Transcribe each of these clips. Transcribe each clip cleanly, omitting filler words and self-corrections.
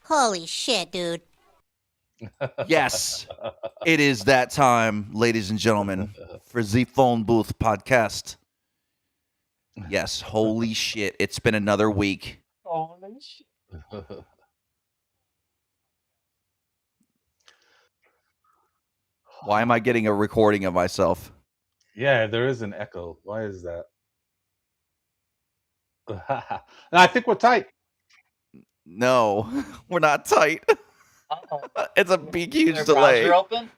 Holy shit, dude. Yes, it is that time, ladies and gentlemen, for the Phone Booth podcast. Yes, holy shit, it's been another week. Holy shit. Why am I getting a recording of myself? Yeah, there is an echo. Why is that? I think we're tight. No, we're not tight. Uh-oh. It's a big, Is huge their browser delay. open?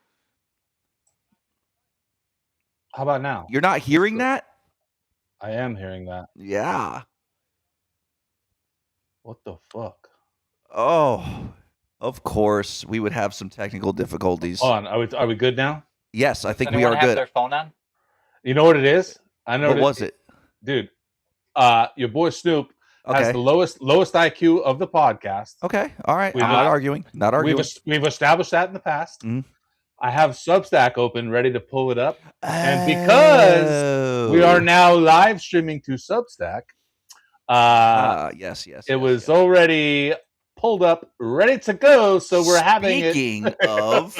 How about now? You're not hearing that? I am hearing that. Yeah. What the fuck? Oh, of course, we would have some technical difficulties. Hold on, are we good now? Yes, I think Does we anyone are have good. their phone on? You know what it is? I know What was it? dude. Your boy Snoop has Okay. the lowest IQ of the podcast. Okay. All right. We've- I'm not arguing. Not arguing. We've established that in the past. Mhm. I have Substack open, ready to pull it up, and because we are now live streaming to Substack, yes. it was already pulled up, ready to go. So we're having it. Speaking of,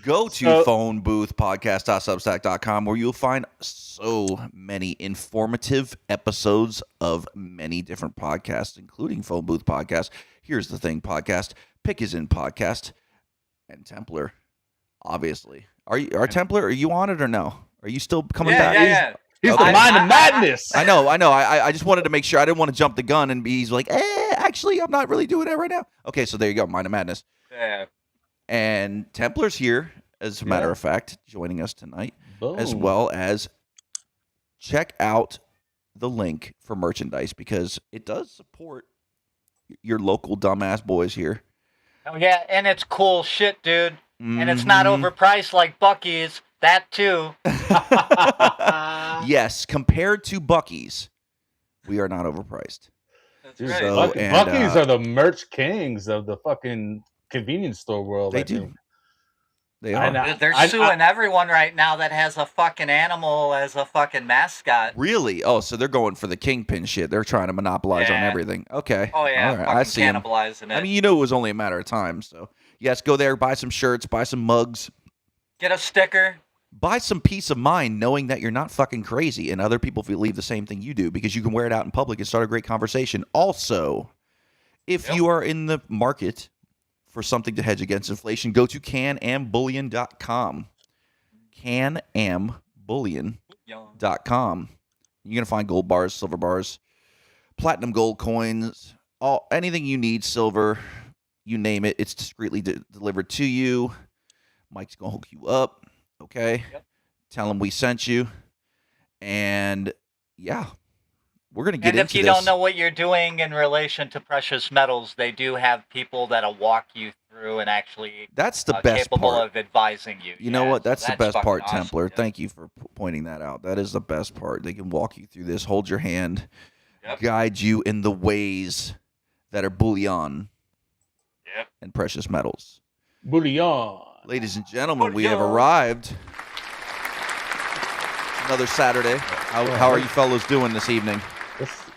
go to phoneboothpodcast.substack.com where you'll find so many informative episodes of many different podcasts, including Phone Booth Podcast, Here's the Thing Podcast, Pick Is In Podcast, and Templar, obviously. Templar, are you on it or no? Are you still coming back? Yeah. He's Okay. the mind of madness. I know. I just wanted to make sure. I didn't want to jump the gun and be like, actually, I'm not really doing that right now. Okay, so there you go. Mind of Madness. Yeah. And Templar's here, as a matter of fact, joining us tonight, as Boom. well as check out the link for merchandise because it does support your local dumbass boys here. Oh, yeah, and it's cool shit, dude. And it's not Mhm. overpriced like Buc-ee's. That too. Yes, compared to Buc-ee's, we are not overpriced. That's Dude, right. so- Buc-ee's are the merch kings of the fucking convenience store world. They I do. think. They I are. know. They're suing everyone right now that has a fucking animal as a fucking mascot. Really? Oh, so they're going for the kingpin shit. They're trying to monopolize on Yeah. everything. Okay. Oh yeah, All right. fucking I see 'em. cannibalizing it. I mean, you know it was only a matter of time. So, yes, go there, buy some shirts, buy some mugs, Get a sticker. buy some peace of mind knowing that you're not fucking crazy and other people believe the same thing you do because you can wear it out in public and start a great conversation. Also, if you are in the market for something to hedge against inflation, go to canambullion.com. Canambullion.com. You're going to find gold bars, silver bars, platinum gold coins, anything you need, silver, you name it, it's discreetly delivered to you. Mike's going to hook you up, okay? Yep. Tell him we sent you. And, yeah, we're going to get And into if you this. don't know what you're doing in relation to precious metals, they do have people that'll walk you through and actually That's the best capable part. of advising you. You know Yeah, what? so That's the best fucking part, awesome, Templar. yeah. Thank you for pointing that out. That is the best part. They can walk you through this, hold your hand, Yep. guide you in the ways that are bullion Yep. and precious metals. Bullion. Ladies and gentlemen, we have Bullion. arrived. Another Saturday. How are you fellows doing this evening?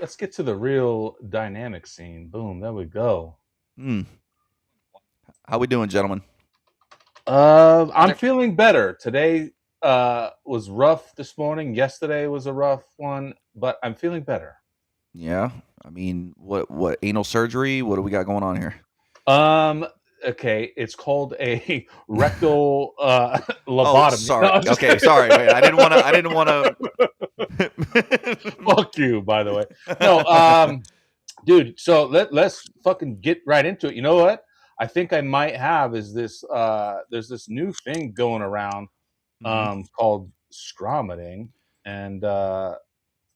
Let's get to the real dynamic scene. Boom, there we go. How we doing, gentlemen? I'm feeling better. Today was rough this morning. Yesterday was a rough one, but I'm feeling better. Yeah. I mean, what anal surgery? What do we got going on here? Okay, it's called a rectal lobotomy. Oh, sorry. No, I'm just Okay, sorry. Wait, I didn't want to. Fuck you, by the way. No, dude. So let's fucking get right into it. You know what? I think I might have is this. There's this new thing going around, called scromating, and let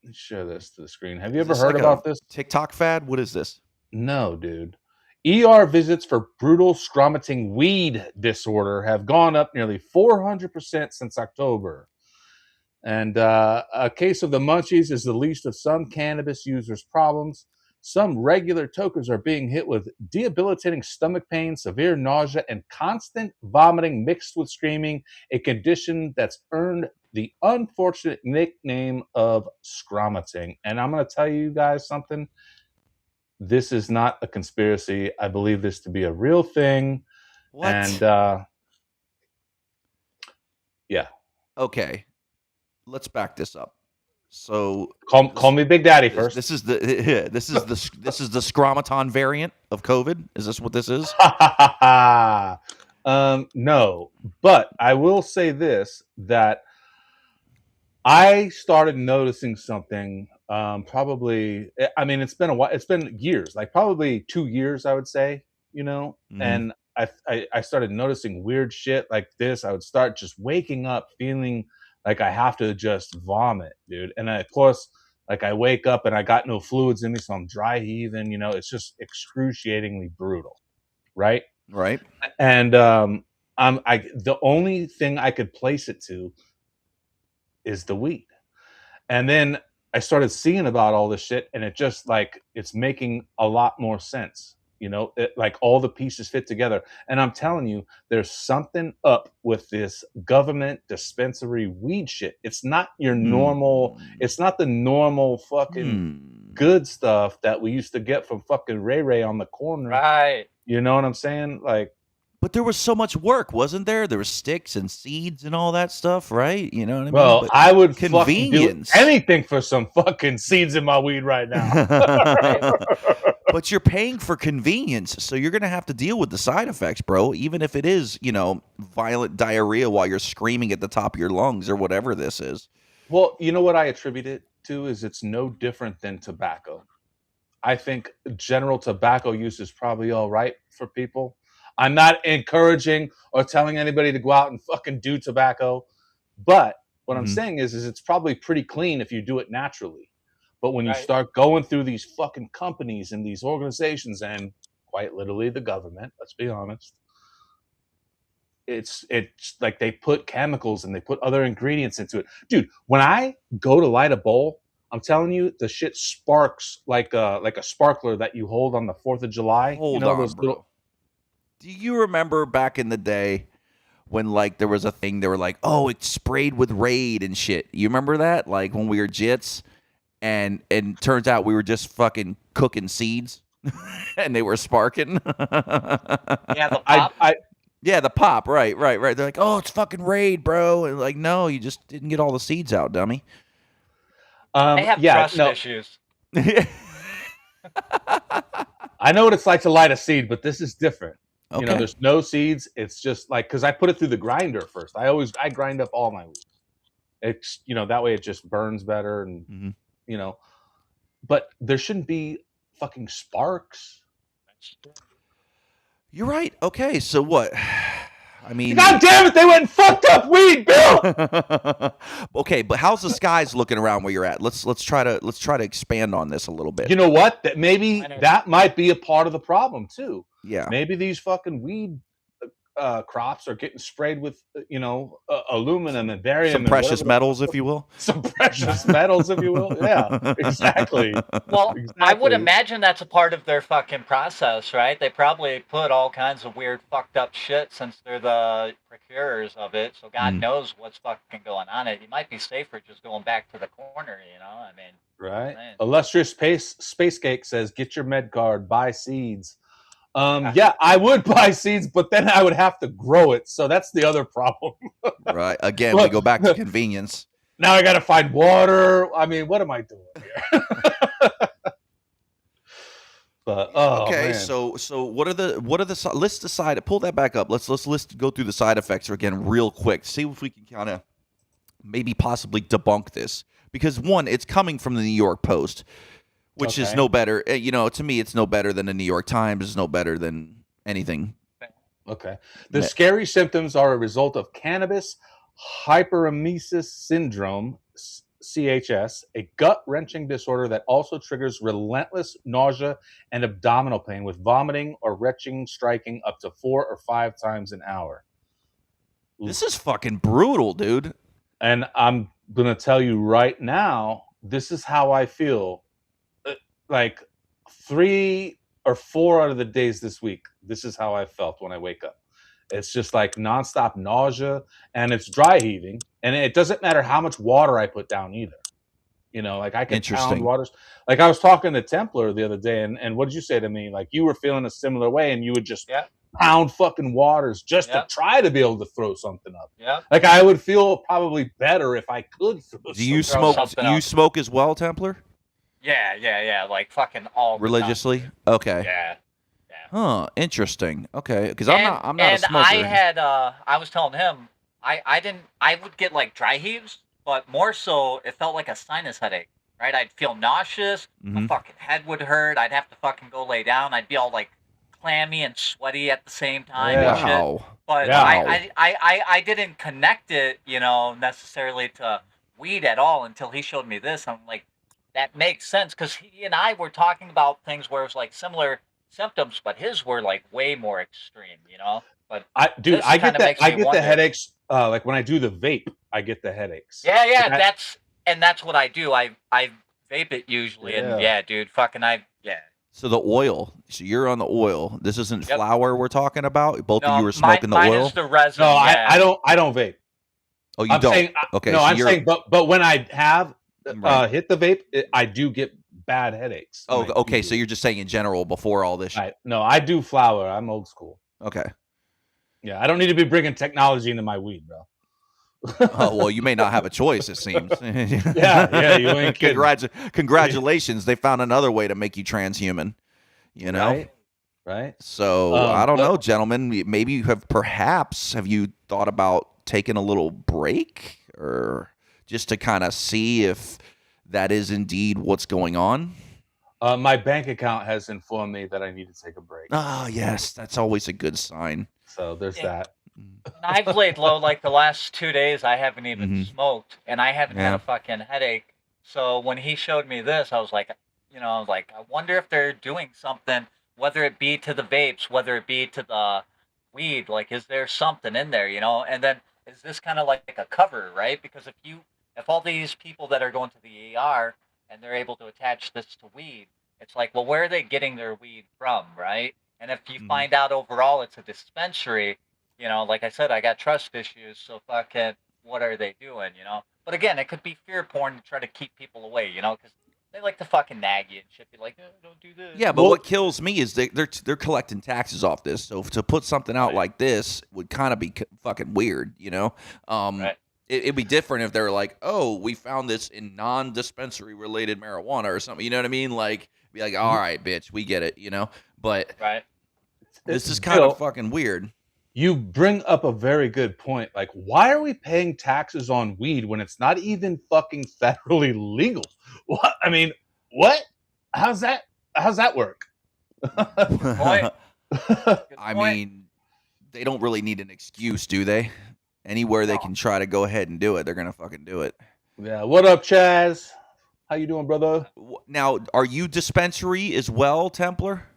me share this to the screen. Have you ever heard about this? TikTok fad? What is this? No, dude. ER visits for brutal scromating weed disorder have gone up nearly 400% since October. And a case of the munchies is the least of some cannabis users' problems. Some regular tokers are being hit with debilitating stomach pain, severe nausea, and constant vomiting mixed with screaming, a condition that's earned the unfortunate nickname of scromating. And I'm going to tell you guys something. This is not a conspiracy. I believe this to be a real thing. What? And yeah. Okay, let's back this up. So Call me Big Daddy first. this is the this is the Scromaton variant of COVID. Is this what this is? No, but I will say this, that I started noticing something. Probably, I mean, it's been a while. It's been years, like probably 2 years, I would say. Mhm. And I started noticing weird shit like this. I would start just waking up feeling like I have to just vomit, dude. And of course, like I wake up and I got no fluids in me, so I'm dry heaving. It's just excruciatingly brutal, right? Right. And the only thing I could place it to is the weed. And then I started seeing about all this shit, and it just like it's making a lot more sense. Like all the pieces fit together. And I'm telling you, there's something up with this government dispensary weed shit. It's not your normal, it's not the normal fucking good stuff that we used to get from fucking Ray Ray on the corner. Right. You know what I'm saying? Like, But there was so much work, wasn't there? There was sticks and seeds and all that stuff, right? You know what I mean? well, But I would fucking do convenience. anything for some fucking seeds in my weed right now. But you're paying for convenience, so you're gonna have to deal with the side effects, bro. Even if it is, violent diarrhea while you're screaming at the top of your lungs or whatever this is. Well, you know what I attribute it to is it's no different than tobacco. I think general tobacco use is probably all right for people. I'm not encouraging or telling anybody to go out and fucking do tobacco, but what I'm Mhm. saying is it's probably pretty clean if you do it naturally. But when you Right. start going through these fucking companies and these organizations and quite literally the government, let's be honest, it's like they put chemicals and they put other ingredients into it. Dude, when I go to light a bowl, I'm telling you, the shit sparks like a sparkler that you hold on the 4th of July. Hold on, Those bro. little. Do you remember back in the day when like there was a thing they were like, oh, it's sprayed with Raid and shit? You remember that? Like when we were jits and turns out we were just fucking cooking seeds and they were sparking. Yeah, the pop. Yeah, the pop, right. They're like, oh, it's fucking Raid, bro. And like, no, you just didn't get all the seeds out, dummy. I have trust issues. I know what it's like to light a seed, but this is different. Okay. There's no seeds. It's just like, because I put it through the grinder first. I grind up all my weed. It's that way it just burns better, and but there shouldn't be fucking sparks. You're right. Okay, so what? I mean, God damn it! They went and fucked up weed, Bill. Okay, but how's the skies looking around where you're at? Let's try to expand on this a little bit. You know what? That maybe that might be a part of the problem too. Yeah. Maybe these fucking weed crops are getting sprayed with aluminum and barium, some precious metals, if you will. Some precious metals, if you will. Yeah, exactly. Well, I would imagine that's a part of their fucking process, right? They probably put all kinds of weird, fucked up shit since they're the procurers of it. So God knows what's fucking going on. It might be safer just going back to the corner, I mean, right? Illustrious Space Cake says, "Get your med card, buy seeds." Yeah, I would buy seeds, but then I would have to grow it. So that's the other problem. Right. Again, we go back to convenience. Now I got to find water. I mean, what am I doing here? But okay, man. so what are the let's decide. Pull that back up. Let's go through the side effects again real quick. See if we can kind of maybe possibly debunk this, because one, it's coming from the New York Post, which is no better. To me, it's no better than the New York Times. It's no better than anything. Okay. The scary symptoms are a result of cannabis hyperemesis syndrome, CHS, a gut-wrenching disorder that also triggers relentless nausea and abdominal pain with vomiting or retching striking up to 4 or 5 times an hour. This is fucking brutal, dude. And I'm going to tell you right now, this is how I feel. Like 3 or 4 out of the days this week, this is how I felt when I wake up. It's just like nonstop nausea, and it's dry heaving, and it doesn't matter how much water I put down either. You know, like I can pound Interesting. waters. Like I was talking to Templar the other day, and what did you say to me? Like you were feeling a similar way, and you would just Yeah. pound fucking waters just to Yep. try to be able to throw something up. Yep. Like I would feel probably better if I could throw Do you something smoke? up. something You up. smoke as well, Templar? Yeah. Like fucking all the time. Religiously? Okay. Yeah. Huh. Interesting. Okay. Because I'm not a And smoker. I was telling him I would get like dry heaves, but more so it felt like a sinus headache, right? I'd feel nauseous, my fucking head would hurt, I'd have to fucking go lay down, I'd be all like clammy and sweaty at the same time and shit. Wow. But Wow. I didn't connect it, you know, necessarily to weed at all until he showed me this. I'm like, that makes sense because he and I were talking about things where it was like similar symptoms, but his were like way more extreme, you know. But I this get kinda that. makes I me get wonder. the headaches. Like when I do the vape, I get the headaches. Yeah, Like, that's what I do. I vape it usually, and Yeah. dude, yeah. So the oil. So you're on the oil. This isn't Yep. flour we're talking about. Both of No, you are smoking the mine oil. is the resin. no, yeah. I don't vape. Oh, you I'm don't. saying Okay. no. so I'm you're, saying, but when I have Right. hit the vape, I do get bad headaches. Oh, when I okay. do So it. you're just saying in general before all this. No, I do flower. I'm old school. Okay. Yeah, I don't need to be bringing technology into my weed, bro. Oh well, you may not have a choice. It seems. Yeah, you ain't kidding. Congratulations, they found another way to make you transhuman. You know. Right. So I don't know, gentlemen. Maybe you have you thought about taking a little break, or just to kind of see if that is indeed what's going on? My bank account has informed me that I need to take a break. Ah, yes, that's always a good sign. So there's that. And I've laid low like the last 2 days. I haven't even smoked, and I haven't had Yeah. a fucking headache. So when he showed me this, I was like, I wonder if they're doing something, whether it be to the vapes, whether it be to the weed. Like, is there something in there, you know? And then is this kind of like a cover, right? Because if all these people that are going to the ER and they're able to attach this to weed, it's like, well, where are they getting their weed from, right? And if you find out overall it's a dispensary, you know, like I said, I got trust issues, so fucking, what are they doing, you know? But again, it could be fear porn to try to keep people away, you know, because they like to fucking nag you and shit. Be like, don't do this. Yeah, but what kills me is they're collecting taxes off this. So to put something out like this would kind of be fucking weird, you know. Right. It'd be different if they were like, oh, we found this in non-dispensary related marijuana or something. You know what I mean? Like, be like, all right, bitch, we get it, you know. But Right. this is kind of fucking weird. You bring up a very good point. Like, why are we paying taxes on weed when it's not even fucking federally legal? What? I mean, what? How's that work? Point. I mean, they don't really need an excuse, do they? Anywhere they can try to go ahead and do it, they're gonna fucking do it. Yeah. What up, Chaz? How you doing, brother? Now, are you dispensary as well, Templar?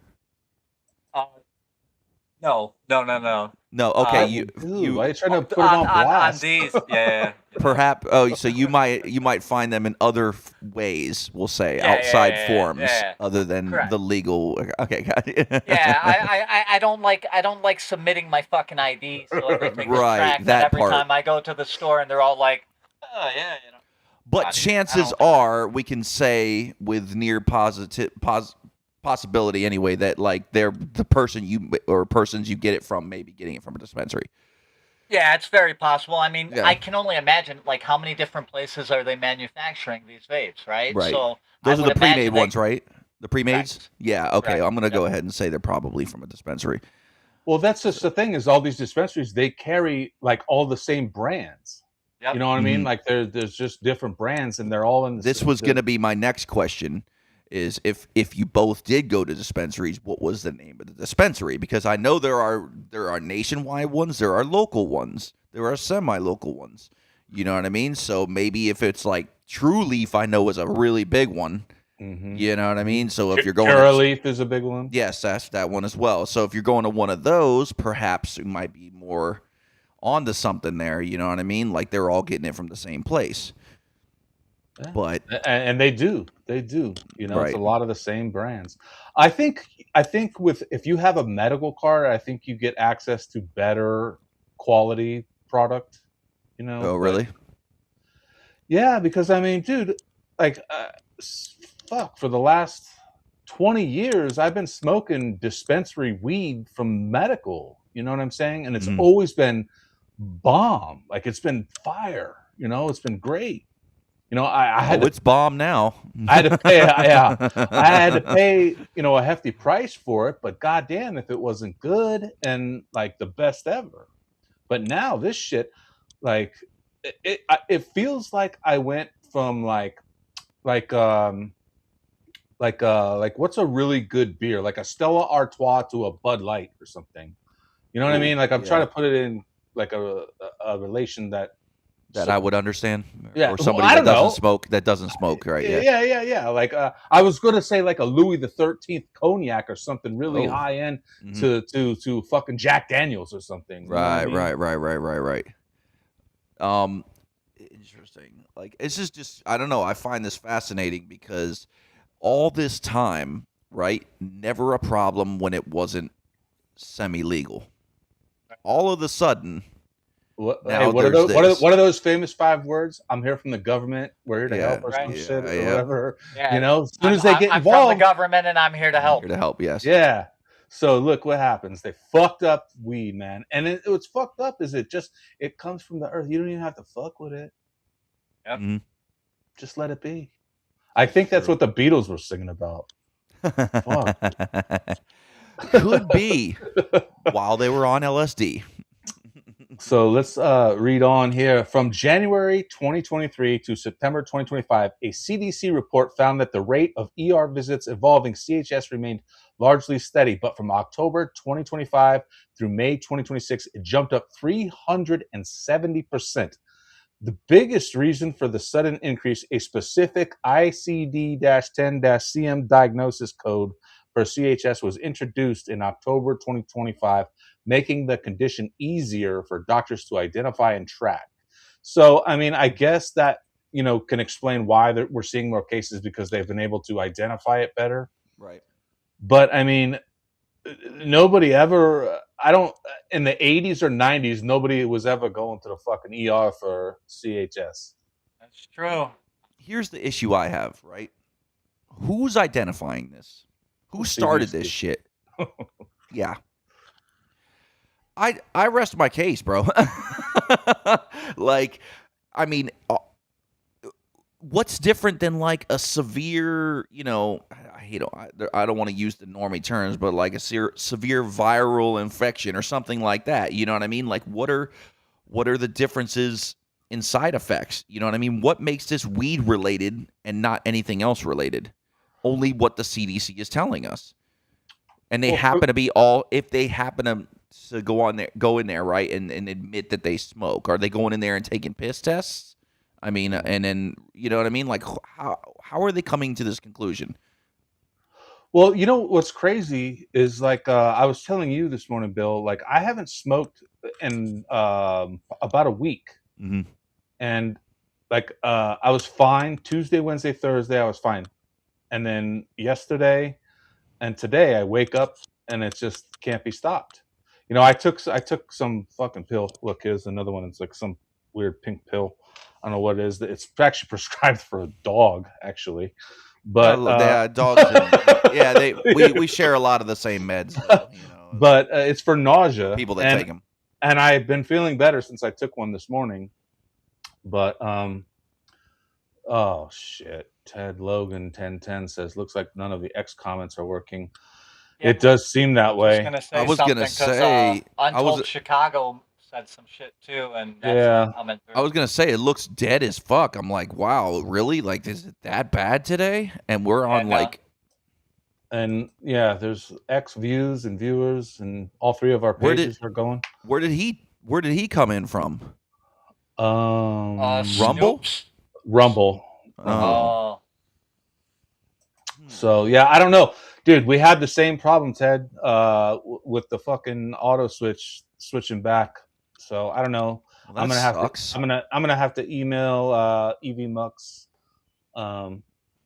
No. No. Okay. Dude, why are you trying to put it on on blast? these, yeah. Perhaps. Oh, so you might find them in other ways. We'll say Yeah, outside yeah, forms, yeah. other than Correct. the legal. Okay, got it. Yeah, I don't like submitting my fucking ID so everything is Right, tracked. that And every part. time I go to the store and they're all like, oh yeah, you know. But I mean, chances I don't- are, we can say with near possibility anyway, that like they're the person persons you get it from may be getting it from a dispensary. Yeah, it's very possible. I mean, Yeah. I can only imagine like how many different places are they manufacturing these vapes, right? Right. So Those I are would the pre-made imagine they- ones, right? The pre-mades. Correct. Yeah. Okay. Correct. I'm gonna go Yep. ahead and say they're probably from a dispensary. Well, that's just the thing is all these dispensaries, they carry like all the same brands. Yep. You know what I mean? Like there's just different brands and they're all in the This was going to be my next question: is if you both did go to dispensaries, what was the name of the dispensary? Because I know there are nationwide ones, there are local ones, there are semi-local ones. You know what I mean? So maybe if it's like True Leaf, I know is a really big one. You know what I mean? So if you're going, Curaleaf is a big one. yes, that's that one as well. So if you're going to one of those, perhaps it might be more onto something there. You know what I mean? Like they're all getting it from the same place. Yeah. But And they do. You know, Right. it's a lot of the same brands. I think with if you have a medical card, I think you get access to better quality product. You know. oh, really? Yeah, because I mean, dude, like fuck, for the last 20 years I've been smoking dispensary weed from medical, you know what I'm saying? And it's always been bomb. Like, it's been fire, you know, it's been great. You know, I had it's bomb now. I had to pay, yeah, I had to pay, you know, a hefty price for it, but goddamn if it wasn't good and like the best ever. But now this shit, like, it feels like I went from like what's a really good beer, like a Stella Artois to a Bud Light or something. You know what I mean? Like, I'm trying to put it in like a relation that I would understand. Yeah, Or somebody that doesn't smoke, right? Yeah. Yeah. Like, I was gonna say like a Louis the 13th cognac or something really high end to fucking Jack Daniels or something. You know what I mean? Right. Interesting. Like, this is just, I don't know. I find this fascinating because all this time, right? Never a problem when it wasn't semi-legal. All of a sudden, what are those famous 5 words? I'm here from the government. We're here to help or some shit or whatever. Yeah. You know, as soon as they get involved, I'm from the government and I'm here to help. Here to help, yes. Yeah. So look what happens. They fucked up weed, man. And what's fucked up is it comes from the earth. You don't even have to fuck with it. Yep. Mm-hmm. Just let it be. I think that's what the Beatles were singing about. Fuck. Could be while they were on LSD. So let's read on here. From January 2023 to September 2025, a CDC report found that the rate of ER visits involving CHS remained largely steady, but from October 2025 through May 2026, it jumped up 370%. The biggest reason for the sudden increase, a specific ICD-10-CM diagnosis code for CHS was introduced in October 2025, making the condition easier for doctors to identify and track. So, I mean, I guess that, you know, can explain why we're seeing more cases, because they've been able to identify it better. Right. But I mean, nobody ever, in the 80s or 90s, nobody was ever going to the fucking ER for CHS. That's true. Here's the issue I have, right? Who's identifying this? Who started this shit? Yeah. I rest my case, bro. Like, I mean, what's different than like a severe, you know, I don't want to use the normie terms, but like a severe viral infection or something like that. You know what I mean? Like, what are the differences in side effects? You know what I mean? What makes this weed related and not anything else related? Only what the CDC is telling us. And they happen to be if they happen to go in there, right, and admit that they smoke, are they going in there and taking piss tests? I mean, and then, you know what I mean? Like, how are they coming to this conclusion? Well, you know what's crazy is, like, I was telling you this morning, Bill, like, I haven't smoked in about a week. Mm-hmm. And like, I was fine Tuesday, Wednesday, Thursday, I was fine. And then yesterday and today I wake up and it just can't be stopped. You know, I took some fucking pill. Look, here's another one. It's like some weird pink pill. I don't know what it is. It's actually prescribed for a dog, actually. But dogs. We share a lot of the same meds. You know, but it's for nausea. People that take them. And I've been feeling better since I took one this morning. But oh shit. Ted Logan 1010 says, looks like none of the X comments are working. Yeah, it does seem that way. I was gonna say Untold Chicago said some shit too, and that's coming through. I was gonna say it looks dead as fuck. I'm like, wow, really? Like, is it that bad today? And we're on like, and yeah, there's X views and viewers, and all 3 of our pages are going. Where did he come in from? Rumble. Oh. So yeah, I don't know, dude. We had the same problem, Ted, with the fucking auto switching back. So I don't know. Well, I'm gonna have to email EV Mux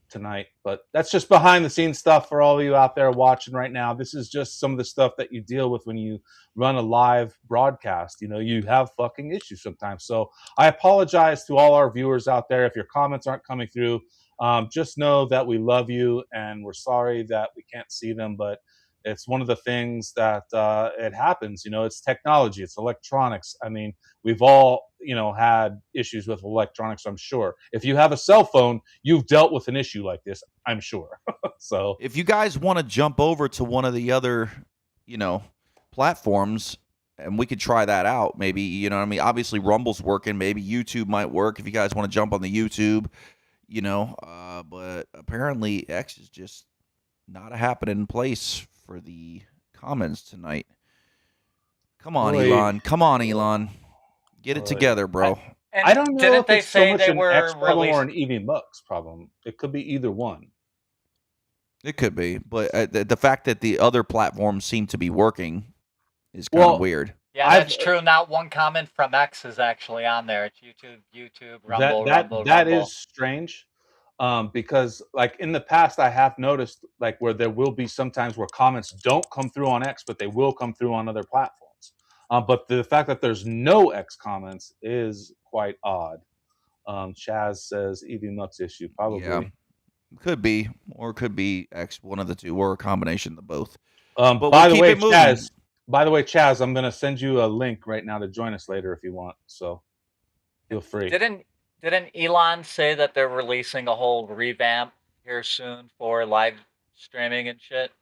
tonight. But that's just behind the scenes stuff for all of you out there watching right now. This is just some of the stuff that you deal with when you run a live broadcast. You know, you have fucking issues sometimes. So I apologize to all our viewers out there if your comments aren't coming through. Just know that we love you, and we're sorry that we can't see them, but it's one of the things that it happens. It's technology, it's electronics. I mean, we've all had issues with electronics. I'm sure if you have a cell phone, you've dealt with an issue like this, I'm sure. So if you guys want to jump over to one of the other, platforms, and we could try that out, maybe, what I mean? Obviously, Rumble's working. Maybe YouTube might work if you guys want to jump on the YouTube, but apparently X is just not a happening place for the comments tonight. Come on, Boy. Elon. Come on, Elon. Get it together, bro. I don't know if they it's so say much they an were X problem or released? an EV Mux problem. It could be either one. It could be, but the fact that the other platforms seem to be working is kind of weird. Yeah, that's true. Not one comment from X is actually on there. It's YouTube, Rumble, Rumble. That is strange, because like in the past, I have noticed like where there will be sometimes where comments don't come through on X, but they will come through on other platforms. But the fact that there's no X comments is quite odd. Chaz says EV Mux issue, probably. Yeah. Could be, or it could be X, one of the two, or a combination of the both. But by the way, Chaz, I'm going to send you a link right now to join us later if you want. So feel free. Didn't Elon say that they're releasing a whole revamp here soon for live streaming and shit?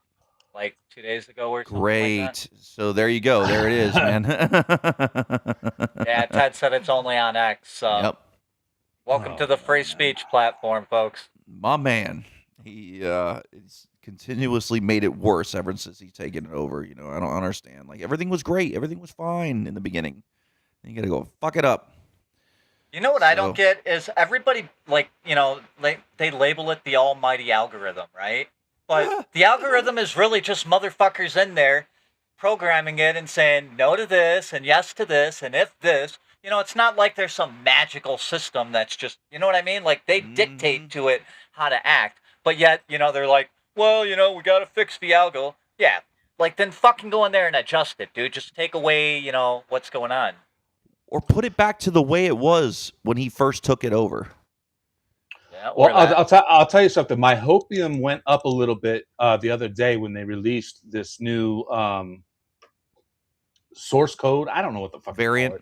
Like 2 days ago or something. Great. Like that? So there you go. There it is, man. Yeah, Ted said it's only on X. So. Yep. Welcome to the free speech platform, folks. My man. He it's continuously made it worse ever since he's taken it over. I don't understand. Like, everything was great. Everything was fine in the beginning. And you got to go fuck it up. You know what I don't get is everybody, they label it the almighty algorithm, right? But the algorithm is really just motherfuckers in there programming it and saying no to this and yes to this and if this. It's not like there's some magical system that's just, you know what I mean? Like, they dictate to it how to act. But yet, they're like, well, we got to fix the algo. Yeah. Like, then fucking go in there and adjust it, dude. Just take away, what's going on. Or put it back to the way it was when he first took it over. Yeah, well, I'll tell you something. My hopium went up a little bit the other day when they released this new source code. I don't know what the fuck variant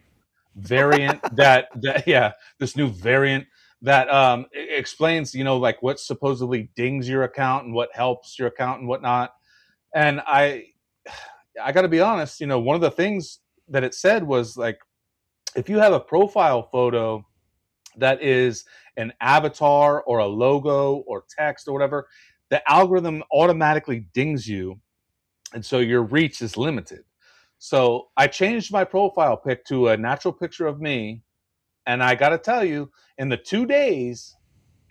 this new variant that explains like what supposedly dings your account and what helps your account and whatnot. And I got to be honest, one of the things that it said was like, if you have a profile photo that is an avatar or a logo or text or whatever, the algorithm automatically dings you, and so your reach is limited. So I changed my profile pic to a natural picture of me, and I got to tell you, in the 2 days,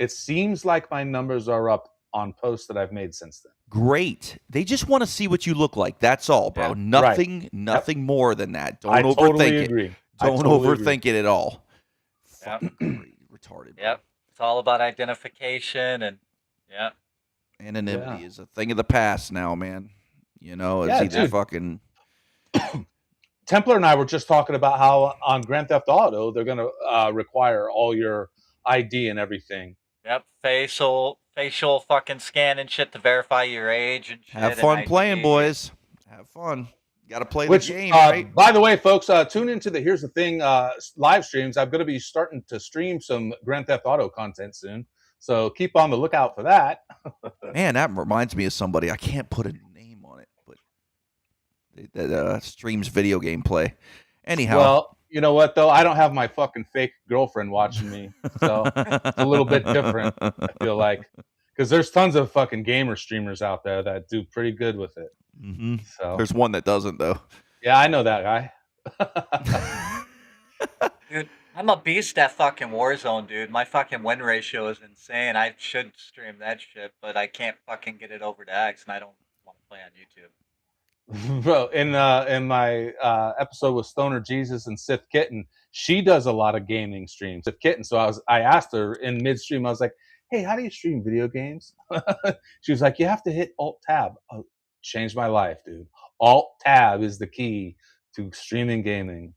it seems like my numbers are up on posts that I've made since then. Great. They just want to see what you look like. That's all, bro. Yeah, nothing more than that. Don't overthink totally it. Agree. Don't overthink it at all. Yep. Retarded. Yep. It's all about identification and yeah. Anonymity is a thing of the past now, man. It's either fucking. Templar and I were just talking about how on Grand Theft Auto they're going to require all your ID and everything. Yep, facial fucking scan and shit to verify your age and shit. Have fun playing, boys. Have fun. Got to play the game, right? By the way, folks, tune into the Here's the Thing live streams. I'm going to be starting to stream some Grand Theft Auto content soon, so keep on the lookout for that. Man, that reminds me of somebody. I can't put a name on it, but that streams video game play. Anyhow. Well, you know what, though? I don't have my fucking fake girlfriend watching me, so it's a little bit different, I feel like. Because there's tons of fucking gamer streamers out there that do pretty good with it. Mm-hmm. So there's one that doesn't, though. Yeah, I know that guy. Dude, I'm a beast at fucking Warzone, dude. My fucking win ratio is insane. I should stream that shit, but I can't fucking get it over to X, and I don't want to play on YouTube. Bro, in my episode with Stoner Jesus and Sith Kitten, she does a lot of gaming streams. Sith Kitten, so I asked her in midstream. I was like, "Hey, how do you stream video games?" She was like, "You have to hit Alt Tab." Oh, changed my life, dude. Alt Tab is the key to streaming gaming.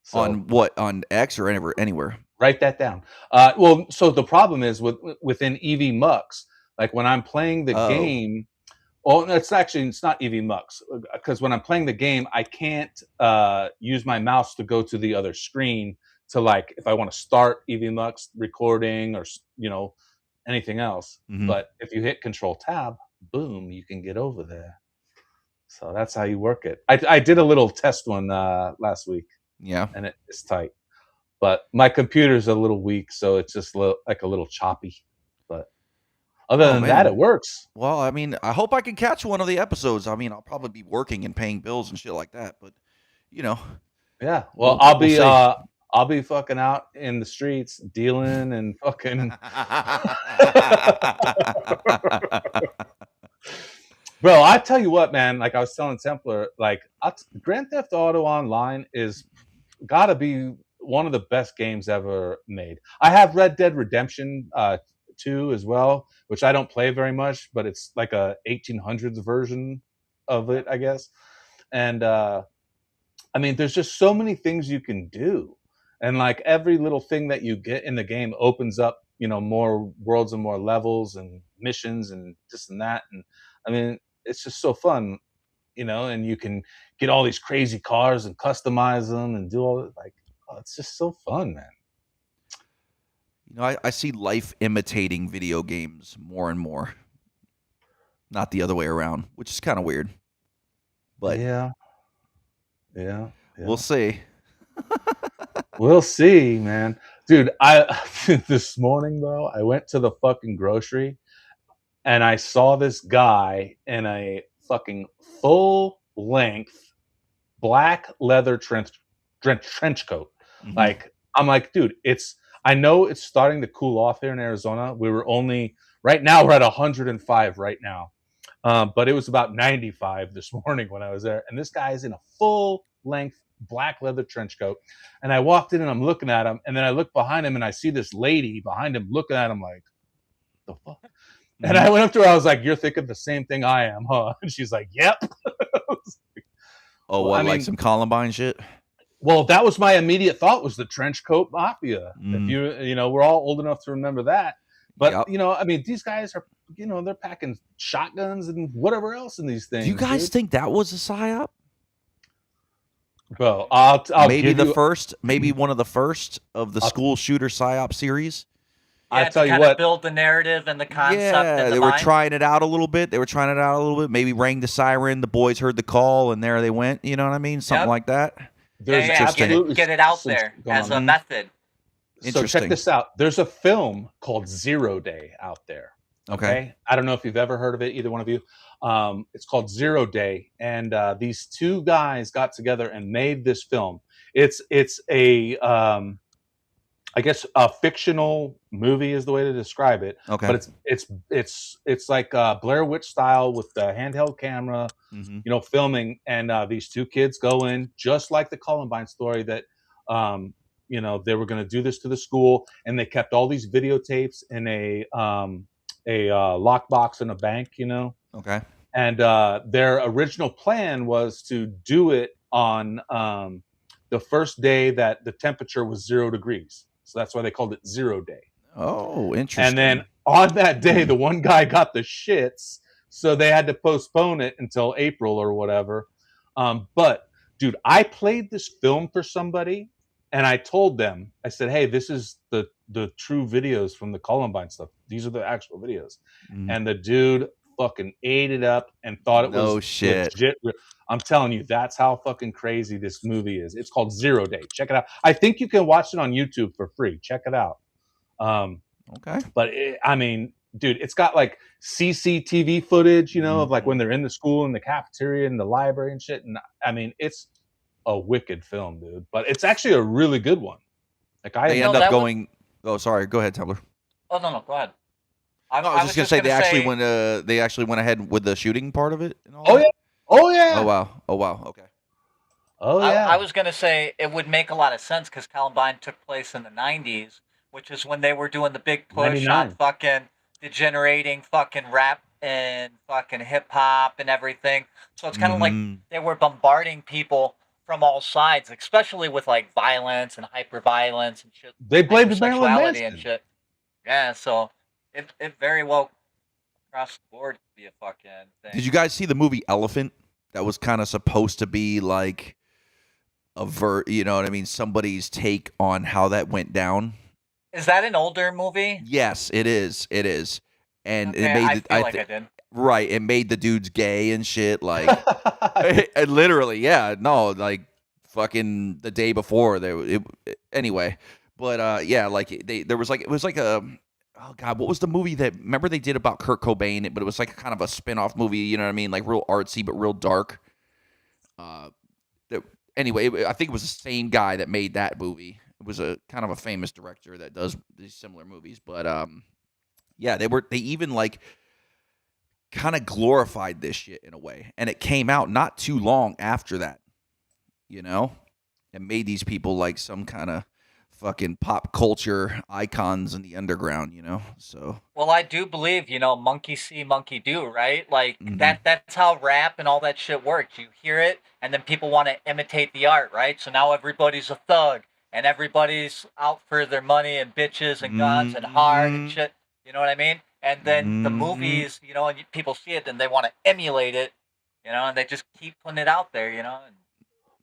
So, on what? On X or anywhere? Write that down. Well, so the problem is within EV Mux, like when I'm playing the Oh. game. Well, it's not EV Mux, because when I'm playing the game, I can't use my mouse to go to the other screen to, like, if I want to start EV Mux recording or anything else. Mhm. But if you hit Control Tab, boom, you can get over there. So that's how you work it. I did a little test one last week, Yeah. and it's tight. But my computer's a little weak, so it's just like a little choppy. But other than that, man. it works. Well, I mean, I hope I can catch one of the episodes. I mean, I'll probably be working and paying bills and shit like that, but you know. Yeah. Well, I'll be fucking out in the streets dealing and fucking. Bro, I tell you what, man. Like I was telling Templar, like Grand Theft Auto Online is gotta be one of the best games ever made. I have Red Dead Redemption 2 as well, which I don't play very much, but it's like a 1800s version of it, I guess. And I mean, there's just so many things you can do. And like every little thing that you get in the game opens up, more worlds and more levels and missions and this and that. And I mean, it's just so fun, and you can get all these crazy cars and customize them and do all like, oh, it's just so fun, man. I see life imitating video games more and more. Not the other way around, which is kind of weird. But yeah. We'll see. We'll see, man. Dude, this morning, bro, I went to the fucking grocery and I saw this guy in a fucking full length black leather trench coat. Mhm. Like, I'm like, dude, I know it's starting to cool off here in Arizona. Right now we're at 105 right now. But it was about 95 this morning when I was there. And this guy's in a full length black leather trench coat. And I walked in and I'm looking at him. And then I look behind him and I see this lady behind him looking at him like, the fuck? Mhm. And I went up to her. I was like, you're thinking the same thing I am, huh? And she's like, yep. Oh, Well, what, I like mean- some Columbine shit? Well, that was my immediate thought, was the trench coat mafia. Mm. If we're all old enough to remember that. But, Yep. I mean, these guys are, they're packing shotguns and whatever else in these things. Do you guys dude. think that was a psyop? Bro, I'll Maybe give you, maybe one of the first of the school shooter psyop series. Yeah, I tell to you kind of what, build the narrative and the concept Yeah, in the they were mind. trying it out a little bit. Maybe rang the siren. The boys heard the call, and there they went. You know what I mean? Something Yep. like that. there's Yeah, absolutely get it out some there shit going as a on. method. So Interesting. check this out. There's a film called 0 Day out there. Okay. I don't know if you've ever heard of it, either one of you. It's called 0 Day, and these two guys got together and made this film. It's a I guess a fictional movie is the way to describe it. Okay. But it's like Blair Witch style with the handheld camera, Mhm. filming, and these two kids go in just like the Columbine story that they were going to do this to the school, and they kept all these videotapes in a lockbox in a bank, Okay. and their original plan was to do it on the first day that the temperature was 0 degrees. So that's why they called it 0 Day. Oh, interesting. And then on that day, the one guy got the shits, so they had to postpone it until April or whatever. But dude, I played this film for somebody, and I told them, I said, "Hey, this is the true videos from the Columbine stuff. These are the actual videos." Mhm. And the dude fucking ate it up and thought it No was shit. legit. I'm telling you, that's how fucking crazy this movie is. It's called 0 Day. Check it out. I think you can watch it on YouTube for free. Check it out. Okay. But I mean, dude, it's got like CCTV footage, of like Mhm. when they're in the school, in the cafeteria, in the library and shit. And I mean, it's a wicked film, dude. But it's actually a really good one. Like They No, end up that was- going. Oh, sorry. Go ahead, Tumblr. Oh no, go ahead. No, I was just gonna say they actually went. They actually went ahead with the shooting part of it. And all Oh that? yeah. Oh yeah. Oh wow. Oh wow. Okay. Oh yeah. I was gonna say it would make a lot of sense because Columbine took place in the '90s, which is when they were doing the big push 99. on fucking degenerating fucking rap and fucking hip hop and everything. So it's kind of like Mhm. they were bombarding people from all sides, especially with like violence and hyper-violence and shit, They blamed Marilyn hypersexuality and Manson. shit. Yeah, so it very well across the board could be a fucking thing. Did you guys see the movie Elephant? That was kind of supposed to be like you know what I mean? Somebody's take on how that went down. Is that an older movie? Yes, it is. It is, and Okay, it made. I feel like I did. Right, it made the dudes gay and shit. Like, literally, yeah. No, like fucking the day before anyway. But yeah, like there was like it was like a. Oh God, what was the movie that? Remember they did about Kurt Cobain, but it was like kind of a spin-off movie. You know what I mean? Like real artsy but real dark. Anyway, I think it was the same guy that made that movie. It was a kind of a famous director that does these similar movies. But yeah, they even like kind of glorified this shit in a way, and it came out not too long after that. You know, and made these people like some kind of fucking pop culture icons in the underground, you know? So well, I do believe, monkey see, monkey do, right? Like Mhm. that's how rap and all that shit works. You hear it and then people want to imitate the art, right? So now everybody's a thug and everybody's out for their money and bitches and guns and hard and shit. You know what I mean? And then the movies, and people see it and they want to emulate it, and they just keep putting it out there, and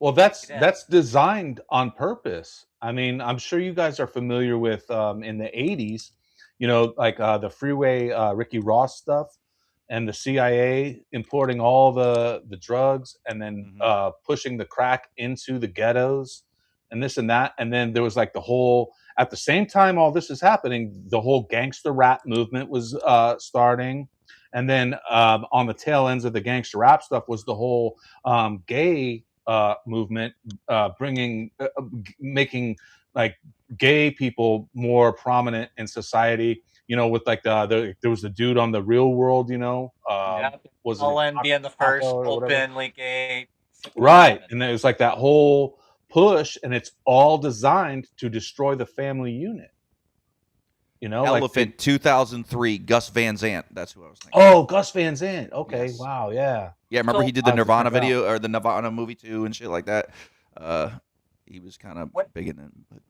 Well, that's designed on purpose. I mean, I'm sure you guys are familiar with in the '80s, like the freeway Ricky Ross stuff, and the CIA importing all the drugs, and then pushing the crack into the ghettos, and this and that, and then there was like the whole. At the same time, all this is happening, the whole gangster rap movement was starting, and then on the tail ends of the gangster rap stuff was the whole gay movement, making like gay people more prominent in society. With like there was the dude on the Real World, was it Cullen being the first or whatever? openly gay, Right, and it was like that whole push, and it's all designed to destroy the family unit. Elephant, like 2003, Gus Van Sant. That's who I was thinking. Oh, Gus Van Sant. Okay, Yes. wow, yeah. Yeah, remember So- he did the I'll Nirvana check it out. video or the Nirvana movie too and shit like that. He was kind of big in it. But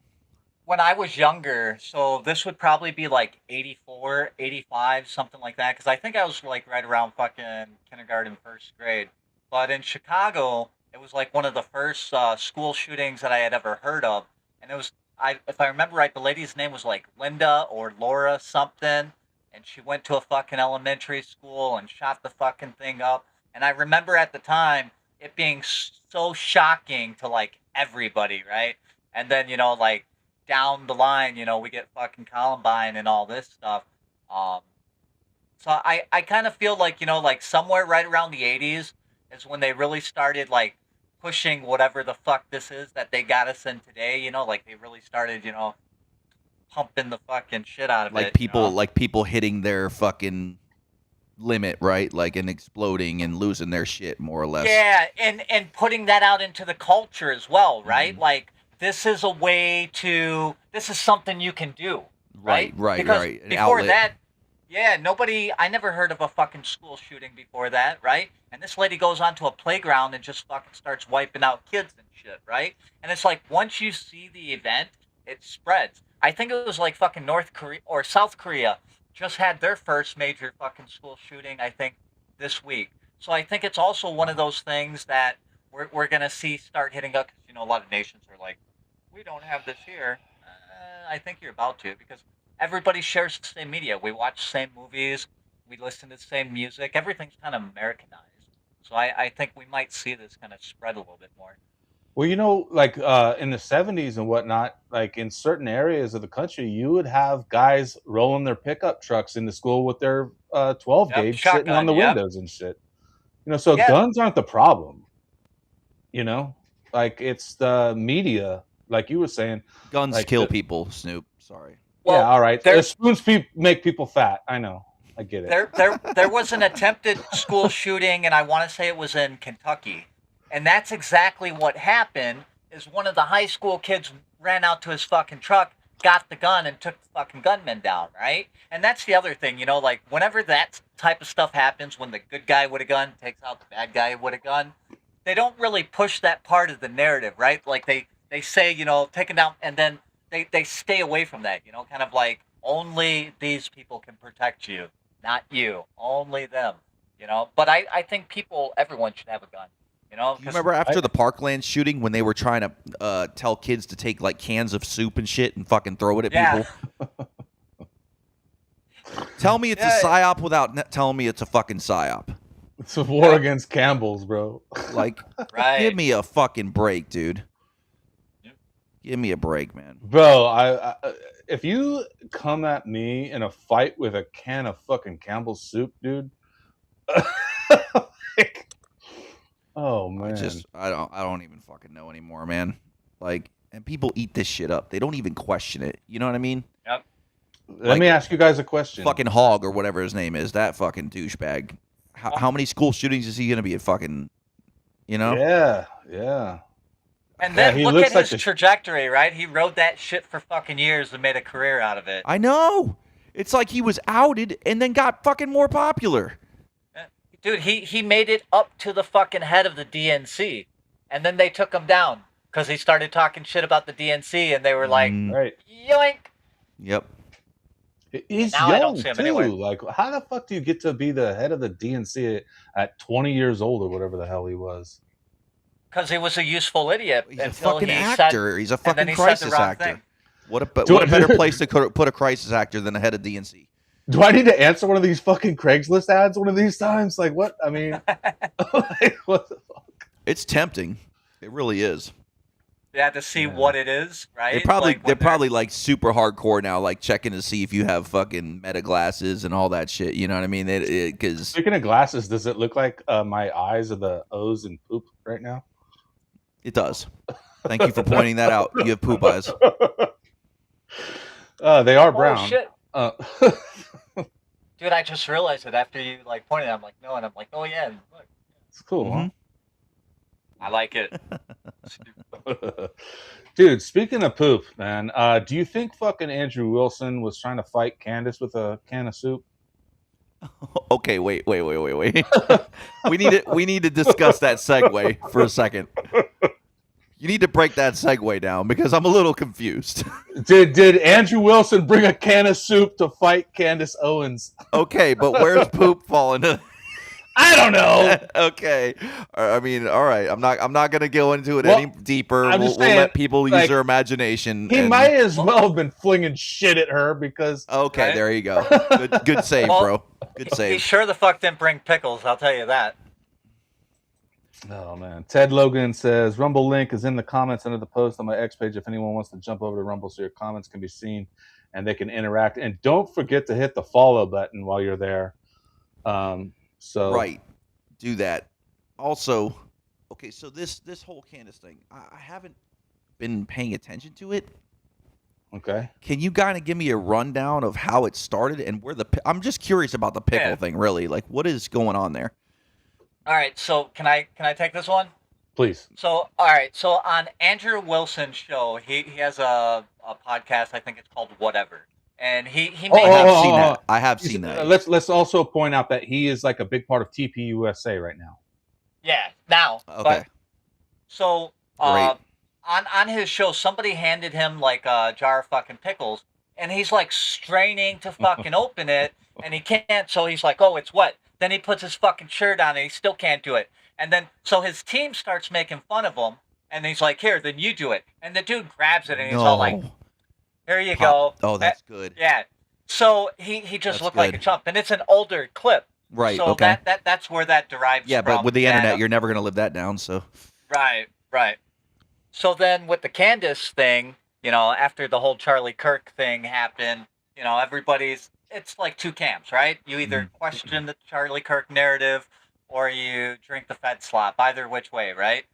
when I was younger, so this would probably be like 84, 85, something like that, because I think I was like right around fucking kindergarten, first grade. But in Chicago, it was like one of the first school shootings that I had ever heard of. And it was, if I remember right, the lady's name was like Linda or Laura something. And she went to a fucking elementary school and shot the fucking thing up. And I remember at the time it being so shocking to like everybody, right? And then, like, down the line, we get fucking Columbine and all this stuff. So I kind of feel like, like somewhere right around the 80s is when they really started like pushing whatever the fuck this is that they got us in today, like they really started, pumping the fucking shit out of like it. people like people hitting their fucking limit, right? Like and exploding and losing their shit more or less. Yeah, and putting that out into the culture as well, right? Like this is a way to this is something you can do. Right? Because An before outlet. that, yeah, I never heard of a fucking school shooting before that, right? And this lady goes onto a playground and just fucking starts wiping out kids and shit, right? And it's like once you see the event, it spreads. I think it was like fucking North Korea or South Korea just had their first major fucking school shooting, I think, this week. So I think it's also one of those things that we're gonna see start hitting up. 'Cause, a lot of nations are like, we don't have this here. I think you're about to because everybody shares the same media. We watch the same movies. We listen to the same music. Everything's kind of Americanized. So I think we might see this kind of spread a little bit more. Well, like in the '70s and whatnot, like in certain areas of the country, you would have guys rolling their pickup trucks into school with their 12 gauge sitting on shotgun, the yep. windows and shit. So Yeah. guns aren't the problem. Like it's the media, like you were saying. Guns like kill people, Snoop. Sorry. Well, yeah, all right. there- Spoons make people fat. I know. I get it. There was an attempted school shooting, and I want to say it was in Kentucky. And that's exactly what happened. Is one of the high school kids ran out to his fucking truck, got the gun, and took the fucking gunman down, right? And that's the other thing, like whenever that type of stuff happens, when the good guy with a gun takes out the bad guy with a gun, they don't really push that part of the narrative, right? Like they say, you know, taken down, and then they stay away from that, you know, kind of like only these people can protect you, not you, only them, you know. But I think everyone should have a gun, you know, Do you because remember after the Parkland shooting when they were trying to tell kids to take like cans of soup and shit and fucking throw it at yeah, people? Tell me it's a psyop without telling me it's a fucking psyop. It's a war against Campbell's, bro. Like, right. give me a fucking break, dude. Give me a break, man. Bro, I if you come at me in a fight with a can of fucking Campbell's soup, dude. Like, oh man. I don't even fucking know anymore, man. Like, and people eat this shit up. They don't even question it. You know what I mean? Yep. Let me ask you guys a question. Fucking Hogg or whatever his name is, that fucking douchebag. How many school shootings is he gonna be at fucking? You know? Yeah. And then look at his trajectory, right? He rode that shit for fucking years and made a career out of it. I know. It's like he was outed and then got fucking more popular. Dude, he made it up to the fucking head of the DNC, and then they took him down because he started talking shit about the DNC, and they were like, right. Yoink. Yep. He's now young I don't see him too. anywhere. Like, how the fuck do you get to be the head of the DNC at 20 years old or whatever the hell he was? Because he was a useful idiot. He's a fucking actor. He's a fucking crisis actor. Thing. What a better place to put a crisis actor than the head of DNC? Do I need to answer one of these fucking Craigslist ads one of these times? Like, what? I mean, like, what the fuck? It's tempting. It really is. Yeah, to see what it is, right? They're probably like super hardcore now, like checking to see if you have fucking meta glasses and all that shit. You know what I mean? Because speaking of glasses, does it look like my eyes are the O's and poop right now? It does. Thank you for pointing that out. You have poop eyes. They are brown. Oh shit. Dude, I just realized it after you like pointed. I'm like, no, and I'm like, oh yeah, look. It's cool, huh? I like it. Dude, speaking of poop, man, do you think fucking Andrew Wilson was trying to fight Candace with a can of soup? Okay, wait. we need to discuss that segue for a second. You need to break that segue down because I'm a little confused. Did Andrew Wilson bring a can of soup to fight Candace Owens? Okay, but where's poop fall into? I don't know. Okay, I mean, all right. I'm not gonna go into it any deeper. We'll let people use their imagination. He might as well have been flinging shit at her because. Okay, there you go. Good save, bro. Good save. He sure the fuck didn't bring pickles. I'll tell you that. Oh man, Ted Logan says Rumble link is in the comments under the post on my X page. If anyone wants to jump over to Rumble, so your comments can be seen and they can interact. And don't forget to hit the follow button while you're there. Right, do that. Also, okay, so this whole Candace thing, I haven't been paying attention to it. Okay, can you kind of give me a rundown of how it started and where I'm just curious about the pickle thing, really. Like, what is going on there? All right, so can I take this one? Please. So, all right, so on Andrew Wilson's show, he has a podcast. I think it's called Whatever, and he made. I have seen that. Let's also point out that he is like a big part of TPUSA right now. Yeah, now. Okay. But, so on his show, somebody handed him like a jar of fucking pickles, and he's like straining to fucking open it, and he can't. So he's like, "Oh, it's wet." Then he puts his fucking shirt on and he still can't do it. And then, so his team starts making fun of him. And he's like, here, then you do it. And the dude grabs it and he's all like, here you go. Oh, that's good. Yeah. So he just looked like a chump. And it's an older clip. Right, so okay. That's where that derives from. Yeah, but with the internet, you're never going to live that down, so. Right. So then with the Candace thing, you know, after the whole Charlie Kirk thing happened, you know, it's like two camps, right? You either question the Charlie Kirk narrative or you drink the Fed slop, either which way, right?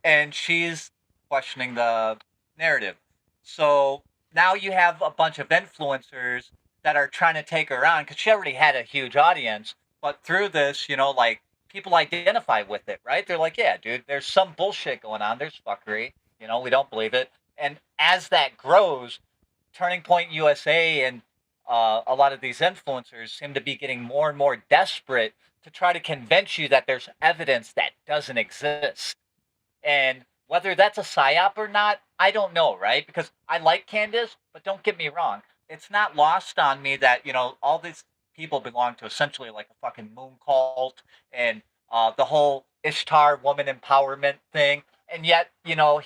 And she's questioning the narrative. So now you have a bunch of influencers that are trying to take her on because she already had a huge audience. But through this, you know, like people identify with it, right? They're like, yeah, dude, there's some bullshit going on. There's fuckery. You know, we don't believe it. And as that grows, Turning Point USA and a lot of these influencers seem to be getting more and more desperate to try to convince you that there's evidence that doesn't exist. And whether that's a psyop or not, I don't know, right? Because I like Candace, but don't get me wrong. It's not lost on me that, all these people belong to essentially like a fucking moon cult and the whole Ishtar woman empowerment thing. And yet,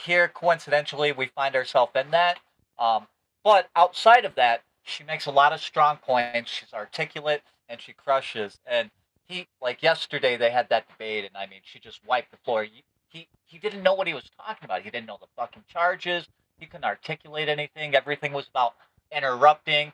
here coincidentally, we find ourselves in that. Um, but outside of that, she makes a lot of strong points. She's articulate and she crushes. And like yesterday, they had that debate, and I mean, she just wiped the floor. He didn't know what he was talking about. He didn't know the fucking charges. He couldn't articulate anything. Everything was about interrupting.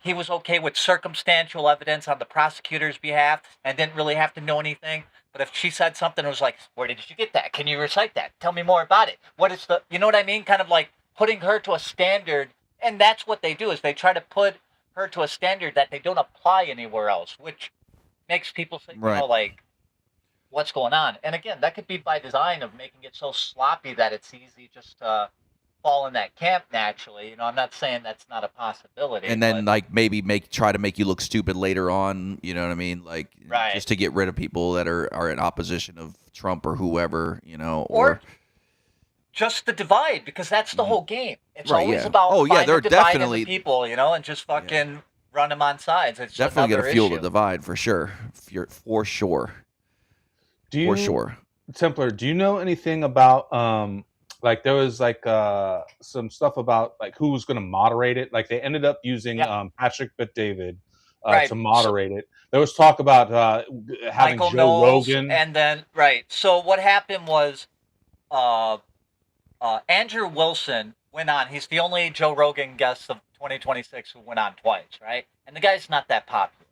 He was okay with circumstantial evidence on the prosecutor's behalf and didn't really have to know anything. But if she said something, it was like, "Where did you get that? Can you recite that? Tell me more about it. What is the?" You know what I mean? Kind of like putting her to a standard, and that's what they do is they try to put her to a standard that they don't apply anywhere else, which makes people say, Right. like, what's going on? And again, that could be by design of making it so sloppy that it's easy just to fall in that camp naturally. I'm not saying that's not a possibility. And then like maybe try to make you look stupid later on, you know what I mean? Like Right. just to get rid of people that are in opposition of Trump or whoever, or just the divide, because that's the whole game. It's Right, always yeah. about Oh, yeah, they're dividing definitely- the people, and just fucking run them on sides. It's definitely another gonna fuel issue. the divide for sure. For sure. For sure. Templar, do you know anything about like there was like some stuff about like who was going to moderate it? Like they ended up using Patrick Bet-David Right. to moderate it. There was talk about having Michael Joe Knowles, Rogan. and then so what happened was Andrew Wilson went on. He's the only Joe Rogan guest of 2026 who went on twice, right? And the guy's not that popular,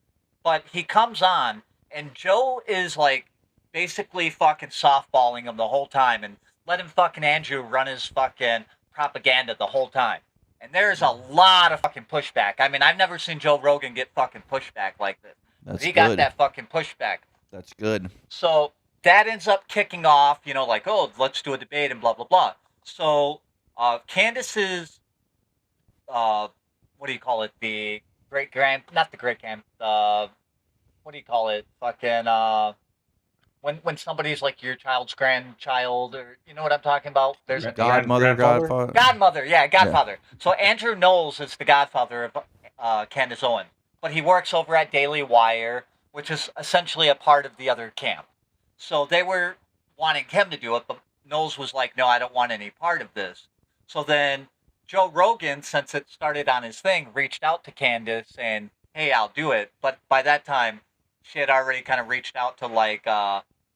but he comes on, and Joe is like basically fucking softballing him the whole time and letting fucking Andrew run his fucking propaganda the whole time. And there's a lot of fucking pushback. I mean, I've never seen Joe Rogan get fucking pushback like this. That's He good. got that fucking pushback. That's good. So that ends up kicking off, like, oh, let's do a debate and blah, blah, blah. So Candace's, what do you call it? The not the great-grand, what do you call it? Fucking, when somebody's like your child's grandchild, or you know what I'm talking about? There's a Godmother, grandfather? Godmother, yeah, Godfather. So Andrew Knowles is the godfather of Candace Owen, but he works over at Daily Wire, which is essentially a part of the other camp. So they were wanting him to do it, but Knowles was like, no, I don't want any part of this. So then Joe Rogan, since it started on his thing, reached out to Candace saying, hey, I'll do it. But by that time, she had already kind of reached out to like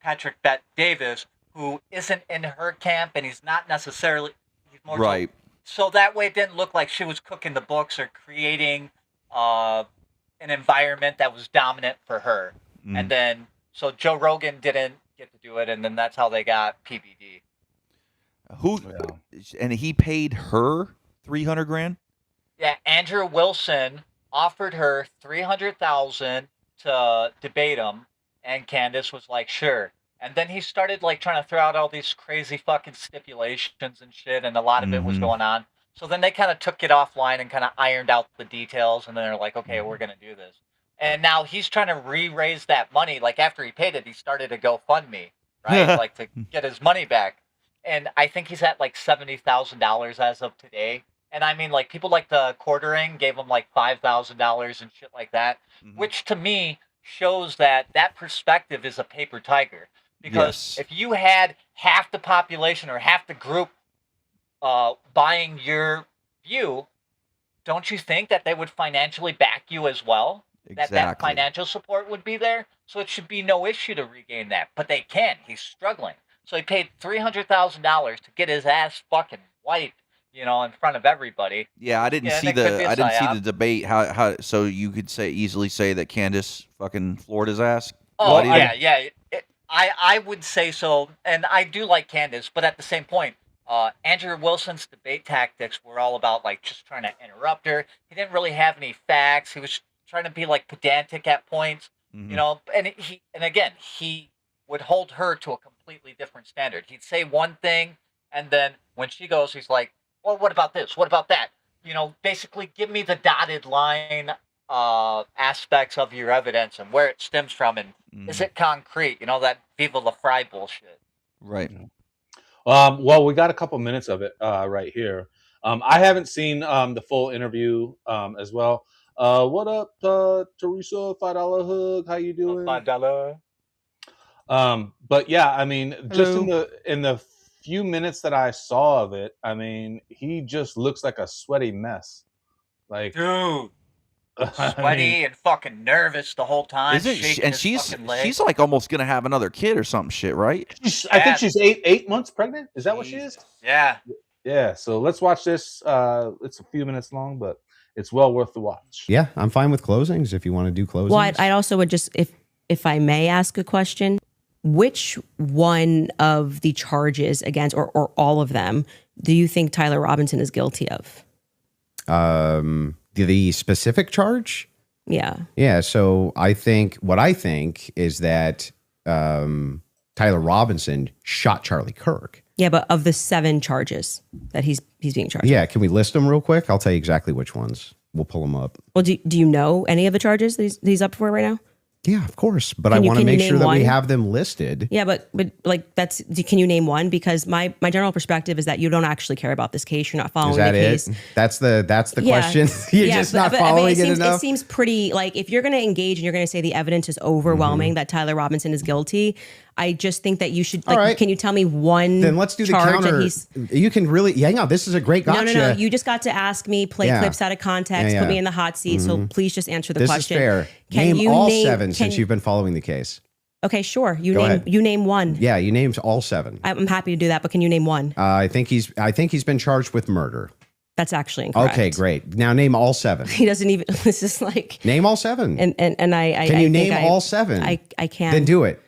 Patrick Bet-Davis, who isn't in her camp, and he's not necessarily, he's more Right. So that way it didn't look like she was cooking the books or creating an environment that was dominant for her. Mm. And then, so Joe Rogan didn't get to do it, and then that's how they got PBD. Who? And he paid her $300,000. Yeah, Andrew Wilson offered her $300,000 to debate him, and Candace was like, sure. And then he started like trying to throw out all these crazy fucking stipulations and shit, and a lot of it was going on. So then they kind of took it offline and kind of ironed out the details, and then they're like, okay, we're gonna do this. And now he's trying to re-raise that money. Like after he paid it, he started a GoFundMe, right? Like to get his money back. And I think he's at like $70,000 as of today. And I mean, like people like the Quartering gave him like $5,000 and shit like that, which to me shows that perspective is a paper tiger. Because if you had half the population or half the group buying your view, don't you think that they would financially back you as well? Exactly. That financial support would be there? So it should be no issue to regain that. But they can't. He's struggling. So he paid $300,000 to get his ass fucking wiped, in front of everybody. Yeah, I didn't see the debate. How so you could easily say that Candace fucking floored his ass. Oh yeah. I would say so, and I do like Candace, but at the same point, Andrew Wilson's debate tactics were all about like just trying to interrupt her. He didn't really have any facts. He was trying to be like pedantic at points, and he would hold her to a completely different standard. He'd say one thing, and then when she goes, he's like, well, what about this? What about that? Basically give me the dotted line aspects of your evidence and where it stems from, and is it concrete? You know, that Viva la Fry bullshit. Right. Well, we got a couple minutes of it right here. I haven't seen the full interview as well. What up, Teresa? $5 hug. How you doing? $5. But yeah, I mean, just Hello. in the few minutes that I saw of it, I mean, he just looks like a sweaty mess. Like, Dude, I sweaty mean, and fucking nervous the whole time, Isn't she, shaking and his she's fucking leg. she's like almost gonna have another kid or some shit, right? I think she's eight months pregnant. Is that what she is? Jesus. Yeah. Yeah. So let's watch this. It's a few minutes long, but it's well worth the watch. Yeah, I'm fine with closings if you want to do closings. Well, I also would just, if I may ask a question, which one of the charges against, or all of them, do you think Tyler Robinson is guilty of? The specific charge? Yeah. Yeah, so what I think is that Tyler Robinson shot Charlie Kirk. Yeah, but of the 7 charges that he's being charged. Yeah, can we list them real quick? I'll tell you exactly which ones. We'll pull them up. Well, do you know any of the charges that he's up for right now? Yeah, of course. But I Can you- want to can you make sure name that we one? have them listed. Yeah, but like can you name one? Because my general perspective is that you don't actually care about this case. You're not Is following that the it? case. That's the Yeah. question. You're just not but, I mean, following it seems, enough. It seems pretty, like, if you're going to engage and you're going to say the evidence is overwhelming that Tyler Robinson is guilty, I just think that you should, like, All right. can you tell me one Then let's do the charge that counter. he's... You can really, hang on. This is a great gotcha. No. You just got to ask me, play Yeah. clips out of context, Yeah, put me yeah. in the hot seat. So please just answer the This question. is fair. Can Name you all name- 7 can- since you've been following the case. Okay, sure. Go ahead. You name one. Yeah, you named all 7. I'm happy to do that, but can you name one? I think he's been charged with murder. That's actually incorrect. Okay, great. Now name all 7. He doesn't even. This is like. Name all 7. And I. Can I you think name I- all 7? I can. Then do it.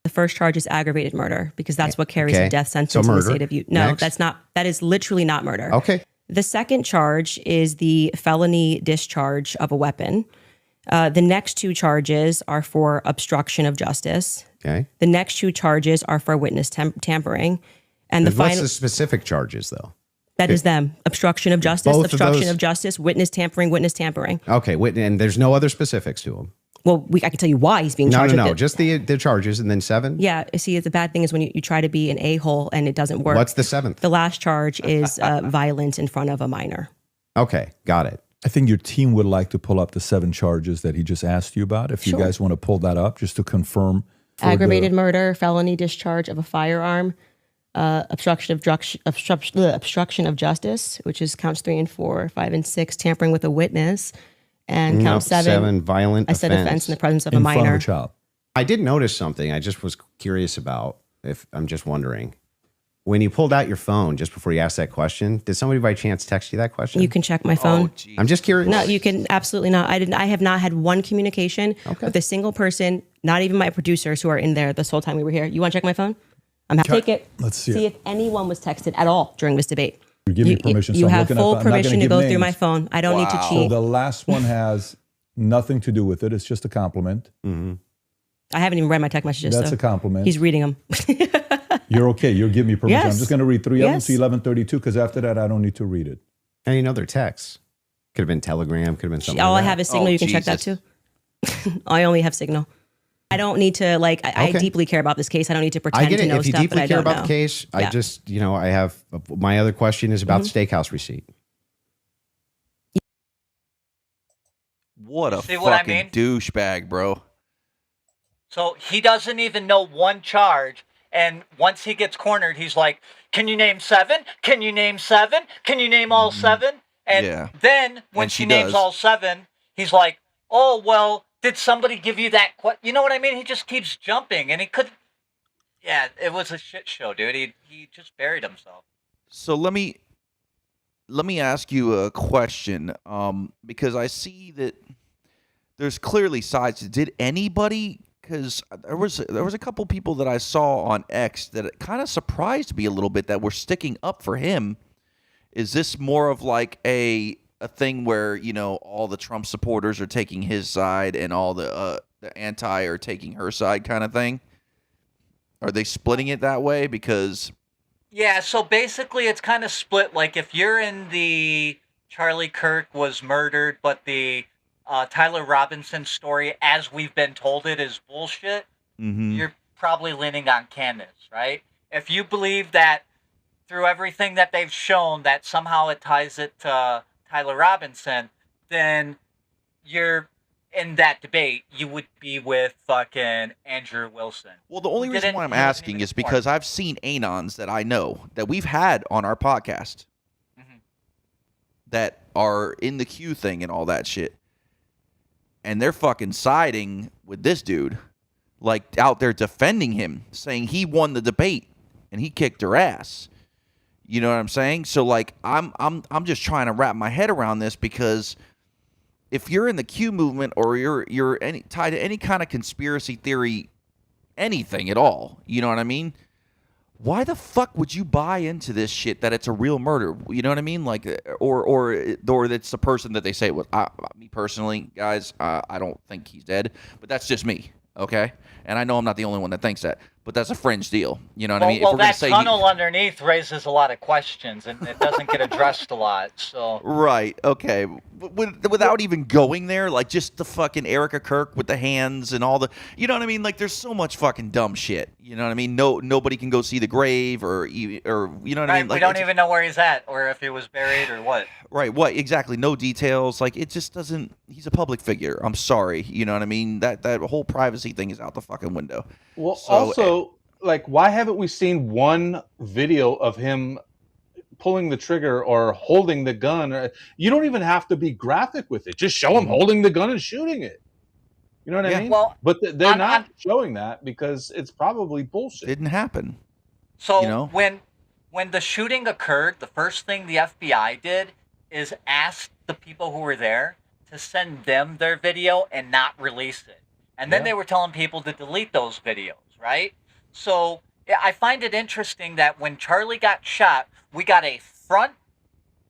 The first charge is aggravated murder because that's what carries Okay. a death So sentence in the murder. state of Utah. No, Next. that's not. That is literally not murder. Okay. The second charge is the felony discharge of a weapon. The next 2 charges are for obstruction of justice. Okay. The next 2 charges are for witness tampering, and the What's final the specific charges though? that is them: obstruction of justice, Both of obstruction those- of justice, witness tampering, witness tampering. Okay, and there's no other specifics to them. Well, I can tell you why he's being No, charged. no, with no. it. Just the charges and then 7. Yeah, see, the bad thing is when you try to be an a-hole and it doesn't work. What's the 7th? The last charge is violence in front of a minor. Okay, got it. I think your team would like to pull up the 7 charges that he just asked you about. If you Sure. guys want to pull that up just to confirm. for Aggravated the- murder, felony discharge of a firearm, obstruction of justice, which is counts 3 and 4, 5 and 6, tampering with a witness, and No, count 7, violent I said offense in the presence of a in front of minor. a child. I did notice something. I just was curious about. If I'm just wondering, when you pulled out your phone just before you asked that question, did somebody by chance text you that question? You can check my phone. Oh, geez. I'm just curious. No, you can absolutely not. I have not had one communication with a single person, not even my producers who are in there this whole time we were here. You want to check my phone? I'm happy to take it. Let's see See it. if anyone was texted at all during this debate. You give me permission. so You I'm have looking at full the- I'm not gonna permission to give go through names. my phone. I don't need to Wow. So cheat. the last one has nothing to do with it. It's just a compliment. I haven't even read my text messages. That's so a compliment. he's reading them. You're okay. You'll give me permission. Yes. I'm just going to read 3 of them Yes. to 11:32 because after that, I don't need to read it. Any other text? Could have been Telegram. Could have been something. All I like have that. is Signal. Oh, You can check that Jesus. too. I only have Signal. I don't need to I Okay. deeply care about this case. I don't need to I pretend get to it. know If you stuff that deeply I care don't about know. the case, I Yeah. just, I have my other question is about the steakhouse receipt. What a See what I fucking mean? douchebag, bro. So he doesn't even know one charge. And once he gets cornered, he's like, can you name 7? Can you name 7? Can you name all 7? And Yeah. then when And she she names does. all 7, he's like, oh, well, did somebody give you that? You know what I mean? He just keeps jumping. And he could. Yeah, it was a shit show, dude. He just buried himself. So let me ask you a question, because I see that there's clearly sides. Did anybody? Because there was a couple people that I saw on X that kind of surprised me a little bit that were sticking up for him. Is this more of like a thing where all the Trump supporters are taking his side and all the anti are taking her side kind of thing? Are they splitting it that way? Because Yeah, so basically it's kind of split. Like if you're in the Charlie Kirk was murdered, but the Tyler Robinson's story, as we've been told it, is bullshit, you're probably leaning on Candace, right? If you believe that through everything that they've shown that somehow it ties it to Tyler Robinson, then you're in that debate, you would be with fucking Andrew Wilson. Well, the only reason why I'm asking is because I've seen Anons that I know that we've had on our podcast that are in the Q thing and all that shit. And they're fucking siding with this dude, like out there defending him, saying he won the debate and he kicked her ass. You know what I'm saying? So like I'm just trying to wrap my head around this, because if you're in the Q movement or you're tied to any kind of conspiracy theory, anything at all, you know what I mean? Why the fuck would you buy into this shit that it's a real murder? You know what I mean? Like, or it's the person that they say it was. Me personally, guys, I don't think he's dead, but that's just me, okay? And I know I'm not the only one that thinks that, but that's a fringe deal. You know what I mean? Well, that tunnel underneath raises a lot of questions, and it doesn't get addressed a lot. So right, okay. Without even going there, like just the fucking Erica Kirk with the hands and all the, you know what I mean? Like there's so much fucking dumb shit. You know what I mean? Nobody can go see the grave or you know what I mean? Like, we don't even know where he's at or if he was buried or what. Right, what exactly? No details. Like it just doesn't. He's a public figure. I'm sorry. You know what I mean? That whole privacy thing is out the fucking window. Well, so, also, like, why haven't we seen one video of him pulling the trigger or holding the gun? You don't even have to be graphic with it. Just show him holding the gun and shooting it. You know what I mean? Well, but they're not showing that because it's probably bullshit. It didn't happen. So you know? when the shooting occurred, the first thing the FBI did is ask the people who were there to send them their video and not release it. And then they were telling people to delete those videos, right? So I find it interesting that when Charlie got shot, we got a front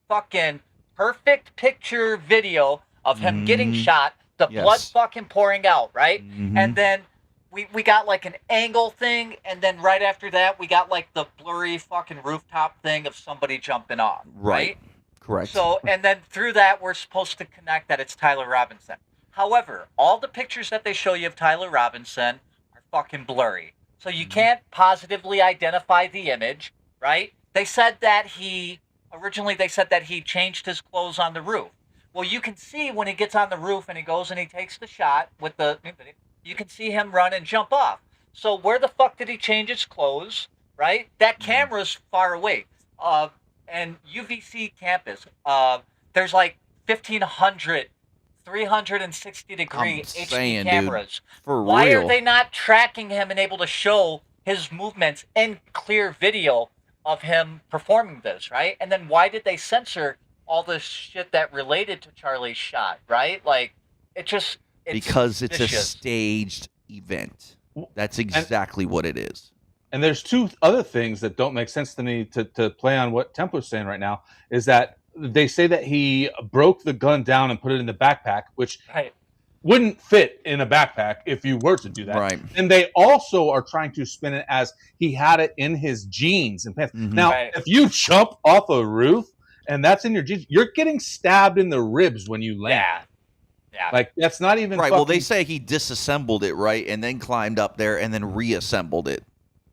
fucking perfect picture video of him getting shot, the blood fucking pouring out, right? And then we got like an angle thing, and then right after that, we got like the blurry fucking rooftop thing of somebody jumping off, right? Correct. So, and then through that, we're supposed to connect that it's Tyler Robinson. However, all the pictures that they show you of Tyler Robinson are fucking blurry. So you can't positively identify the image, right? They said that originally they said that he changed his clothes on the roof. Well, you can see when he gets on the roof and he goes and he takes the shot with you can see him run and jump off. So where the fuck did he change his clothes, right? That camera's far away. And UVC campus, there's like 1,500 360-degree HD cameras. Dude, for Why real. are they not tracking him and able to show his movements in clear video of him performing this, right? And then why did they censor all the shit that related to Charlie's shot, right? Like, because it's a vicious. staged event. That's exactly what it is. And there's two other things that don't make sense to me to play on what Templar's saying right now, is that they say that he broke the gun down and put it in the backpack, which wouldn't fit in a backpack if you were to do that. Right. And they also are trying to spin it as he had it in his jeans and pants. Now, if you jump off a roof and that's in your jeans, you're getting stabbed in the ribs when you land. Yeah. Like, that's not even right. Well, they say he disassembled it, right, and then climbed up there and then reassembled it.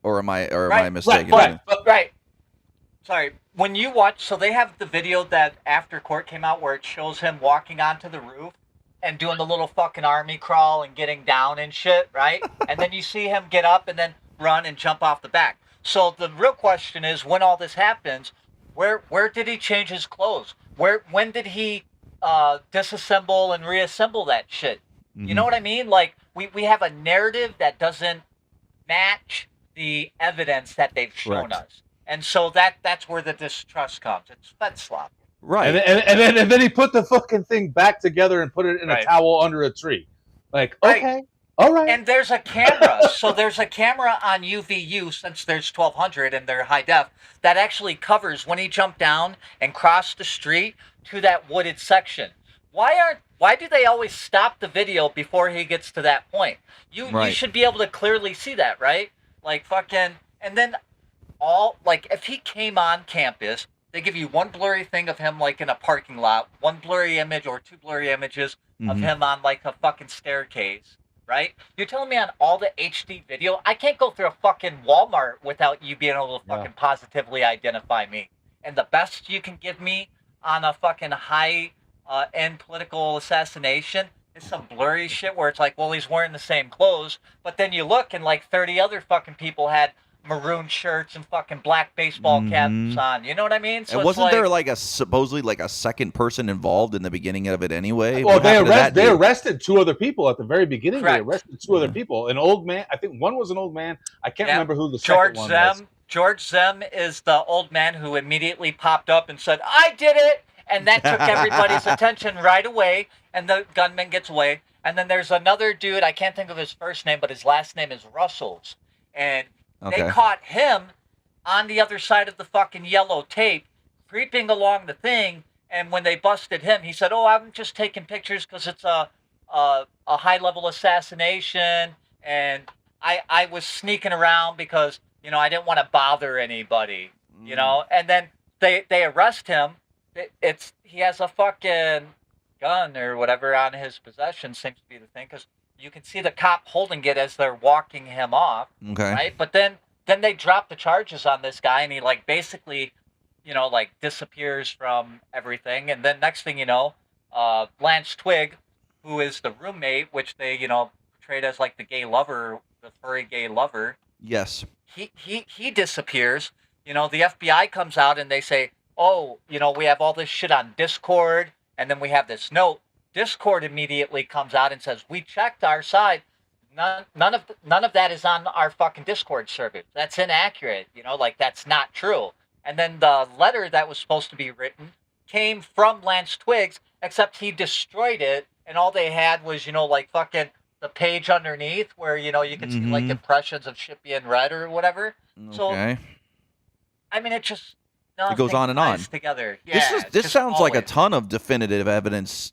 Or am I mistaken? Right. Sorry. When you watch, so they have the video that after court came out where it shows him walking onto the roof and doing the little fucking army crawl and getting down and shit, right? And then you see him get up and then run and jump off the back. So the real question is, when all this happens, where did he change his clothes? When did he disassemble and reassemble that shit? You know what I mean? Like, we have a narrative that doesn't match the evidence that they've shown us. And so that's where the distrust comes. It's fed slop. Right. And then he put the fucking thing back together and put it in a towel under a tree. Like, okay, all right. And there's a camera. So there's a camera on UVU, since there's 1200 and they're high def, that actually covers when he jumped down and crossed the street to that wooded section. Why do they always stop the video before he gets to that point? You should be able to clearly see that, right? Like fucking, and then if he came on campus They give you one blurry thing of him like in a parking lot, one blurry image or two blurry images of him on like a fucking staircase, right? You're telling me on all the HD video, I can't go through a fucking Walmart without you being able to fucking positively identify me. And the best you can give me on a fucking high end political assassination is some blurry shit where it's like, well, he's wearing the same clothes, but then you look and like 30 other fucking people had maroon shirts and fucking black baseball caps on. You know what I mean? So and it's wasn't there like a supposedly like a second person involved in the beginning of it anyway? Well, What happened to that they dude? arrested two other people at the very beginning. Correct. They arrested two other people. An old man. I think one was an old man. I can't Yeah. remember who the George second one was. Zem. George Zem is the old man who immediately popped up and said, "I did it," and that took everybody's attention right away. And the gunman gets away. And then there's another dude. I can't think of his first name, but his last name is Russells. And they caught him on the other side of the fucking yellow tape, creeping along the thing. And when they busted him, he said, "Oh, I'm just taking pictures because it's a high-level assassination, and I was sneaking around because, you know, I didn't want to bother anybody, you know." And then they arrest him. He has a fucking gun or whatever on his possession, seems to be the thing, because you can see the cop holding it as they're walking him off. Okay. Right? But then they drop the charges on this guy, and he like basically, you know, like disappears from everything. And then next thing you know, Blanche Twig, who is the roommate, which they, you know, portrayed as like the gay lover, the furry gay lover. Yes. He disappears. You know, the FBI comes out and they say, "Oh, you know, we have all this shit on Discord, and then we have this note." Discord immediately comes out and says, "We checked our side. None of that is on our fucking Discord server. That's inaccurate. You know, like that's not true." And then the letter that was supposed to be written came from Lance Twiggs, except he destroyed it, and all they had was, you know, like fucking the page underneath where, you know, you can see like impressions of shit being read or whatever. So, I mean, it just it goes on and on together. Yeah, this sounds like a ton of definitive evidence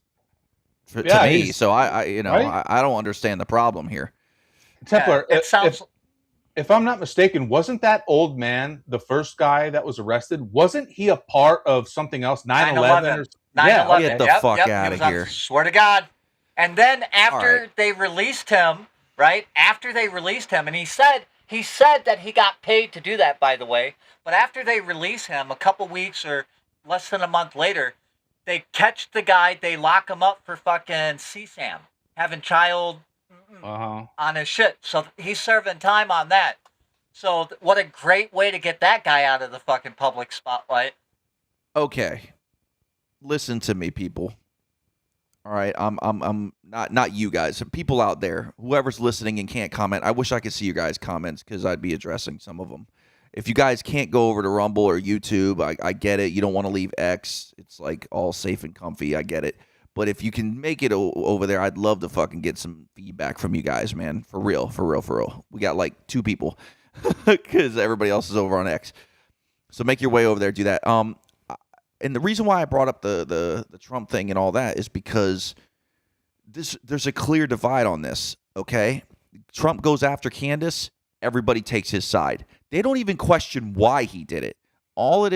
to me. So I you know, right? I don't understand the problem here. Templar, it sounds. If I'm not mistaken, wasn't that old man the first guy that was arrested? Wasn't he a part of something else? 9/11 or 9/11. Get the fuck out of here! Swear to God. And then after they released him, right? After they released him, and he said that he got paid to do that, by the way. But after they release him, a couple weeks or less than a month later, they catch the guy. They lock him up for fucking CSAM, having child on his shit. So he's serving time on that. So what a great way to get that guy out of the fucking public spotlight. Okay, listen to me, people. All right, I'm not you guys. People out there, whoever's listening and can't comment. I wish I could see you guys' comments because I'd be addressing some of them. If you guys can't go over to Rumble or YouTube, I get it. You don't want to leave X. It's like all safe and comfy. I get it. But if you can make it over there, I'd love to fucking get some feedback from you guys, man. For real. We got like 2 people because everybody else is over on X. So make your way over there. Do that. And the reason why I brought up the Trump thing and all that is because there's a clear divide on this, okay? Trump goes after Candace, everybody takes his side. They don't even question why he did it. All it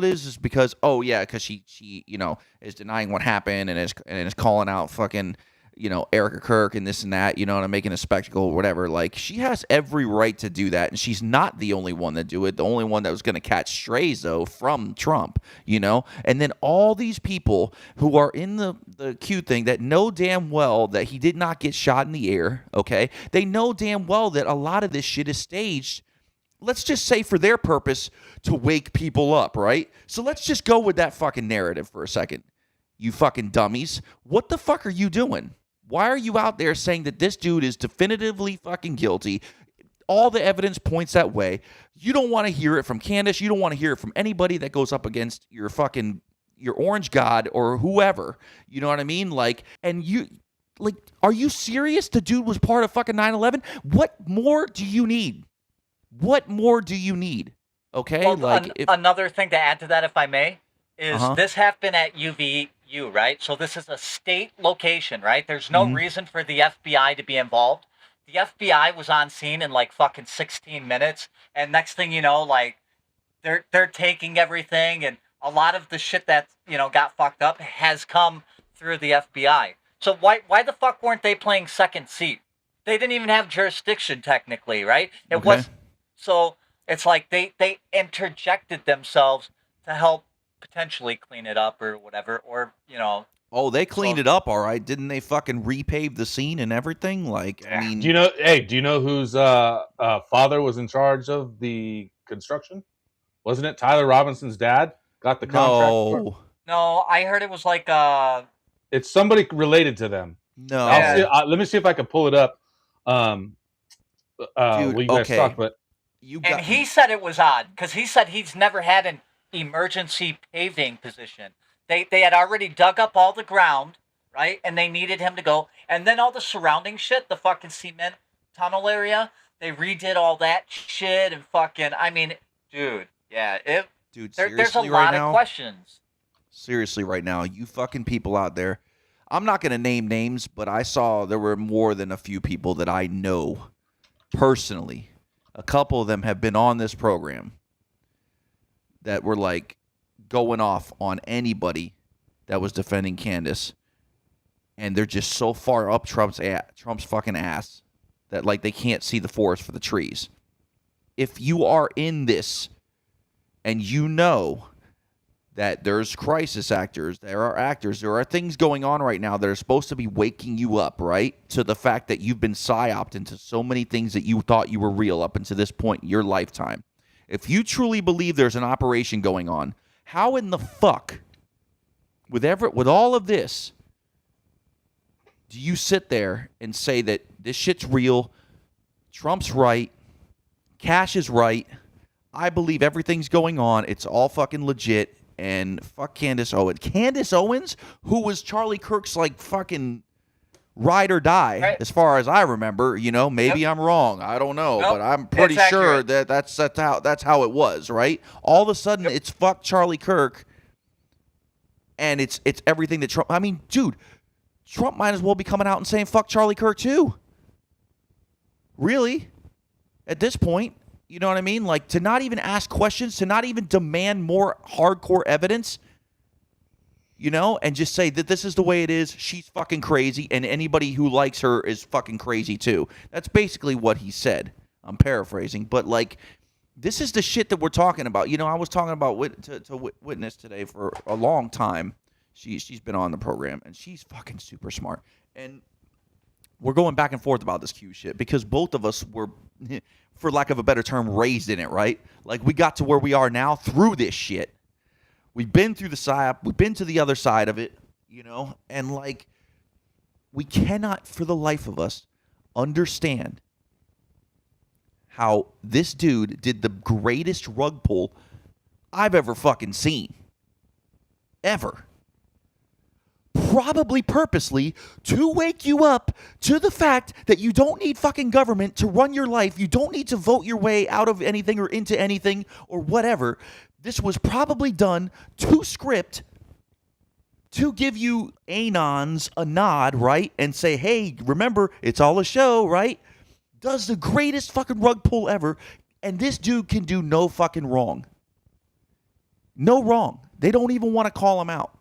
is because, oh yeah, because she you know, is denying what happened and is calling out fucking, you know, Erica Kirk and this and that, you know, and making a spectacle or whatever. Like, she has every right to do that, and she's not the only one to do it. The only one that was going to catch strays, though, from Trump, you know? And then all these people who are in the Q thing that know damn well that he did not get shot in the air, okay? They know damn well that a lot of this shit is staged. Let's just say for their purpose to wake people up, right? So let's just go with that fucking narrative for a second. You fucking dummies. What the fuck are you doing? Why are you out there saying that this dude is definitively fucking guilty? All the evidence points that way. You don't want to hear it from Candace. You don't want to hear it from anybody that goes up against your orange god or whoever. You know what I mean? Like, and you, like, are you serious? The dude was part of fucking 9/11? What more do you need? What more do you need? Okay? Well, like another thing to add to that, if I may, is this happened at UVU, right? So this is a state location, right? There's no reason for the FBI to be involved. The FBI was on scene in like fucking 16 minutes, and next thing you know, like they're taking everything, and a lot of the shit that, got fucked up has come through the FBI. So why the fuck weren't they playing second seat? They didn't even have jurisdiction technically, right? It Okay. was so it's like they interjected themselves to help potentially clean it up or whatever, or Oh, they cleaned it up, all right. Didn't they fucking repave the scene and everything? Like, I mean, Do you know whose father was in charge of the construction? Wasn't it Tyler Robinson's dad got the contract? no, No, I heard it was like It's somebody related to them. no, Let me see if I can pull it up. Dude, What you guys okay. talk, but and he said it was odd because he said he's never had an emergency paving position. They had already dug up all the ground, right? And they needed him to go. And then all the surrounding shit, the fucking cement tunnel area, they redid all that shit and fucking, I mean, dude, yeah. Dude, There's a lot of questions. Seriously, right now, you fucking people out there, I'm not going to name names, but I saw there were more than a few people that I know personally. A couple of them have been on this program that were like going off on anybody that was defending Candace, and they're just so far up Trump's fucking ass that like they can't see the forest for the trees. If you are in this and you know that there's crisis actors, there are things going on right now that are supposed to be waking you up, right? To the fact that you've been psyoped into so many things that you thought you were real up until this point in your lifetime. If you truly believe there's an operation going on, how in the fuck, with all of this, do you sit there and say that this shit's real, Trump's right, Cash is right, I believe everything's going on, it's all fucking legit, and fuck Candace Owens. Candace Owens, who was Charlie Kirk's like fucking ride or die, right, as far as I remember. Maybe I'm wrong. I don't know, Nope, but I'm pretty sure accurate. that's how it was, right? All of a sudden, it's fuck Charlie Kirk, and it's everything that Trump. I mean, dude, Trump might as well be coming out and saying fuck Charlie Kirk too. Really, at this point. You know what I mean? Like, to not even ask questions, to not even demand more hardcore evidence, and just say that this is the way it is, she's fucking crazy, and anybody who likes her is fucking crazy too. That's basically what he said. I'm paraphrasing. But, like, this is the shit that we're talking about. I was talking about to Witness today for a long time. She's been on the program, and she's fucking super smart. And we're going back and forth about this Q shit because both of us were, for lack of a better term, raised in it, right? Like, we got to where we are now through this shit. We've been through the psyop. We've been to the other side of it, and, like, we cannot for the life of us understand how this dude did the greatest rug pull I've ever fucking seen. Ever. Probably purposely to wake you up to the fact that you don't need fucking government to run your life. You don't need to vote your way out of anything or into anything or whatever. This was probably done to script to give you anons a nod, right? And say, hey, remember, it's all a show, right? Does the greatest fucking rug pull ever. And this dude can do no fucking wrong. No wrong. They don't even want to call him out.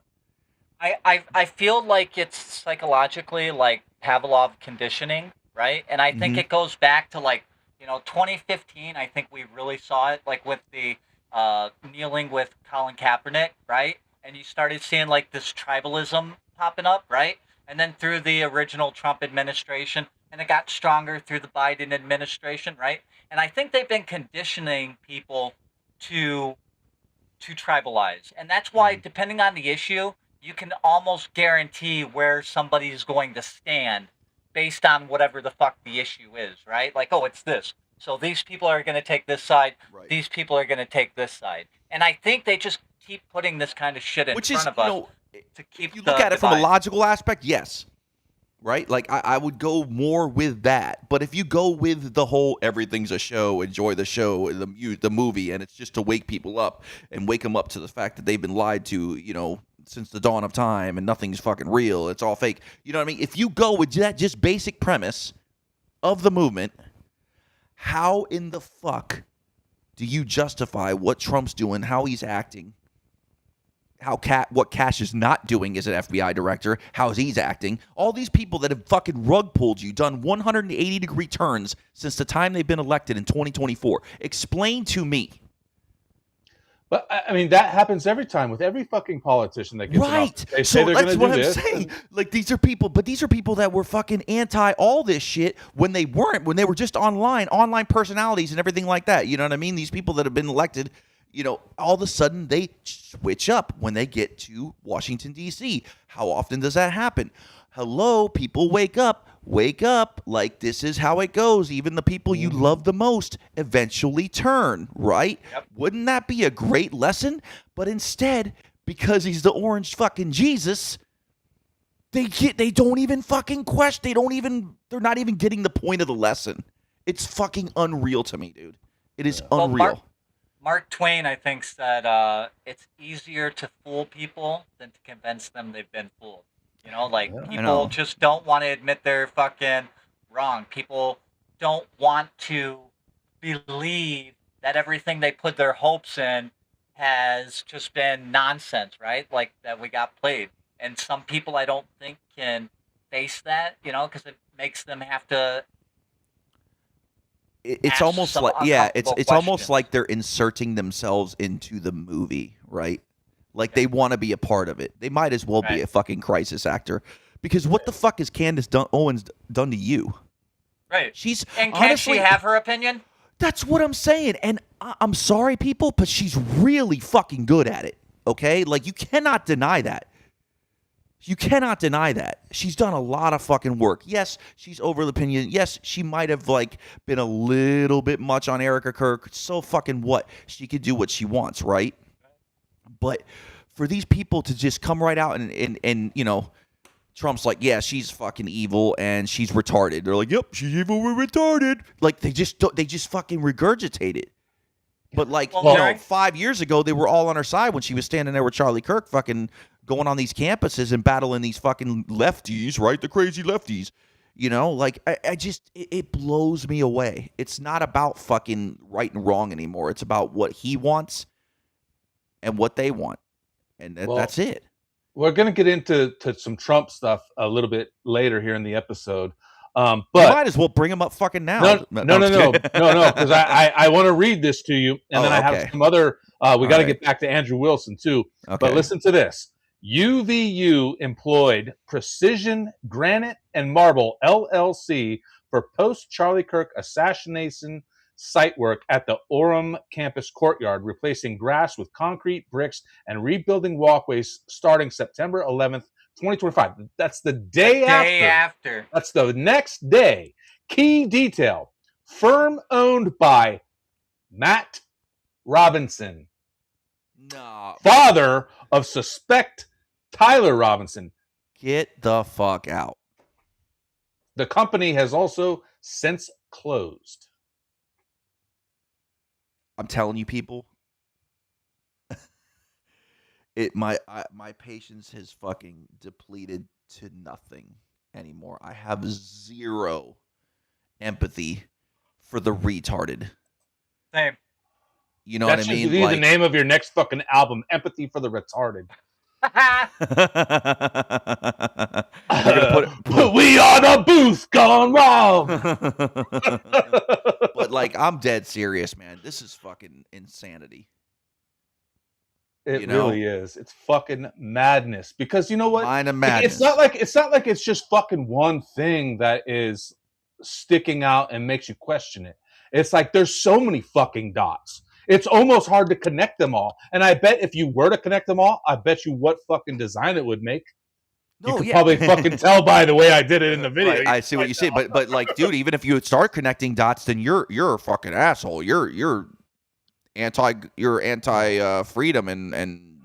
I feel like it's psychologically like Pavlov conditioning, right? And I think it goes back to 2015. I think we really saw it like with the kneeling with Colin Kaepernick, right? And you started seeing like this tribalism popping up, right? And then through the original Trump administration, and it got stronger through the Biden administration, right? And I think they've been conditioning people to tribalize, and that's why, depending on the issue, you can almost guarantee where somebody's going to stand based on whatever the fuck the issue is, right? Like, oh, it's this. So these people are going to take this side. Right. These people are going to take this side. And I think they just keep putting this kind of shit in front of us to keep if you look at it from a logical aspect, yes. Right? Like, I would go more with that. But if you go with the whole everything's a show, enjoy the show, the movie, and it's just to wake people up and wake them up to the fact that they've been lied to, since the dawn of time and nothing's fucking real, it's all fake. You know what I mean? If you go with that just basic premise of the movement, how in the fuck do you justify what Trump's doing, how he's acting, what Cash is not doing as an FBI director, how he's acting. All these people that have fucking rug pulled you, done 180-degree turns since the time they've been elected in 2024. Explain to me. But I mean, that happens every time with every fucking politician that gets in office. They say they're going to do this. That's what I'm saying. Like, these are people that were fucking anti all this shit when they weren't, when they were just online personalities and everything like that. You know what I mean? These people that have been elected, you know, all of a sudden they switch up when they get to Washington, D.C. How often does that happen? Hello, people, wake up. Wake up. Like, this is how it goes. Even the people you love the most eventually turn, right? Yep. Wouldn't that be a great lesson? But instead, because he's the orange fucking Jesus, they don't even fucking question. They're not even getting the point of the lesson. It's fucking unreal to me, dude. It is unreal. Mark Twain, I think, said it's easier to fool people than to convince them they've been fooled. You know, like, people just don't want to admit they're fucking wrong. People don't want to believe that everything they put their hopes in has just been nonsense, right? Like, that we got played. And some people, I don't think, can face that, you know, because it makes them have to. It's almost like, it's almost like they're inserting themselves into the movie, right? Like, they want to be a part of it. They might as well be a fucking crisis actor. Because what the fuck has Candace Owens done to you? Right. And can she have her opinion? That's what I'm saying. And I'm sorry, people, but she's really fucking good at it. Okay? Like, you cannot deny that. You cannot deny that. She's done a lot of fucking work. Yes, she's over the opinion. Yes, she might have, like, been a little bit much on Erica Kirk. So fucking what? She could do what she wants, right? But for these people to just come right out and you know, Trump's like, yeah, she's fucking evil and she's retarded. They're like, yep, she's evil, we're retarded. Like, they just fucking regurgitate it. But, like, 5 years ago, they were all on her side when she was standing there with Charlie Kirk fucking going on these campuses and battling these fucking lefties, right? The crazy lefties. You know, like, I just, it blows me away. It's not about fucking right and wrong anymore. It's about what he wants and what they want. And that's it. We're going to get into some Trump stuff a little bit later here in the episode. But you might as well bring him up fucking now. No, because I want to read this to you. And then I have some other, we got to get back to Andrew Wilson too. Okay. But listen to this. UVU employed Precision Granite and Marble LLC for post-Charlie Kirk assassination site work at the Orem campus courtyard, replacing grass with concrete, bricks, and rebuilding walkways starting September 11th, 2025. That's the day after. That's the next day. Key detail. Firm owned by Matt Robinson. No. Father of suspect Tyler Robinson. Get the fuck out. The company has also since closed. I'm telling you, people, my patience has fucking depleted to nothing anymore. I have zero empathy for the retarded. Same. You know what I mean? That should be the name of your next fucking album, Empathy for the Retarded. We are the booth gone wrong. But, like, I'm dead serious, man. This is fucking insanity. It really is. It's fucking madness. Because you know what? Mind of madness. It's not like it's just fucking one thing that is sticking out and makes you question it. It's like there's so many fucking dots. It's almost hard to connect them all. And I bet if you were to connect them all, I bet you what fucking design it would make. You could probably fucking tell by the way I did it in the video. Right, I see what you say, but like, dude, even if you start connecting dots, then you're a fucking asshole. You're anti freedom and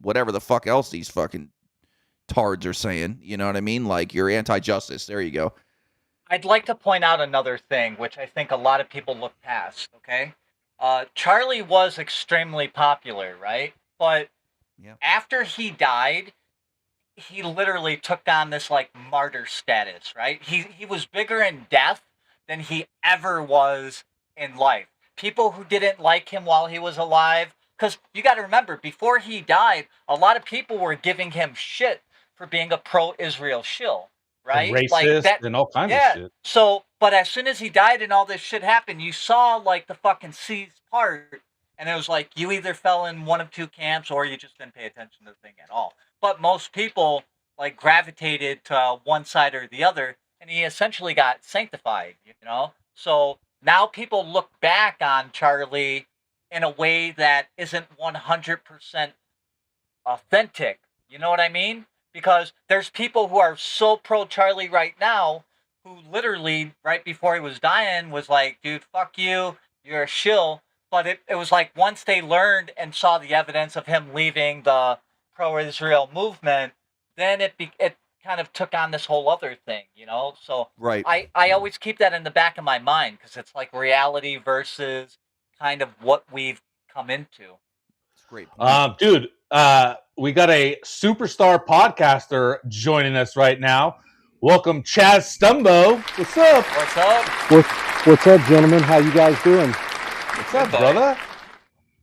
whatever the fuck else these fucking tards are saying. You know what I mean? Like, you're anti-justice. There you go. I'd like to point out another thing, which I think a lot of people look past. Okay. Charlie was extremely popular, right? But after he died, he literally took on this, like, martyr status, right? He was bigger in death than he ever was in life. People who didn't like him while he was alive because you got to remember, before he died, a lot of people were giving him shit for being a pro-Israel shill, And right? Like racist that. and all kinds of Yeah. shit. So, but as soon as he died and all this shit happened, you saw like the fucking seas part, and it was like you either fell in one of two camps or you just didn't pay attention to the thing at all. But most people like gravitated to one side or the other, and he essentially got sanctified, you know? So now people look back on Charlie in a way that isn't 100% authentic. You know what I mean? Because there's people who are so pro Charlie right now who literally, right before he was dying, was like, dude, fuck you, you're a shill. But it was like once they learned and saw the evidence of him leaving the pro Israel movement, then it kind of took on this whole other thing, you know? So Right. I always keep that in the back of my mind because it's like reality versus kind of what we've come into. That's a great point. Dude, we got a superstar podcaster joining us right now. Welcome, Chaz Stumbo. What's up? What's up? What's up, gentlemen? How you guys doing? What's up, brother?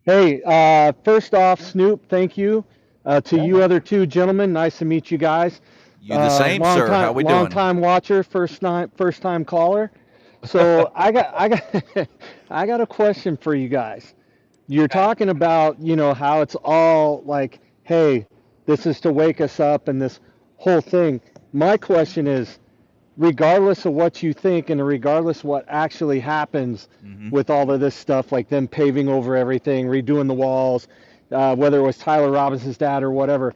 Hey, first off, Snoop, thank you. To you other two gentlemen, nice to meet you guys. You the same, sir. How we doing? Long time watcher, first time caller. So I got I got a question for you guys. You're talking about, how it's all like, hey, this is to wake us up and this whole thing. My question is, regardless of what you think and regardless of what actually happens with all of this stuff, like them paving over everything, redoing the walls, whether it was Tyler Robinson's dad or whatever,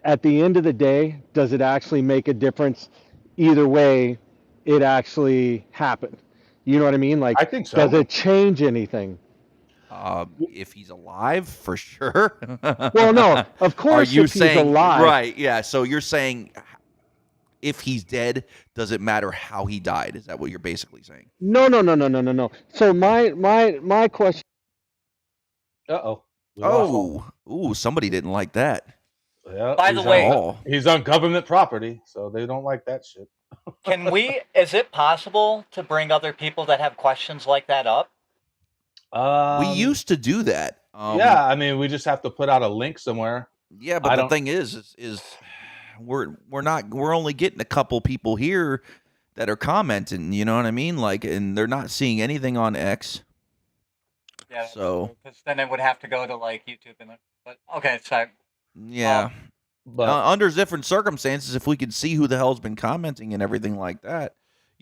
at the end of the day, does it actually make a difference? Either way, it actually happened. You know what I mean? Like, I think so. Does it change anything? If he's alive, for sure. Well, no, of course, Are you if he's saying alive. right? Yeah. So you're saying if he's dead, does it matter how he died? Is that what you're basically saying? No. So my question. Uh-oh. Ooh, somebody didn't like that. Yeah, By the way, he's on government property, so they don't like that shit. is it possible to bring other people that have questions like that up? We used to do that. Yeah, I mean, we just have to put out a link somewhere. Yeah, but the thing is we're only getting a couple people here that are commenting. You know what I mean? Like, and they're not seeing anything on X. Yeah. So because then it would have to go to like YouTube and. But okay, so. Yeah. But under different circumstances, if we could see who the hell's been commenting and everything like that,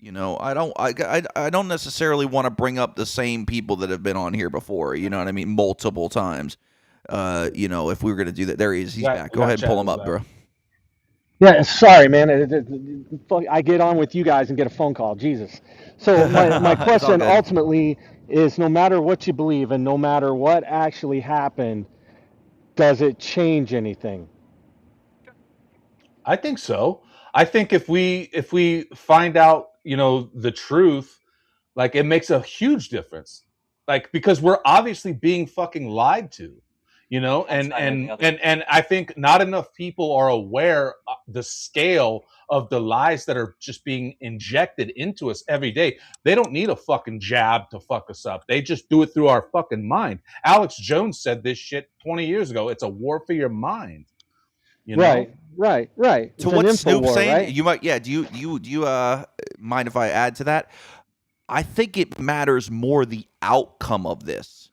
I don't necessarily want to bring up the same people that have been on here before. You know what I mean? Multiple times. If we were going to do that, there he is. He's back. Go ahead and pull him up, bro. Yeah, sorry, man. I get on with you guys and get a phone call. Jesus. So my question ultimately is, no matter what you believe and no matter what actually happened, does it change anything? I think so. I think if we find out, the truth, like, it makes a huge difference. Like, because we're obviously being fucking lied to, and I think not enough people are aware of the scale of the lies that are just being injected into us every day. They don't need a fucking jab to fuck us up. They just do it through our fucking mind. Alex Jones said this shit 20 years ago. It's a war for your mind. Right. To what Snoop's saying, right? You might, yeah. Do you mind if I add to that? I think it matters more the outcome of this.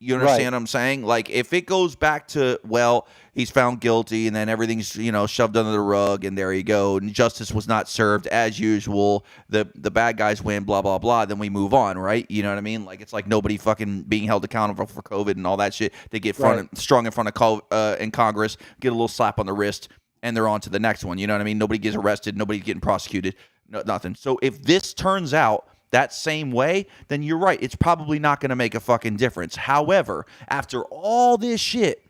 You understand what I'm saying? Like, if it goes back to, well, he's found guilty and then everything's, shoved under the rug and there you go, and justice was not served as usual, the bad guys win, blah, blah, blah, then we move on, right? You know what I mean? Like, it's like nobody fucking being held accountable for COVID and all that shit. They get strung in front of in Congress, get a little slap on the wrist, and they're on to the next one. You know what I mean? Nobody gets arrested. Nobody's getting prosecuted. Nothing. So if this turns out that same way, then you're right. It's probably not going to make a fucking difference. However, after all this shit,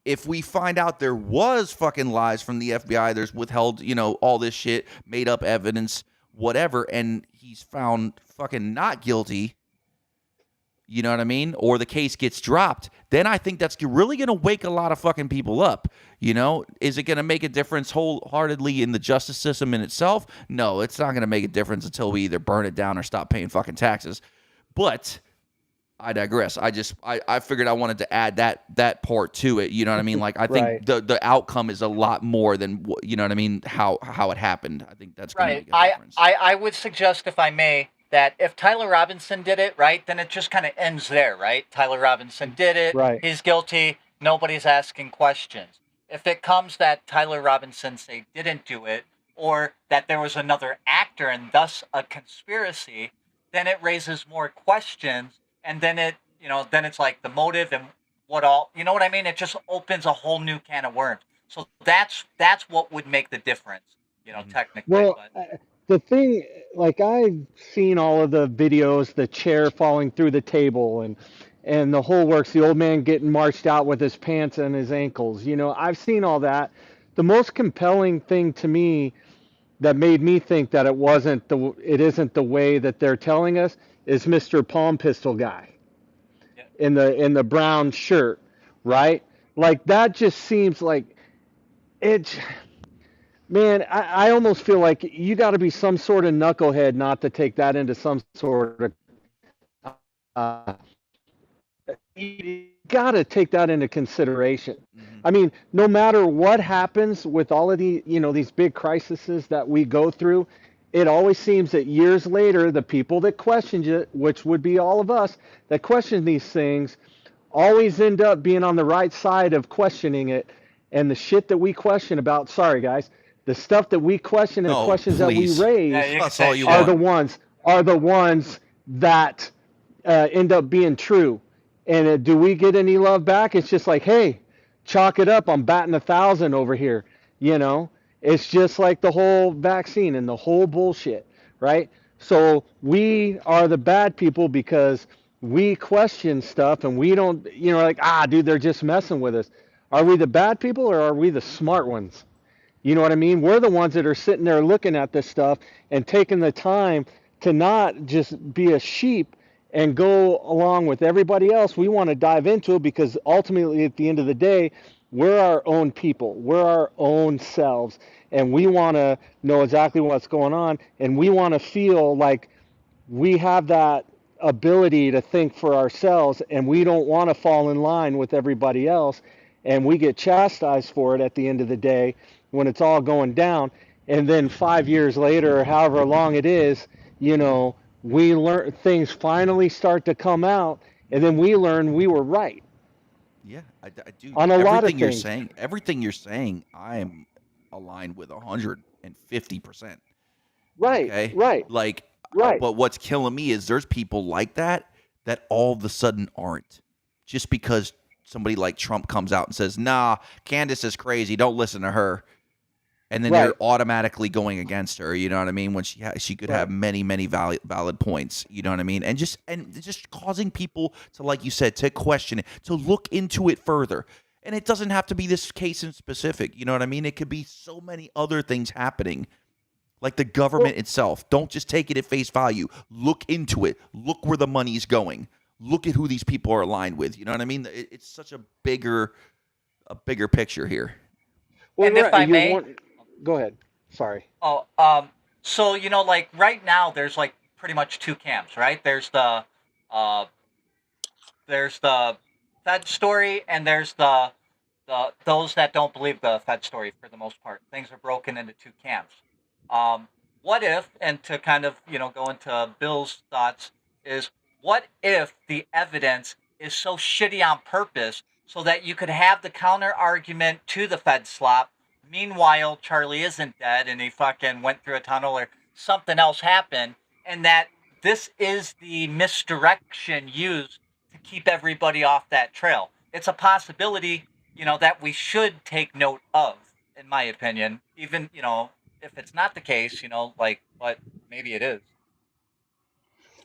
if we find out there was fucking lies from the FBI, there's withheld, all this shit, made up evidence, whatever, and he's found fucking not guilty, you know what I mean? Or the case gets dropped, then I think that's really going to wake a lot of fucking people up. Is it going to make a difference wholeheartedly in the justice system in itself? No, it's not going to make a difference until we either burn it down or stop paying fucking taxes. But I digress. I figured I wanted to add that part to it. You know what I mean? Like I think Right. the outcome is a lot more than you know what I mean. How it happened. I think that's going to Right. make a difference. I would suggest, if I may, that if Tyler Robinson did it, right, then it just kind of ends there, right? Tyler Robinson did it. Right. He's guilty. Nobody's asking questions. If it comes that Tyler Robinson, say, didn't do it, or that there was another actor and thus a conspiracy, then it raises more questions. And then then it's like the motive and what all, you know what I mean? It just opens a whole new can of worms. So that's what would make the difference, technically. Well, But the thing, like I've seen all of the videos, the chair falling through the table and the whole works, the old man getting marched out with his pants and his ankles. I've seen all that. The most compelling thing to me that made me think that it isn't the way that they're telling us is Mr. Palm Pistol guy yeah. in the brown shirt, right? Like that just seems like it. Man, I almost feel like you got to be some sort of knucklehead not to take that into some sort of. Uh, you got to take that into consideration. I mean, no matter what happens with all of these big crises that we go through, it always seems that years later, the people that questioned it, which would be all of us that question these things, always end up being on the right side of questioning it. And the shit that we question about, sorry guys, the stuff that we question and the No, questions please. that we raise Yeah, you can That's say all you shit. want. are the ones that end up being true. And do we get any love back? It's just like, hey, chalk it up. I'm batting 1,000 over here. It's just like the whole vaccine and the whole bullshit, right? So we are the bad people because we question stuff and we don't, like, dude, they're just messing with us. Are we the bad people or are we the smart ones? You know what I mean? We're the ones that are sitting there looking at this stuff and taking the time to not just be a sheep and go along with everybody else. We want to dive into it because ultimately, at the end of the day, we're our own people. We're our own selves. And we want to know exactly what's going on. And we want to feel like we have that ability to think for ourselves. And we don't want to fall in line with everybody else. And we get chastised for it at the end of the day when it's all going down. And then 5 years later, or however long it is, we learn, things finally start to come out, and then we learn we were right. Yeah, I do. On a lot of Everything you're saying, I am aligned with 150%. Right, Okay, right, like, right. but what's killing me is there's people like that all of a sudden aren't, just because somebody like Trump comes out and says, "Nah, Candace is crazy. Don't listen to her." And then Right. they're automatically going against her. You know what I mean? When she could have many valid points. You know what I mean? And just causing people to, like you said, to question it, to look into it further. And it doesn't have to be this case in specific. You know what I mean? It could be so many other things happening, like the government itself. Don't just take it at face value. Look into it. Look where the money's going. Look at who these people are aligned with. You know what I mean? It's such a bigger picture here. Well, And if I may, go ahead. Sorry. Oh, so like right now, there's like pretty much two camps, right? There's the Fed story, and there's the those that don't believe the Fed story. For the most part, things are broken into two camps. What if, and to kind of go into Bill's thoughts, is what if the evidence is so shitty on purpose so that you could have the counter argument to the Fed slop. Meanwhile, Charlie isn't dead and he fucking went through a tunnel or something else happened, and that this is the misdirection used to keep everybody off that trail. It's a possibility, that we should take note of, in my opinion. Even, if it's not the case, but maybe it is.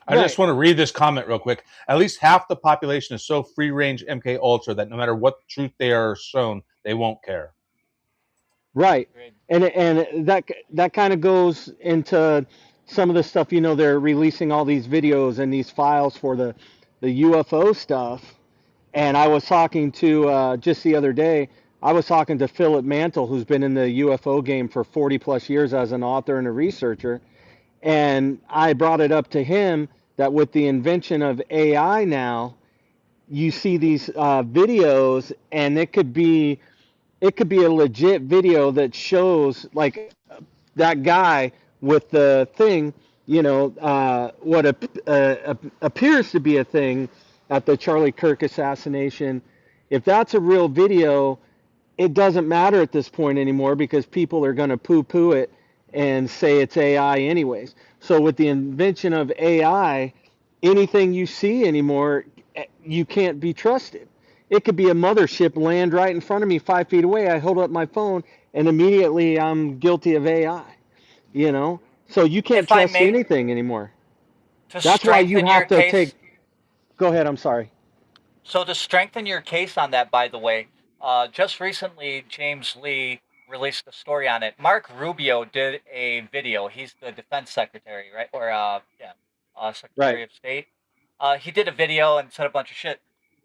I just want to read this comment real quick. At least half the population is so free range MK Ultra that no matter what truth they are shown, they won't care. Right. And that kind of goes into some of the stuff, they're releasing all these videos and these files for the UFO stuff. And I was talking to, just the other day, I was talking to Philip Mantle, who's been in the UFO game for 40 plus years as an author and a researcher. And I brought it up to him that with the invention of AI now, you see these videos, and it could be a legit video that shows like that guy with the thing, what appears to be a thing at the Charlie Kirk assassination. If that's a real video, it doesn't matter at this point anymore because people are going to poo-poo it and say it's AI anyways. So with the invention of AI, anything you see anymore, you can't be trusted. It could be a mothership land right in front of me 5 feet away. I hold up my phone and immediately I'm guilty of AI, So you can't If I trust may, anything anymore. to That's why you strengthen your have to case, go ahead, I'm sorry. so to strengthen your case on that, by the way, just recently James Lee released a story on it. Mark Rubio did a video. He's the defense secretary, right? Or yeah, Right, Secretary of State. He did a video and said a bunch of shit.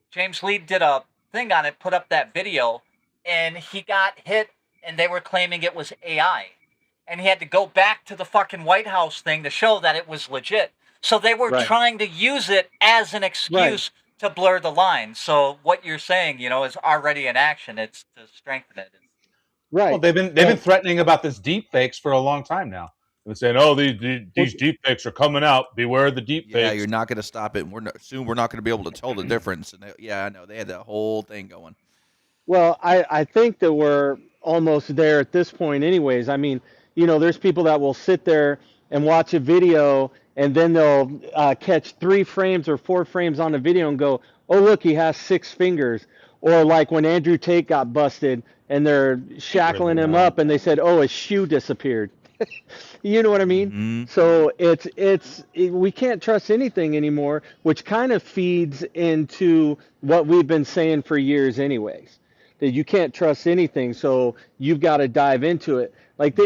James Lee did a thing on it, put up that video, and he got hit, and they were claiming it was AI. And he had to go back to the fucking White House thing to show that it was legit. So they were right, trying to use it as an right, excuse to blur the line. So what you're saying, is already in action. It's to strengthen it. Well, right. they've been threatening about this deep fakes for a long time now. They've been saying, "Oh, these deep fakes are coming out. Beware the deep Yeah, fakes." you're not going to stop it. We're not going to be able to tell the difference. And yeah, I know they had that whole thing going. Well, I think that we're almost there at this point, anyways. I mean, there's people that will sit there and watch a video and then they'll catch 3 frames or 4 frames on the video and go, oh, look, he has 6 fingers. Or like when Andrew Tate got busted and they're shackling him up and they said, oh, his shoe disappeared. You know what I mean? Mm-hmm. So we can't trust anything anymore, which kind of feeds into what we've been saying for years, anyways. That you can't trust anything, so you've got to dive into it. Like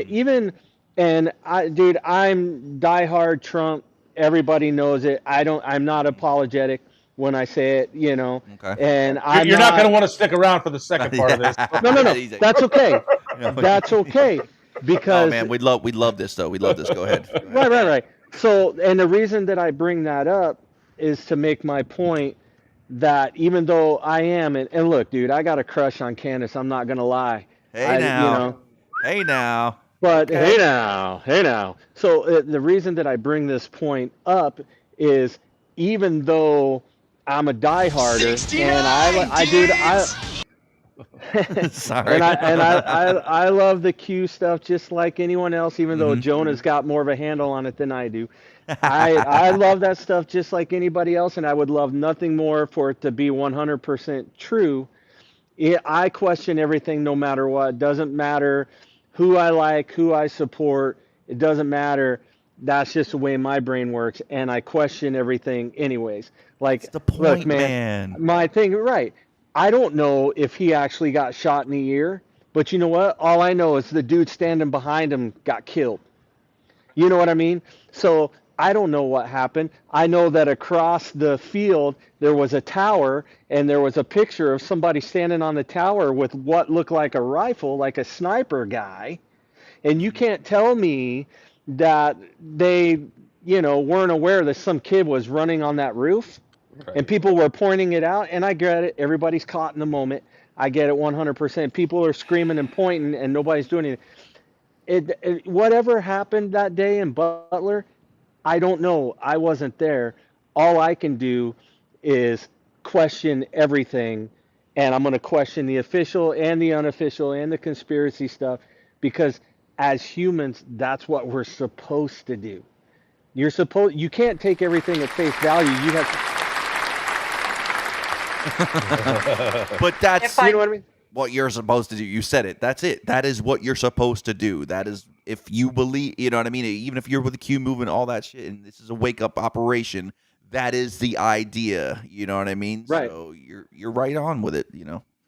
and dude, I'm diehard Trump. Everybody knows it. I'm not apologetic when I say it, Okay. And You're not going to want to stick around for the second part of this. No. That's okay. That's okay. Because oh man, we'd love this though. We'd love this. Go ahead. right. So, and the reason that I bring that up is to make my point that even though I am, and look, dude, I got a crush on Candace. I'm not gonna lie. Hey now. But okay. Hey now. So the reason that I bring this point up is even though I'm a dieharder Sorry. and I love the Q stuff just like anyone else, even though Jonah's got more of a handle on it than I do. I love that stuff just like anybody else, and I would love nothing more for it to be 100% true. I question everything no matter what. It doesn't matter who I like, who I support. It doesn't matter. That's just the way my brain works, and I question everything anyways. Like, that's the point, look, man, my thing, right. I don't know if he actually got shot in the ear, but you know what? All I know is the dude standing behind him got killed. You know what I mean? So I don't know what happened. I know that across the field there was a tower, and there was a picture of somebody standing on the tower with what looked like a rifle, like a sniper guy. And you can't tell me that they, weren't aware that some kid was running on that roof. Right. And people were pointing it out, and I get it. Everybody's caught in the moment. I get it 100%. People are screaming and pointing, and nobody's doing anything. Whatever happened that day in Butler, I don't know. I wasn't there. All I can do is question everything, and I'm going to question the official and the unofficial and the conspiracy stuff because as humans, that's what we're supposed to do. You can't take everything at face value. You have to. But that's you know what I mean? What you're supposed to do. You said it. That's it. That is what you're supposed to do. That is, if you believe, you know what I mean? Even if you're with the Q movement, all that shit, and this is a wake-up operation, that is the idea. You know what I mean? Right. So you're right on with it,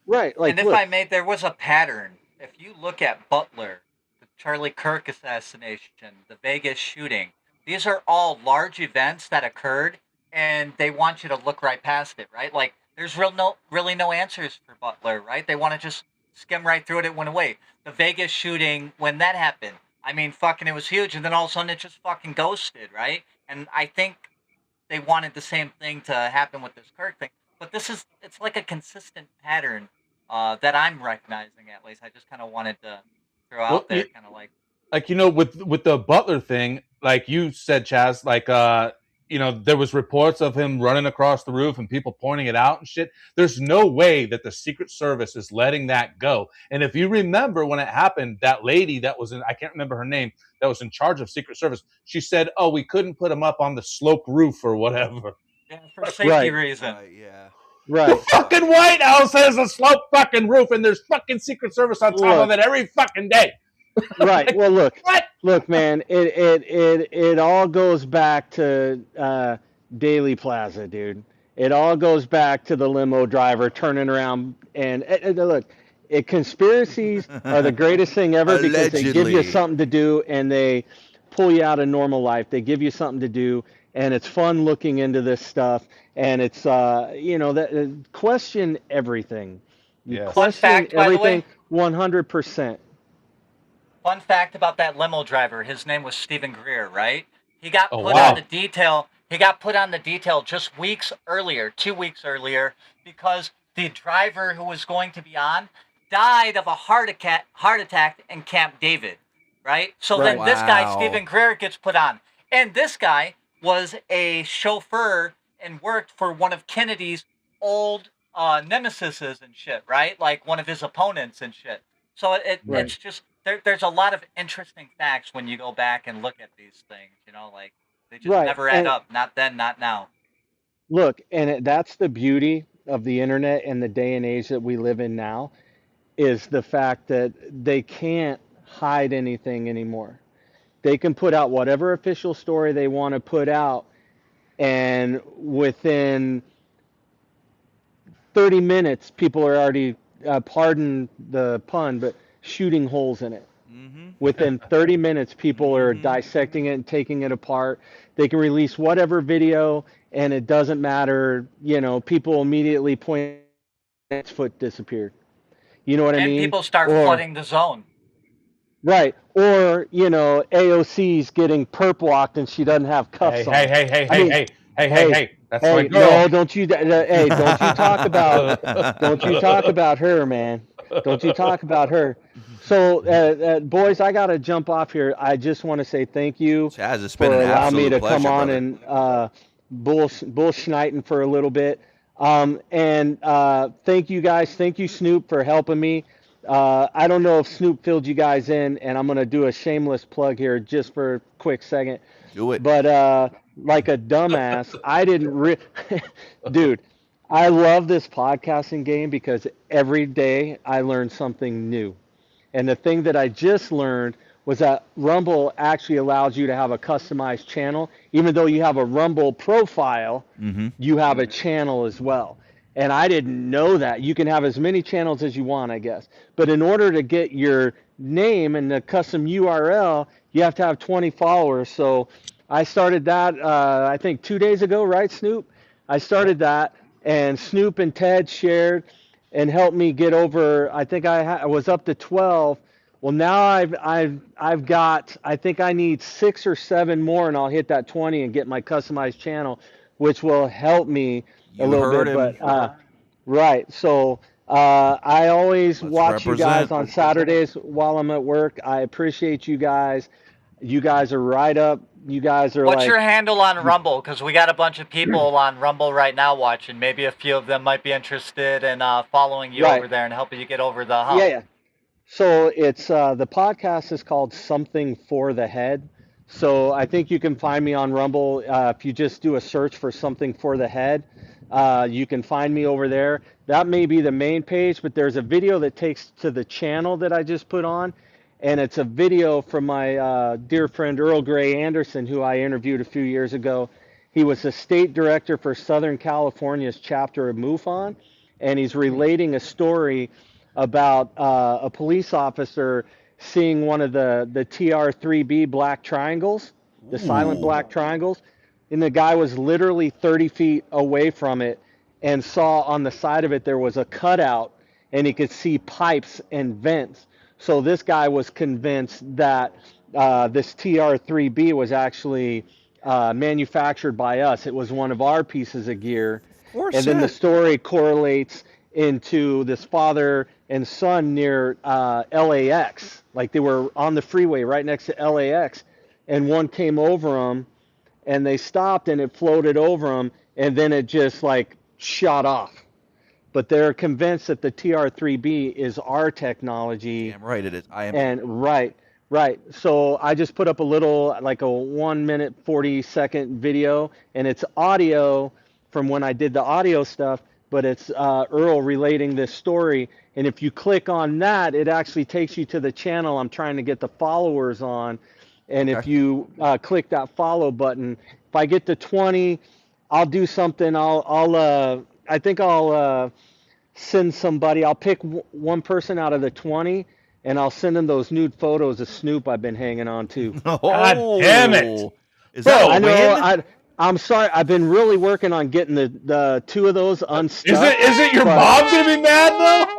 Right. Like, and if I may, there was a pattern. If you look at Butler, the Charlie Kirk assassination, the Vegas shooting, these are all large events that occurred, and they want you to look right past it, right? Like, there's really no answers for Butler, right? They want to just skim right through it. It went away. The Vegas shooting, when that happened, I mean, fucking, it was huge, and then all of a sudden it just fucking ghosted, right? And I think they wanted the same thing to happen with this Kirk thing. But it's like a consistent pattern that I'm recognizing at least. I just kind of wanted to throw Well, out there, kind of like. like with the Butler thing, like you said, Chaz, like there was reports of him running across the roof and people pointing it out and shit. There's no way that the Secret Service is letting that go. And if you remember when it happened, that lady that was I can't remember her name, that was in charge of Secret Service, she said, "Oh, we couldn't put him up on the slope roof or whatever." Yeah, for safety reasons. Yeah. The Right. fucking White House has a slope fucking roof, and there's fucking Secret Service on top of it every fucking day. Right. Well, What? look, man. It all goes back to Daily Plaza, dude. It all goes back to the limo driver turning around and look. Conspiracies are the greatest thing ever because they give you Allegedly. something to do and they pull you out of normal life. They give you something to do, and it's fun looking into this stuff. And it's question everything. You Yes. Fun question fact, by the everything way. 100%. Fun fact about that limo driver: his name was Stephen Greer, right? He got Oh, put wow. on the detail. He got put on the detail just weeks earlier, 2 weeks earlier, because the driver who was going to be on died of a heart attack in Camp David, right? So Right. then this guy, Wow. Stephen Greer, gets put on, and this guy was a chauffeur and worked for one of Kennedy's old nemesises and shit, right? Like one of his opponents and shit. So Right. it's just there's a lot of interesting facts when you go back and look at these things. Like they just Right. never add And up. Not then, not now. look, that's the beauty of the internet and the day and age that we live in now is the fact that they can't hide anything anymore. They can put out whatever official story they want to put out, and within 30 minutes, people are already, pardon the pun, but shooting holes in it. Mm-hmm. Within 30 minutes, people are dissecting it and taking it apart. They can release whatever video, and it doesn't matter. People immediately point its foot disappeared. You know what I And mean? people start Or flooding the zone. right, or AOC's getting perp walked and she doesn't have cuffs on. Hey, that's my Hey, girl. no, don't you? Hey, don't you talk about her, man. Don't you talk about her. So, boys, I gotta jump off here. I just want to say thank you Chaz, it's been for an allowing me absolute to pleasure, come on brother. and bullschniting for a little bit. And thank you guys. Thank you, Snoop, for helping me. I don't know if Snoop filled you guys in, and I'm gonna do a shameless plug here just for a quick second. Do it. But like a dumbass, I didn't dude, I love this podcasting game because every day I learn something new. And the thing that I just learned was that Rumble actually allows you to have a customized channel. Even though you have a Rumble profile, you have a channel as well. And I didn't know that. You can have as many channels as you want, I guess. But in order to get your name and the custom URL, you have to have 20 followers. So I started that, I think 2 days ago, right, Snoop? I started that, and Snoop and Ted shared and helped me get over. I think I was up to 12. Well, now I've got. I think I need 6 or 7 more, and I'll hit that 20 and get my customized channel, which will help me a You little heard bit. him. But right, so I always Let's watch you guys represent. on Saturdays while I'm at work. I appreciate you guys. You guys are right up. You guys are What's like. your handle on Rumble? Because we got a bunch of people on Rumble right now watching. Maybe a few of them might be interested in following you Right. over there and helping you get over the hump. Yeah. So it's the podcast is called Something for the Head. So I think you can find me on Rumble if you just do a search for Something for the Head. You can find me over there. That may be the main page, but there's a video that takes to the channel that I just put on, and it's a video from my dear friend Earl Grey Anderson, who I interviewed a few years ago. He was the state director for Southern California's chapter of MUFON, and he's relating a story about a police officer seeing one of the TR-3B black triangles, the silent black triangles, and the guy was literally 30 feet away from it and saw on the side of it there was a cutout, and he could see pipes and vents. So this guy was convinced that this TR-3B was actually manufactured by us. It was one of our pieces of gear. Of course, And then yeah. the story correlates into this father and son near LAX. Like they were on the freeway right next to LAX, and one came over them, and they stopped, and it floated over them, and then it just like shot off. But they're convinced that the TR-3B is our technology. Damn right it is. I am. And right. So I just put up a little, like a 1 minute, 40-second video, and it's audio from when I did the audio stuff, but it's Earl relating this story. And if you click on that, it actually takes you to the channel I'm trying to get the followers on. And if Okay. you click that follow button, if I get to 20, I'll do something. I think I'll send somebody. I'll pick one person out of the 20, and I'll send them those nude photos of Snoop I've been hanging on to. Oh, damn it. Is that Bro, a I know. win? I'm sorry. I've been really working on getting the two of those unstuck. Isn't your but- mom gonna be mad though?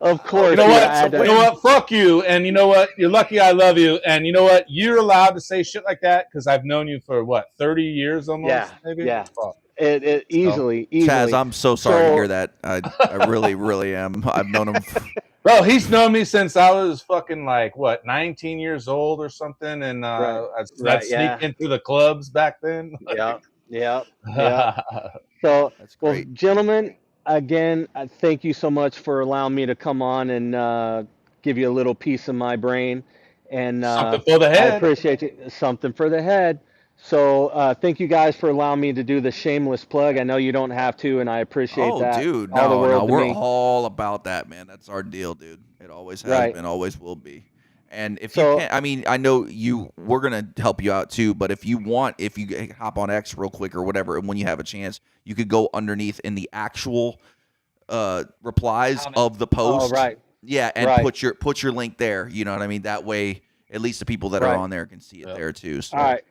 Of course. You know yeah, I what? had You to- know what? Fuck you. And you know what? You're lucky I love you. And you know what? You're allowed to say shit like that because I've known you for what, 30 years almost? Yeah, Maybe? yeah. Fuck. It easily. Chaz, I'm so sorry to So- hear that. I really, really am. I've known him. Bro, he's known me since I was fucking like what, 19 years old or something, and I'd Right, sneak yeah. into the clubs back then. Yeah. So, That's well, great. gentlemen, again, thank you so much for allowing me to come on and give you a little piece of my brain. And Something for the I head. appreciate you. Something for the head. So, thank you guys for allowing me to do the shameless plug. I know you don't have to, and I appreciate Oh, that. dude, all the no, world to we're me. all about that, man. That's our deal, dude. It always has Right. been, always will be. And if So- you can't, I mean, I know we're gonna help you out too. But if you hop on X real quick or whatever, and when you have a chance, you could go underneath in the actual replies Comment. of the post. Oh, right. Yeah, and Right. put your link there. You know what I mean? That way, at least the people that Right. are on there can see it Yep. there too. So. All right.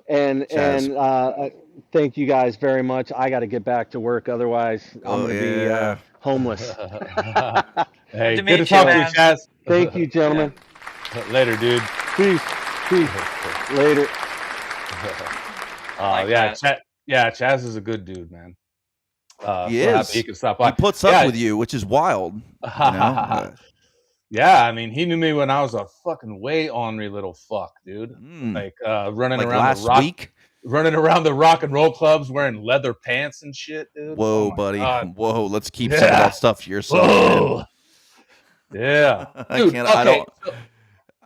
And Chaz. thank you guys very much. I got to get back to work, otherwise I'm going to yeah. be homeless. Hey, to good to meet talk you, to you, man. Chaz. Thank you, gentlemen. Later, dude. Peace. Later. like Yeah, that. Chaz is a good dude, man. He so happy is. He can stop He by. puts up Yeah. with you, which is wild. You know? Yeah, I mean, he knew me when I was a fucking way ornery little fuck, dude. Mm. Like running Like around last the rock, week. running around the rock and roll clubs wearing leather pants and shit, dude. Whoa, Oh my buddy. God. Whoa, let's keep some of Yeah. that stuff to yourself. man. Whoa. Yeah. I Dude, can't. okay, I don't. so-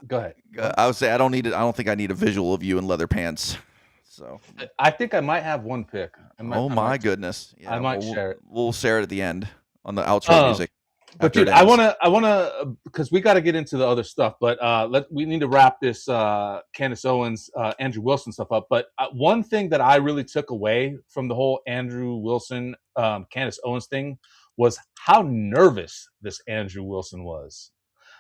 go ahead. I would say I don't need it. I don't think I need a visual of you in leather pants. So. I think I might have one pick. Oh my goodness. Yeah, I might we'll, share it. We'll share it at the end on the outro music. But after dude, it I ends. want to, because we got to get into the other stuff. But we need to wrap this Candace Owens, Andrew Wilson stuff up. But one thing that I really took away from the whole Andrew Wilson, Candace Owens thing was how nervous this Andrew Wilson was.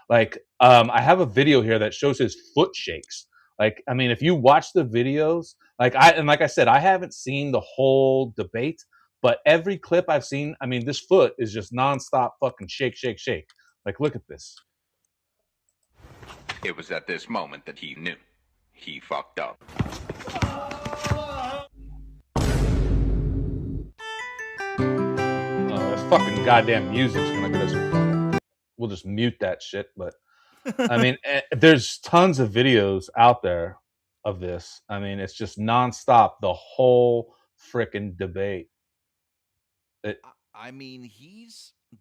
Like, I have a video here that shows his foot shakes. Like, I mean, if you watch the videos, like I said, I haven't seen the whole debate. But every clip I've seen, I mean, this foot is just nonstop fucking shake, shake, shake. Like, look at this. It was at this moment that he knew. He fucked up. Oh, this fucking goddamn music's gonna get us. We'll just mute that shit. But I mean, there's tons of videos out there of this. I mean, it's just nonstop the whole freaking debate. I mean,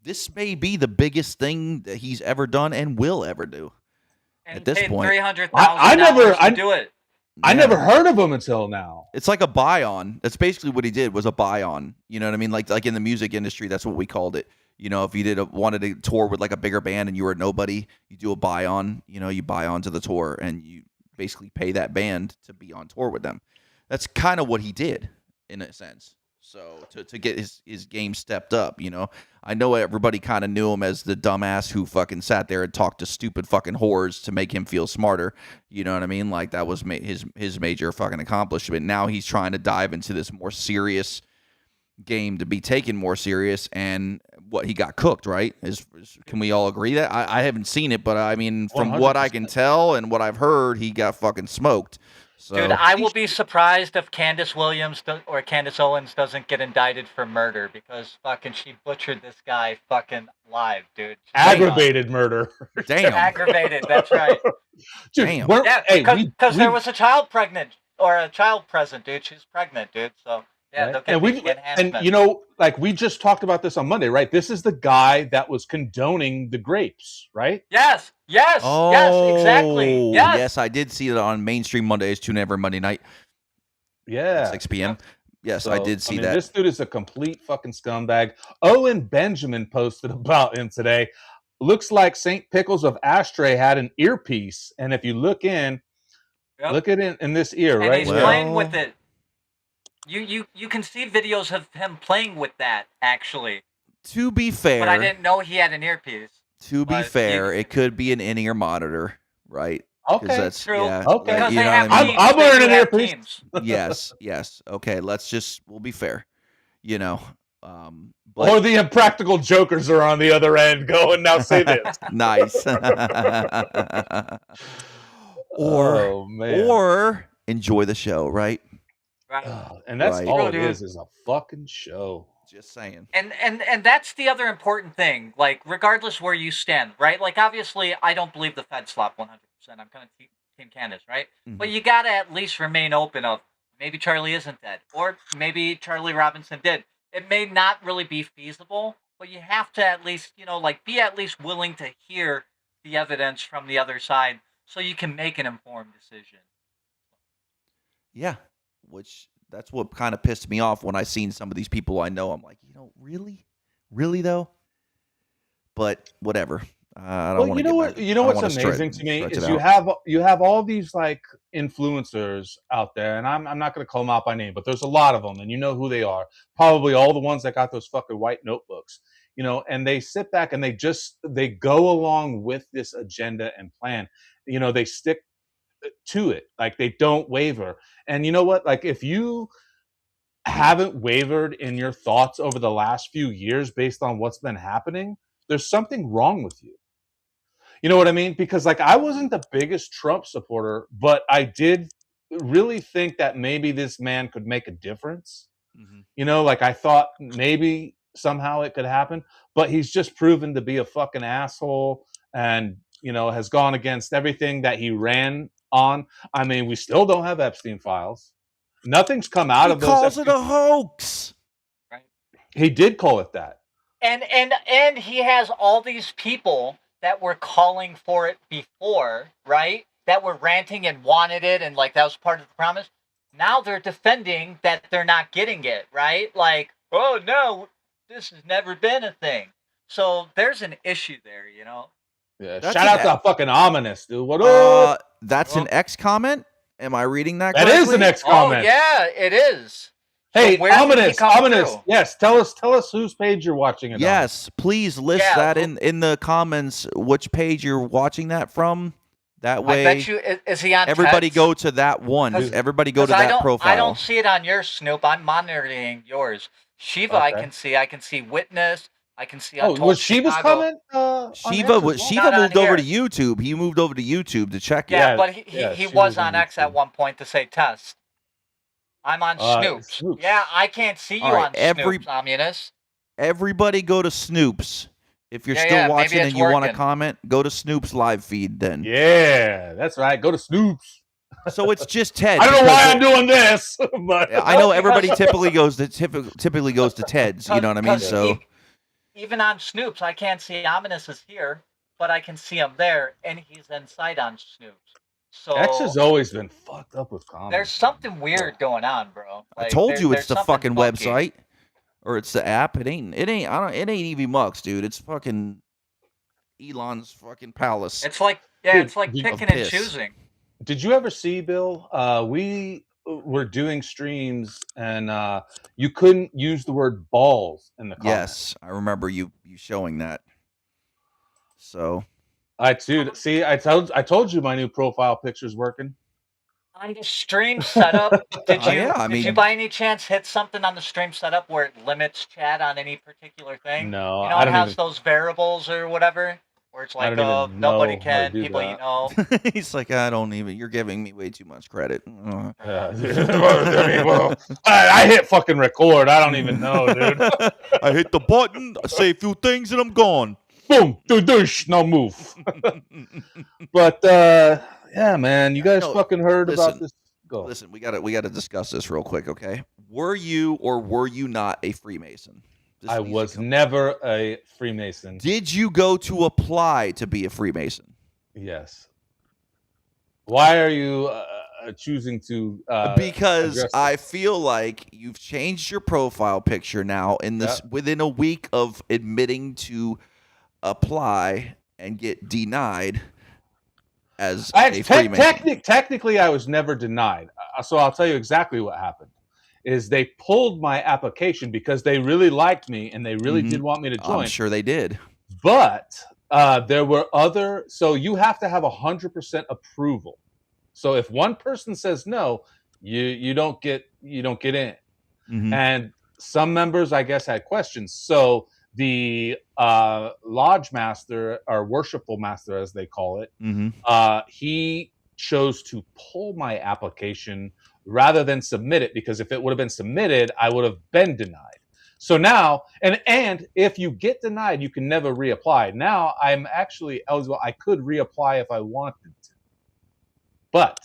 this may be the biggest thing that he's ever done and will ever do. And At this paid point. $300,000 to do it. I Yeah. never heard of him until now. It's like a buy-on. That's basically what he did, was a buy-on. You know what I mean? Like in the music industry, that's what we called it. You know, if you wanted to tour with like a bigger band and you were a nobody, you do a buy-on. You know, you buy on to the tour and you basically pay that band to be on tour with them. That's kind of what he did in a sense. So to get his game stepped up, you know, I know everybody kind of knew him as the dumbass who fucking sat there and talked to stupid fucking whores to make him feel smarter. You know what I mean? Like that was his major fucking accomplishment. Now he's trying to dive into this more serious game to be taken more serious. And what he got cooked, right? Can we all agree that? I haven't seen it, but I mean, from what I can 100%. tell and what I've heard, he got fucking smoked. So, Dude, I will be surprised if Candace Williams or Candace Owens doesn't get indicted for murder because fucking she butchered this guy fucking live, dude. Aggravated murder. damn. Aggravated, that's right. Dude, Damn. Yeah, hey, because there was a child pregnant or a child present, dude. She's pregnant, dude. So yeah, right? they'll get the enhancement. And you know, like we just talked about this on Monday, right? This is the guy that was condoning the grapes, right? Yes, yes, exactly. Yes, I did see it on Mainstream Mondays, tune every Monday night. Yeah. 6 p.m. Yes, So, I did see that. This dude is a complete fucking scumbag. Owen Benjamin posted about him today. Looks like St. Pickles of Ashore had an earpiece, and if you look in, look at it in this ear, and right? he's here. playing with it. You can see videos of him playing with that actually. To be fair, But I didn't know he had an earpiece. To be fair, it could be an in-ear monitor, right? Okay, that's true. Yeah, Okay. like, Because you they know have what I mean? teams. I'm They wearing do an have earpiece. teams. Yes. Okay, we'll be fair. You know, Or the impractical jokers are on the other end going, now say this. nice. or enjoy the show, right? Right. And that's Right. all it Dude. is a fucking show. Just saying. And that's the other important thing. Like, regardless where you stand, right? Like, obviously, I don't believe the Fed slap 100%. I'm kind of Team Candace, right? Mhm. But you gotta at least remain open of maybe Charlie isn't dead, or maybe Charlie Robinson did. It may not really be feasible, but you have to at least, like, be at least willing to hear the evidence from the other side so you can make an informed decision. Yeah, which that's what kind of pissed me off when I seen some of these people I know. I'm like, really though. But whatever. I don't want to. You know what's amazing to me is you have all these like influencers out there, and I'm not going to call them out by name, but there's a lot of them, and you know who they are. Probably all the ones that got those fucking white notebooks, and they sit back and they go along with this agenda and plan. They stick to it, like they don't waver. And you know what? Like if you haven't wavered in your thoughts over the last few years based on what's been happening, there's something wrong with you. You know what I mean? Because like I wasn't the biggest Trump supporter, but I did really think that maybe this man could make a difference. Mm-hmm. Like I thought maybe somehow it could happen, but he's just proven to be a fucking asshole and, has gone against everything that he ran on. I mean, we still don't have Epstein files. Nothing's come out of those. He calls it a hoax. Right. He did call it that. And he has all these people that were calling for it before, right? That were ranting and wanted it, and like that was part of the promise. Now they're defending that they're not getting it, right? Like, oh no, this has never been a thing. So there's an issue there, Yeah, shout out to fucking Ominous, dude. What up? That's an X comment? Am I reading that That correctly? is an X comment. Oh yeah, it is. Hey, So where did he come Ominous. through? Yes, tell us whose page you're watching it on. Yes, please list that in the comments which page you're watching that from. That way, I bet you is he on everybody Ted's? go to that one. Everybody go to that profile. I don't see it on your Snoop. I'm monitoring yours. Shiva, Okay. I can see Witness. I can see. Oh, was Shiva's comment? Shiva Not on moved over to here. YouTube. He moved over to YouTube to check it. Yeah, but he Shiva was was on on X at YouTube. one point to say test. I'm on Snoop's. Snoop's. Yeah, I can't see you All right, on Snoop's, Ominous. Everybody go to Snoop's. If you're Yeah, still maybe watching it's and you want to working. comment, go to Snoop's live feed then. Yeah, that's right. Go to Snoop's. So it's just Ted. I don't know because why I'm doing this, but I know Well, everybody because- typically goes to Ted's. You know what I mean? 'Cause So even on Snoop's, I can't see Ominous is here, but I can see him there, and he's inside on Snoop's. So X has always been fucked up with comments. there's something weird going on, bro. I Like, told you there's it's the something fucking funky. website or it's the app. It ain't EV Mux, dude. It's fucking Elon's fucking palace. It's like Dude, it's like of picking and piss. choosing. Did you ever see, Bill? We were doing streams and you couldn't use the word balls in the comments. Yes, I remember you showing that. So I told you my new profile picture's working. On the stream setup, did you yeah, I did you mean- by any chance hit something on the stream setup where it limits chat on any particular thing? No, You know, I it don't has even. those variables or whatever, where it's I like, don't even nobody know how to can, do people you that. know. He's like, I don't even. You're giving me way too much credit. Well, I hit fucking record. I don't even know, dude. I hit the button, I say a few things, and I'm gone. Boom, douche, no move. But yeah, man, you guys No, fucking heard about listen. this? Go. Listen, we gotta discuss this real quick, okay? Were you or were you not a Freemason? This I needs to was come- never a Freemason. Did you go to apply to be a Freemason? Yes. Why are you choosing to? Because address I feel like you've changed your profile picture now in this within a week of admitting to apply and get denied as a Freemason. Technically, I was never denied. So I'll tell you exactly what happened. Is they pulled my application because they really liked me and they really did want me to join. I'm sure they did. But there were other. So you have to have 100% approval. So if one person says no, you don't get in. And some members, I guess, had questions. So the lodge master, or worshipful master, as they call it, he chose to pull my application rather than submit it, because if it would have been submitted, I would have been denied. So now, and if you get denied, you can never reapply. Now I'm actually eligible. I could reapply if I wanted to, but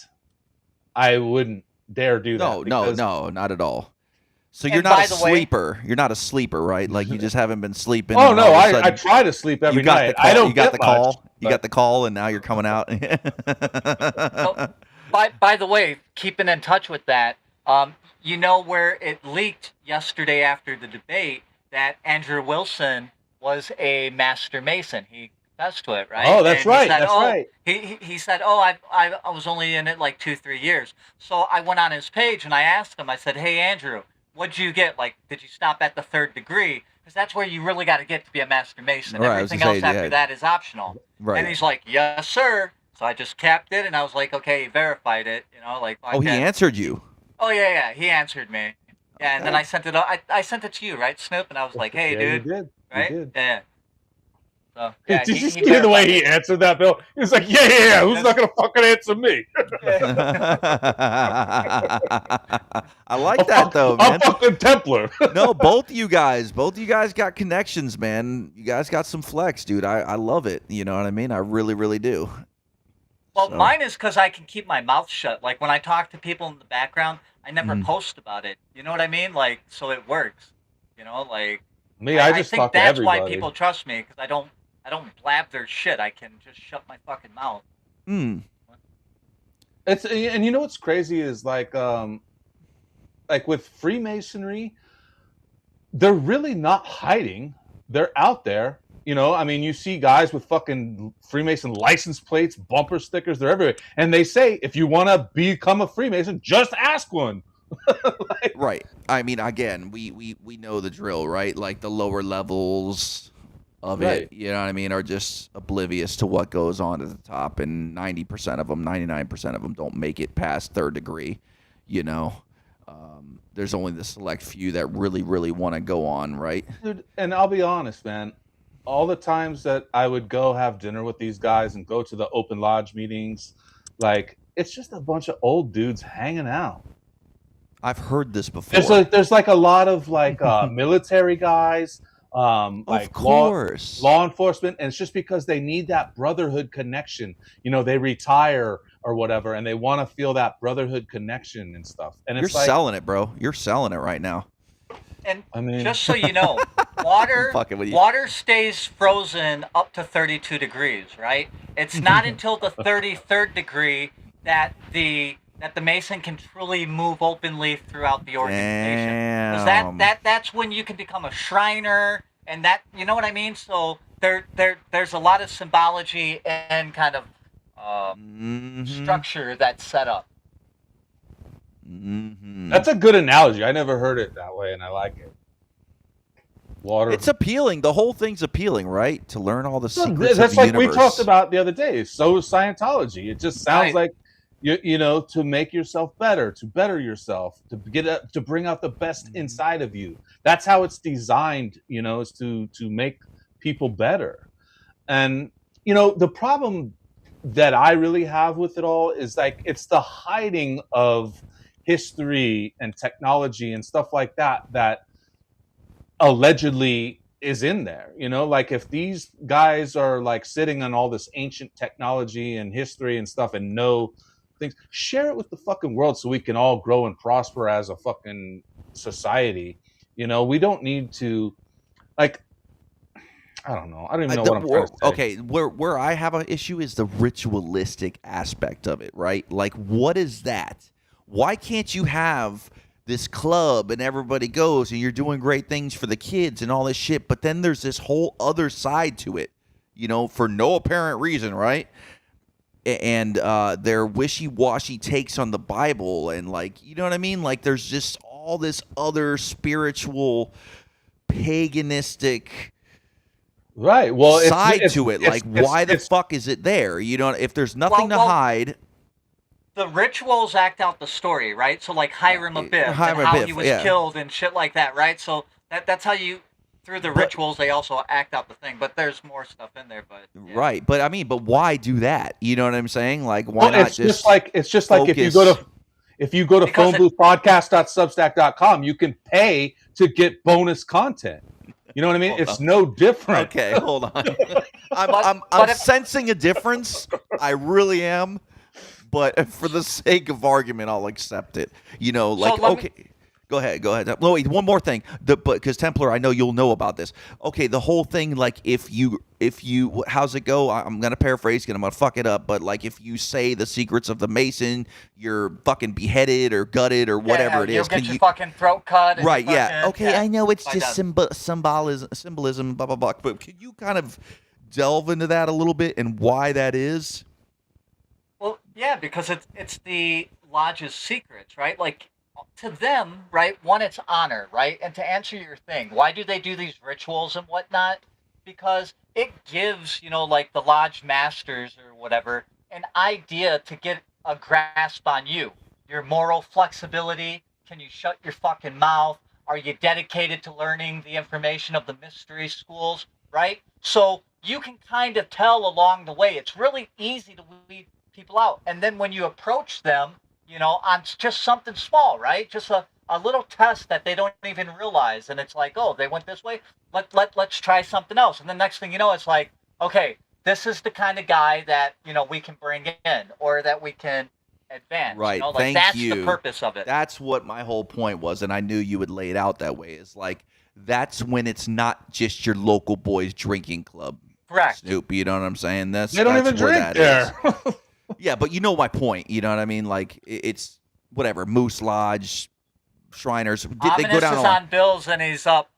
I wouldn't dare do that. No, not at all. So you're And not by a the way- sleeper. You're not a sleeper, right? Like you just haven't been sleeping. Oh and no, all of a I sudden try to sleep every you got night. the call, I don't you got get the much, call. You but- got the call, and now you're coming out. Oh, by the way, keeping in touch with that, you know where it leaked yesterday after the debate that Andrew Wilson was a master mason. He confessed to it, right? Oh, that's And he right. said, That's right. He said, I was only in it like 2-3 years. So I went on his page and I asked him. I said, hey Andrew, what'd you get? Like, did you stop at the 3rd degree? Because that's where you really got to get to be a master mason. Right, I was Everything gonna else say, after yeah. that is optional. Right. And he's like, yes, sir. So I just capped it, and I was like, okay, he verified it. You know, like. Oh, he okay. answered you. Oh yeah, he answered me. Yeah, and then I sent it. I sent it to you, right, Snoop? And I was like, hey, Yeah, dude, you did. right? You did. Yeah. So yeah, Did you he see the way verified he it. answered that, Bill? He was like, yeah. Who's not gonna fucking answer me? I like that though, I'm man. fucking Templar. No, both of you guys got connections, man. You guys got some flex, dude. I love it. You know what I mean? I really, really do. Well, So- mine is because I can keep my mouth shut. Like when I talk to people in the background, I never post about it. You know what I mean? Like, so it works. You know, like. Me, I just think talk to that's everybody. why people trust me, because I don't blab their shit. I can just shut my fucking mouth. It's, and you know what's crazy is like with Freemasonry, they're really not hiding. They're out there. You know, I mean, you see guys with fucking Freemason license plates, bumper stickers, they're everywhere. And they say, if you want to become a Freemason, just ask one. Right. I mean, again, we know the drill, right? Like the lower levels of Right. it, you know what I mean, are just oblivious to what goes on at the top, and 90% of them, 99% of them don't make it past 3rd degree, you know. There's only the select few that really, really want to go on, right? Dude, and I'll be honest, man. All the times that I would go have dinner with these guys and go to the open lodge meetings, like, it's just a bunch of old dudes hanging out. I've heard this before. There's like a lot of like military guys, of like course. law enforcement, and it's just because they need that brotherhood connection. You know, they retire or whatever, and they want to feel that brotherhood connection and stuff. And You're it's like, selling it, bro. You're selling it right now. And I mean, just so you know, water Fucking with you. water stays frozen up to 32 degrees, right? It's not until the 33rd degree that the Mason can truly move openly throughout the organization. Because that's when you can become a Shriner, and that, you know what I mean? So there's a lot of symbology and kind of structure that's set up. that's a good analogy. I never heard it that way, and I like it. Water. It's appealing. The whole thing's appealing, right? To learn all the secrets That's of the like universe. we talked about the other day. So is Scientology. It just sounds Right. like you know, to make yourself better, to better yourself, to bring out the best inside of you. That's how it's designed, you know, is to make people better. And you know, the problem that I really have with it all is like it's the hiding of history and technology and stuff like that that allegedly is in there. You know, like if these guys are like sitting on all this ancient technology and history and stuff and know things, share it with the fucking world so we can all grow and prosper as a fucking society. You know, we don't need to, like, I don't know. I don't even know what I'm trying to say. Okay, where I have an issue is the ritualistic aspect of it, right? Like, what is that? Why can't you have this club and everybody goes and you're doing great things for the kids and all this shit, but then there's this whole other side to it, you know, for no apparent reason, right? And their wishy-washy takes on the Bible and, like, you know what I mean? Like, there's just all this other spiritual, paganistic right. Well, side to it. Like, why the fuck is it there? You know, if there's nothing to hide. The rituals act out the story, right? So like Hiram Abiff and how he was killed and shit like that, right? So that's how you, through the rituals, they also act out the thing. But there's more stuff in there. But yeah. Right, but I mean, but why do that? You know what I'm saying? Like, why not it's just like if you go to phoneboothpodcast.substack.com, you can pay to get bonus content. You know what I mean? It's no different. Okay, hold on. I'm sensing a difference. I really am. But for the sake of argument, I'll accept it. You know, like, okay. Go ahead. No, wait, one more thing. Because Templar, I know you'll know about this. Okay, the whole thing, like, if you, how's it go? I'm gonna paraphrase, and I'm gonna fuck it up. But like, if you say the secrets of the Mason, you're fucking beheaded or gutted or whatever it is. You'll get your fucking throat cut. Right? Yeah. Okay. I know it's just symbolism, blah blah blah. But can you kind of delve into that a little bit and why that is? Well, yeah, because it's the lodge's secrets, right? Like, to them, right, one, it's honor, right? And to answer your thing, why do they do these rituals and whatnot? Because it gives, you know, like the lodge masters or whatever, an idea to get a grasp on you. Your moral flexibility. Can you shut your fucking mouth? Are you dedicated to learning the information of the mystery schools, right? So you can kind of tell along the way. It's really easy to weed people out. And then when you approach them, you know, on just something small, right? Just a little test that they don't even realize. And it's like, oh, they went this way. Let's try something else. And the next thing you know, it's like, okay, this is the kind of guy that, you know, we can bring in or that we can advance. Right. You know? Like, that's the purpose of it. That's what my whole point was. And I knew you would lay it out that way. Is like, that's when it's not just your local boys drinking club. Correct. Snoop, you know what I'm saying? They don't even drink there. Yeah, but you know my point. You know what I mean? Like, it's whatever. Moose Lodge, Shriners. They go down is on Bills and he's up.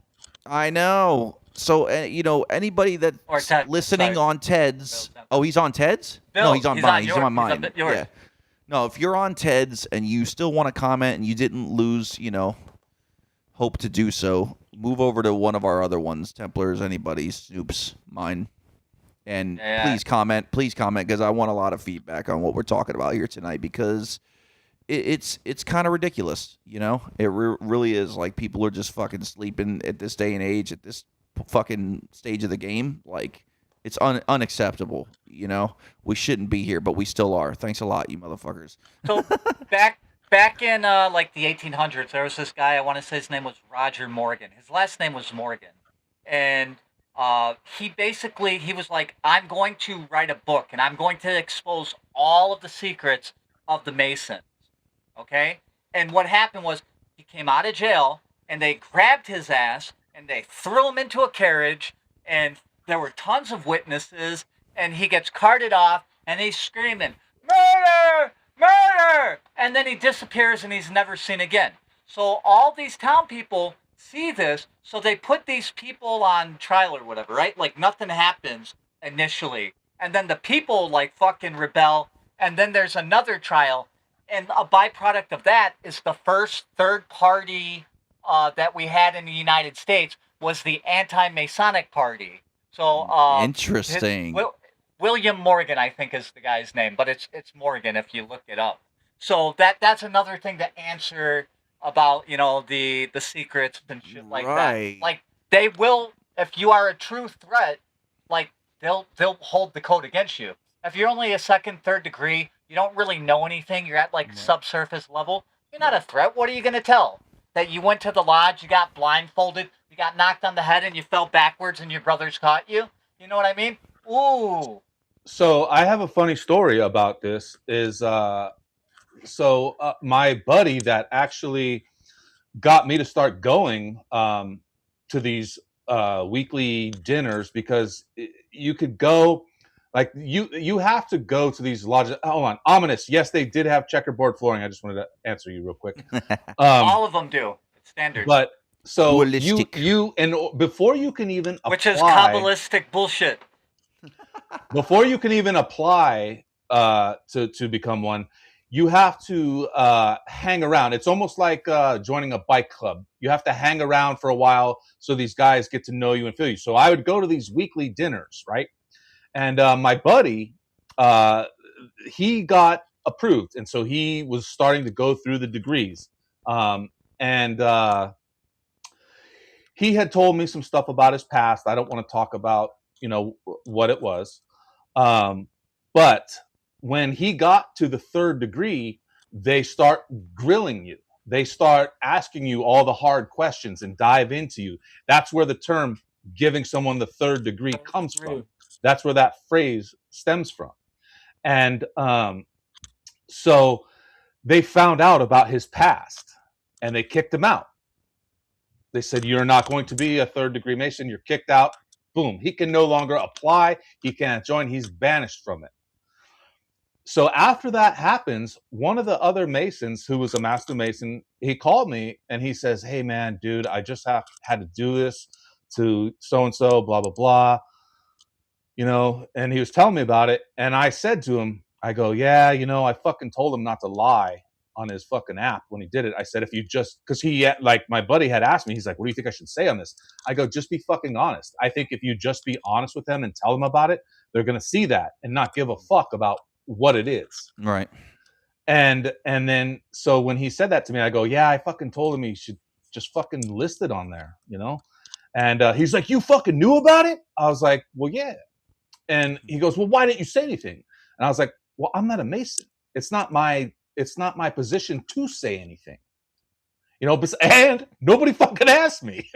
I know. So, you know, anybody that's listening on Ted's. Oh, he's on Ted's? Bill, no, he's on mine. He's on mine. Yeah. No, if you're on Ted's and you still want to comment and you didn't lose, you know, hope to do so, move over to one of our other ones. Templars, anybody's, Snoop's, mine. And please comment, because I want a lot of feedback on what we're talking about here tonight, because it's kind of ridiculous, you know? It really is. Like, people are just fucking sleeping at this day and age, at this fucking stage of the game. Like, it's unacceptable, you know? We shouldn't be here, but we still are. Thanks a lot, you motherfuckers. So, back in, like, the 1800s, there was this guy, I want to say his name was Roger Morgan. His last name was Morgan. And he was like, I'm going to write a book and I'm going to expose all of the secrets of the Masons. Okay? And what happened was he came out of jail and they grabbed his ass and they threw him into a carriage and there were tons of witnesses and he gets carted off and he's screaming, murder! Murder! And then he disappears and he's never seen again. So all these town people see this, so they put these people on trial or whatever, right? Like, nothing happens initially. And then the people, like, fucking rebel, and then there's another trial. And a byproduct of that is the first third party that we had in the United States was the anti-Masonic Party. So interesting. William Morgan, I think, is the guy's name, but it's Morgan if you look it up. So that's another thing to answer about, you know, the secrets and shit like that. Right. Like they will, if you are a true threat, like they'll hold the code against you. If you're only a second, third degree, you don't really know anything. You're at like subsurface level. You're not a threat. What are you gonna tell? That you went to the lodge, you got blindfolded, you got knocked on the head, and you fell backwards, and your brothers caught you. You know what I mean? Ooh. So I have a funny story about this. Is my buddy that actually got me to start going to these weekly dinners, because you could go, like you have to go to these lodges. Hold on, ominous. Yes, they did have checkerboard flooring. I just wanted to answer you real quick. All of them do. It's standard. But so Dualistic. you and before you can even which is apply, Kabbalistic bullshit. before you can even apply to become one, you have to hang around. It's almost like joining a bike club. You have to hang around for a while so these guys get to know you and feel you. So I would go to these weekly dinners, right? And my buddy, he got approved, and so he was starting to go through the degrees. And he had told me some stuff about his past. I don't want to talk about, you know, what it was. But when he got to the third degree, they start grilling you. They start asking you all the hard questions and dive into you. That's where the term giving someone the third degree comes from. That's where that phrase stems from. And so they found out about his past and they kicked him out. They said, you're not going to be a third degree Mason. You're kicked out. Boom. He can no longer apply. He can't join. He's banished from it. So after that happens, one of the other Masons, who was a master Mason, he called me and he says, hey, man, dude, I just had to do this to so-and-so, blah, blah, blah. You know, and he was telling me about it. And I said to him, I go, yeah, you know, I fucking told him not to lie on his fucking app when he did it. I said, if you just, because he, like, my buddy had asked me, he's like, what do you think I should say on this? I go, just be fucking honest. I think if you just be honest with them and tell them about it, they're going to see that and not give a fuck about what it is. Right. And then, so when he said that to me, I go, yeah, I fucking told him he should just fucking list it on there, you know? And he's like, you fucking knew about it? I was like, well, yeah. And he goes, well, why didn't you say anything? And I was like, well, I'm not a Mason. It's not my position to say anything, you know, and nobody fucking asked me,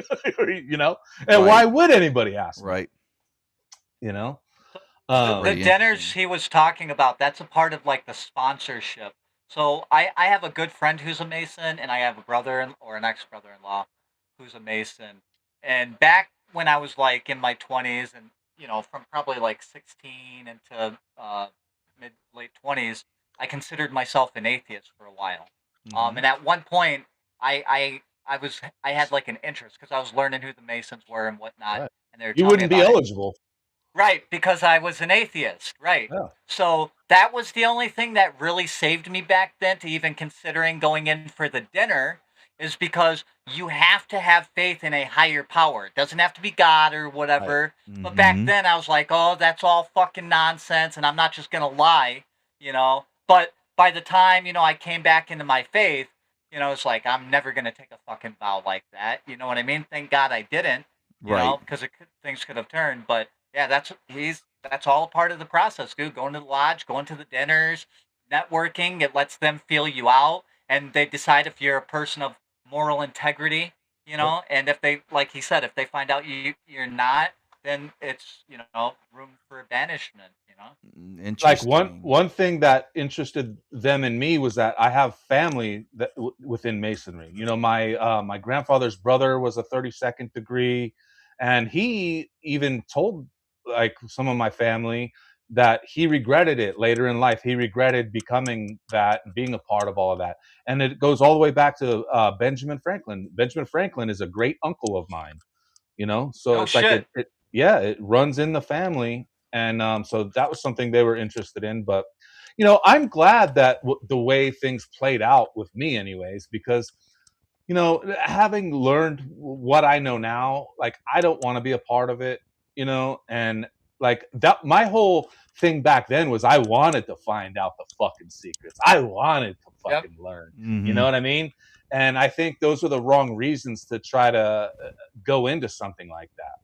you know, and Right. why would anybody ask me? Right. You know, The Pretty dinners he was talking about, that's a part of like the sponsorship. So I have a good friend who's a Mason, and I have a brother or an ex-brother-in-law who's a Mason. And back when I was like in my 20s, and you know, from probably like 16 into late 20s, I considered myself an atheist for a while. And at one point, I had like an interest because I was learning who the Masons were and whatnot, Right. and they were you telling wouldn't me be about it. eligible. Right, because I was an atheist, right. Yeah. So that was the only thing that really saved me back then to even considering going in for the dinner, is because you have to have faith in a higher power. It doesn't have to be God or whatever. But back Mhm. then I was like, oh, that's all fucking nonsense, and I'm not just going to lie, you know. But by the time, you know, I came back into my faith, you know, it's like, I'm never going to take a fucking vow like that. You know what I mean? Thank God I didn't, you Right. know, because things could have turned. But yeah, that's all part of the process, dude. Going to the lodge, going to the dinners, networking. It lets them feel you out, and they decide if you're a person of moral integrity, you know. And if they, like he said, if they find out you're not, then it's, you know, room for banishment, you know. Like Interesting. one thing that interested them in me was that I have family that within Masonry. You know, my grandfather's brother was a 32nd degree, and he even told like some of my family that he regretted it later in life. He regretted becoming that and being a part of all of that. And it goes all the way back to Benjamin Franklin. Benjamin Franklin is a great uncle of mine, you know, so No it's like shit. it runs in the family. And so that was something they were interested in. But you know, I'm glad that the way things played out with me anyways, because you know, having learned what I know now, like I don't want to be a part of it, you know. And like that. My whole thing back then was I wanted to find out the fucking secrets. I wanted to fucking learn. Mm-hmm. You know what I mean? And I think those are the wrong reasons to try to go into something like that.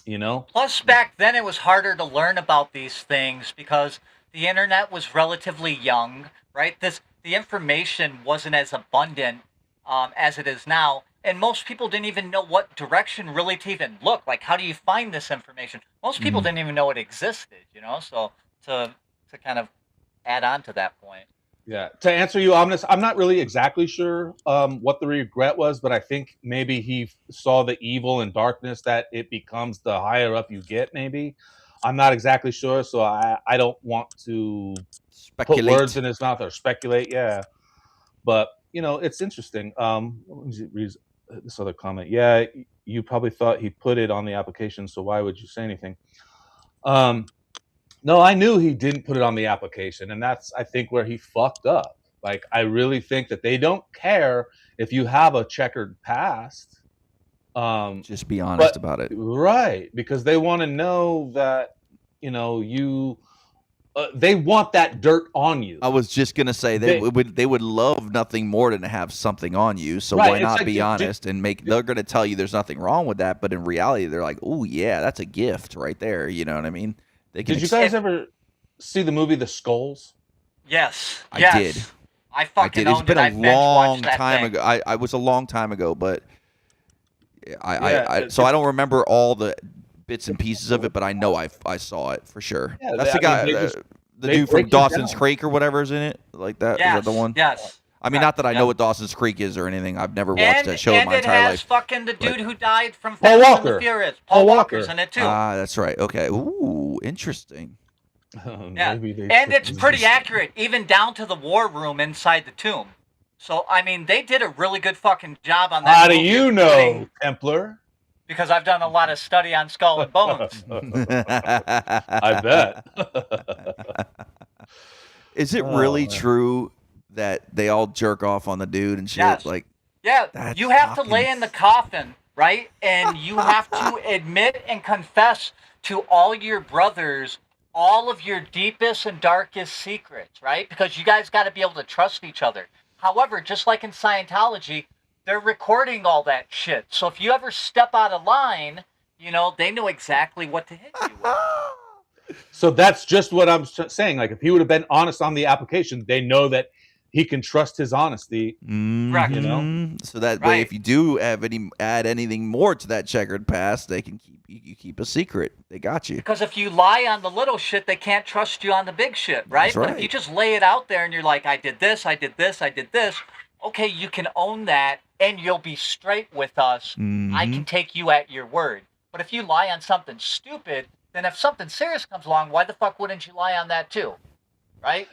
You know? Plus, back then it was harder to learn about these things because the internet was relatively young, right? The information wasn't as abundant as it is now, and most people didn't even know what direction really to even look. Like, how do you find this information? Most people didn't even know it existed, you know. So to kind of add on to that point. Yeah. To answer you, Omnis, I'm not really exactly sure what the regret was, but I think maybe he saw the evil and darkness that it becomes the higher up you get, maybe. I'm not exactly sure, so I don't want to put words in his mouth or speculate, yeah. But, you know, it's interesting. Let me read this other comment. Yeah, you probably thought he put it on the application, so why would you say anything? No, I knew he didn't put it on the application, and that's, I think, where he fucked up. Like, I really think that they don't care if you have a checkered past. Just be honest about it. Right, because they want to know that, you know, you... they want that dirt on you. I was just gonna say they would love nothing more than to have something on you. So Right, why it's not like be honest and make? They're gonna tell you there's nothing wrong with that, but in reality, they're like, "Oh yeah, that's a gift right there." You know what I mean? They can Did you guys ever see the movie The Skulls? Yes, I yes. did. I fucking did. It's owned been it. a I long binge-watched that time thing. ago. I was a long time ago, but Yeah, so I don't remember all the bits and pieces of it, but I know I saw it for sure. Yeah, That's the I guy, mean, the they dude break from it Dawson's down. Creek or whatever is in it, like that. Is Yes, that the one? yes. I mean, not that I know what Dawson's Creek is or anything. I've never watched that show in And my it entire has life. fucking the dude who died from Paul Fast and the Walker. Furious. Paul Paul Walker. Walker's in it too. Ah, that's right. Okay. Ooh, interesting. Yeah, Maybe they and took it's this- pretty accurate, even down to the war room inside the tomb. So, I mean, they did a really good fucking job on that. How do movie you of know, putting- Templar? Because I've done a lot of study on Skull and Bones. I bet. Is it Oh, really man. true that they all jerk off on the dude and shit? Yes. Like, Yeah, That's you have to fucking- lay in the coffin, right? And you have to admit and confess to all your brothers all of your deepest and darkest secrets, right? Because you guys got to be able to trust each other. However, just like in Scientology, they're recording all that shit. So if you ever step out of line, you know, they know exactly what to hit you with. So that's just what I'm saying. Like, if he would have been honest on the application, they know that he can trust his honesty. Correct. You know? Mhm. So that way, Right. if you do add anything more to that checkered past, they can keep a secret. They got you. Because if you lie on the little shit, they can't trust you on the big shit, right? That's But if right. you just lay it out there and you're like, I did this, I did this, I did this, okay, you can own that and you'll be straight with us. I Mhm. can take you at your word. But if you lie on something stupid, then if something serious comes along, why the fuck wouldn't you lie on that too? Right?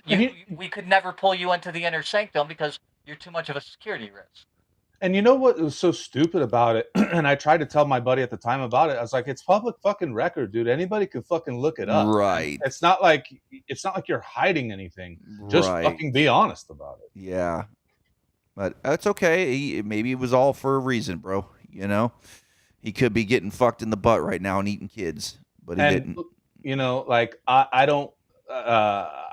We could never pull you into the inner sanctum because you're too much of a security risk. And you know what was so stupid about it? And I tried to tell my buddy at the time about it. I was like, it's public fucking record, dude. Anybody can fucking look it up. Right. It's not like you're hiding anything. Just Right. fucking be honest about it. Yeah. But that's okay. Maybe it was all for a reason, bro. You know? He could be getting fucked in the butt right now and eating kids, but he didn't. You know, like I don't.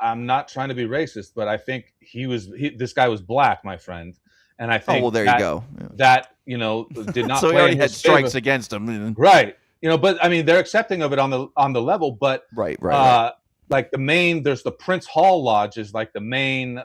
I'm not trying to be racist, but I think this guy was black, my friend, and I think. Oh, well, there you go. Yeah. That, you know, did not. So he play already in had his strikes favor. against him. Right. You know, but I mean, they're accepting of it on the level, but Right. like there's the Prince Hall Lodge is like the main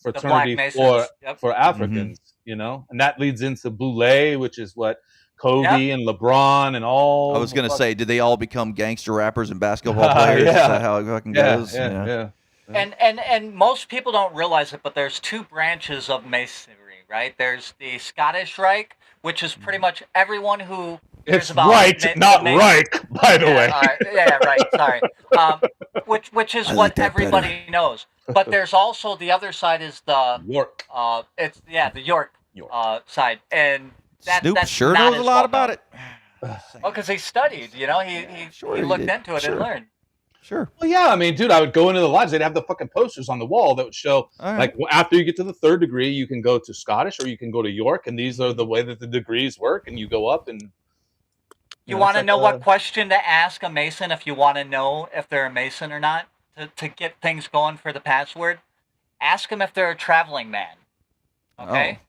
fraternity Masons. Yep. for Africans, you know, and that leads into Boulay, which is what Kobe and LeBron and all. I was gonna say, did they all become gangster rappers and basketball players? Yeah. Is that how it fucking goes? Yeah. And most people don't realize it, but there's two branches of masonry, right? There's the Scottish Rite, which is pretty much everyone who cares It's about right, not Reich, by the way. All right. Yeah, right. Sorry. Which is I what like that everybody knows. But there's also the other side is the York. the York side, and Snoop that's sure not knows a as lot well about known. it. Oh, because he studied. You know, he Sure he he looked did. into it Sure. and learned. Sure. Well, yeah, I mean, dude, I would go into the lodge. They'd have the fucking posters on the wall that would show, All right. like, after you get to the third degree, you can go to Scottish or you can go to York, and these are the way that the degrees work, and you go up and You it's want to like know what question to ask a Mason if you want to know if they're a Mason or not to get things going for the password? Ask them if they're a traveling man. Okay? Oh.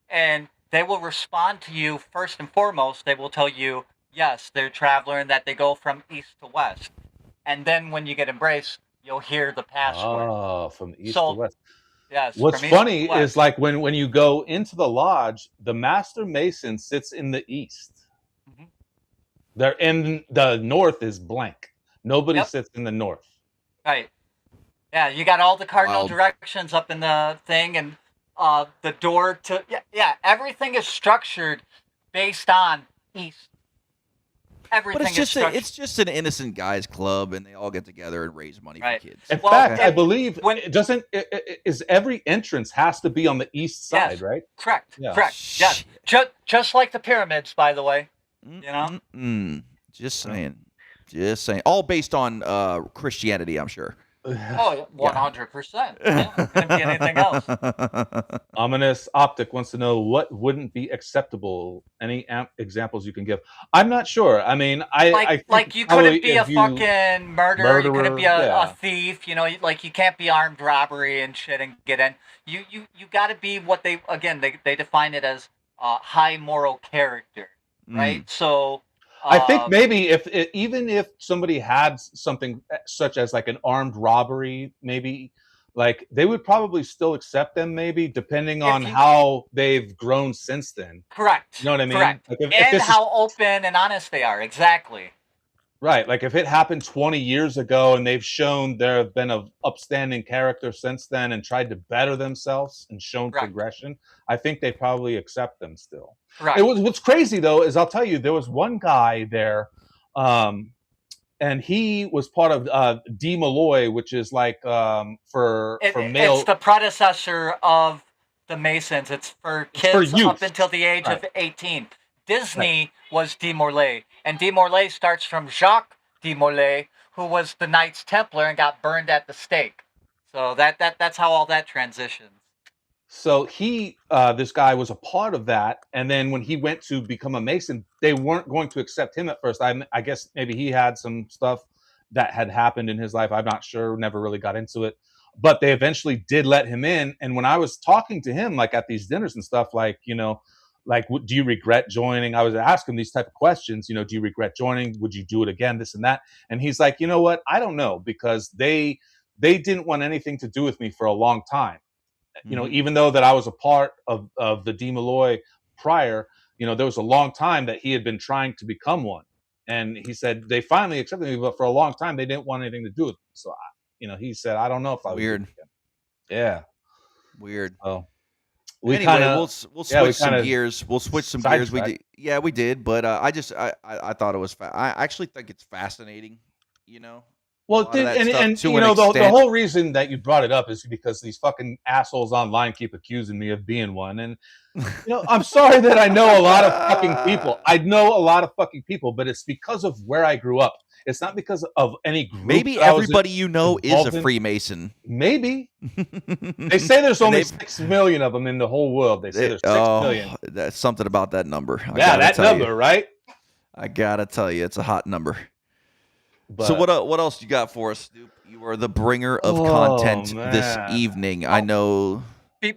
And they will respond to you first and foremost. They will tell you, yes, they're a traveler and that they go from east to west. And then when you get embraced, you'll hear the password. Oh, from east to So, west. yes, What's from east funny to is west. like when you go into the lodge, the master mason sits in the east. Mhm. They're in the north is blank. Nobody Yep. sits in the north. Right. Yeah, you got all the cardinal Wild. directions up in the thing, and the door to everything is structured based on east. Everything But it's is just structured. it's just an innocent guys club, and they all get together and raise money Right. for kids. In Well, fact, I and believe when- it doesn't is every entrance has to be on the east side, Yes. right? Correct. Yeah. Correct. Yes. Just like the pyramids, by the way. You know? Just saying. Just saying. All based on Christianity, I'm sure. Oh, 100%. Yeah. Couldn't be anything else. Ominous Optic wants to know what wouldn't be acceptable. Any examples you can give? I'm not sure. I mean, I think Like you probably couldn't be a if you- fucking murderer. You couldn't be yeah. a thief. You know, like you can't be armed robbery and shit and get in. You got to be what they define it as high moral character, right? So I think maybe even if somebody had something such as like an armed robbery, maybe like they would probably still accept them, maybe depending on how they've grown since then. Correct. You know what I mean? Correct. Like if And this how open and honest they are. Exactly. right, like if it happened 20 years ago and they've shown there have been an upstanding character since then and tried to better themselves and shown progression, I think they probably accept them still. Correct. What's crazy though is I'll tell you there was one guy there, and he was part of D Malloy, which is like for male. It's the predecessor of the Masons. It's for kids up until the age of 18. Disney was De Morlaix, and De Morlaix starts from Jacques De Morlaix, who was the Knights Templar and got burned at the stake. So that's how all that transitions. So he, this guy was a part of that, and then when he went to become a Mason, they weren't going to accept him at first. I guess maybe he had some stuff that had happened in his life. I'm not sure. Never really got into it, but they eventually did let him in. And when I was talking to him, like at these dinners and stuff, like like do you regret joining? I was asking him these type of questions. Do you regret joining? Would you do it again? This and that. And he's like, you know what? I don't know, because they didn't want anything to do with me for a long time. Even though that I was a part of the De Malloy prior, there was a long time that he had been trying to become one. And he said they finally accepted me, but for a long time they didn't want anything to do with me. So, he said, I don't know if I would. Weird. Yeah. Weird. Oh. Anyway, we'll switch some gears. We'll switch some gears. We did, but I thought it was. I actually think it's fascinating. Well, the whole reason that you brought it up is because these fucking assholes online keep accusing me of being one, and I'm sorry that I know a lot of fucking people. I know a lot of fucking people, but it's because of where I grew up. It's not because of any group. Maybe everybody is a Freemason. Maybe. They say there's only 6 million of them in the whole world. They say there's 6 million. That's something about that number. That number, right? I gotta tell you, it's a hot number. But, so what else you got for us, Snoop? You are the bringer of content this evening. I know.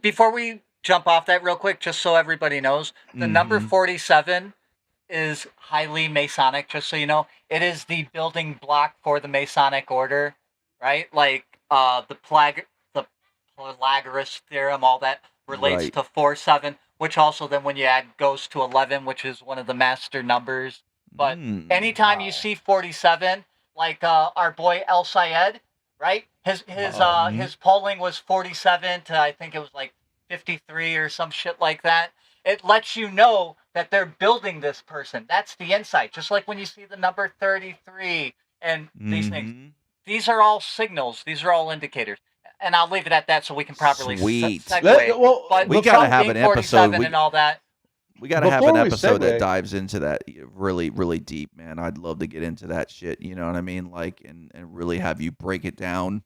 Before we jump off that real quick, just so everybody knows, the number 47 is highly Masonic, just so you know. It is the building block for the Masonic order, right? Like the Pythagoras theorem, all that relates to 4-7, which also then when you add goes to 11, which is one of the master numbers. But anytime you see 47, like our boy El Sayed, right? His polling was 47 to I think it was like 53 or some shit like that. It lets you know that they're building this person. That's the insight. Just like when you see the number 33 and these things. These are all signals. These are all indicators. And I'll leave it at that so we can properly segue. But we gotta have an episode and all that. We got to have an episode that dives into that really, really deep, man. I'd love to get into that shit. You know what I mean? Like, and really have you break it down.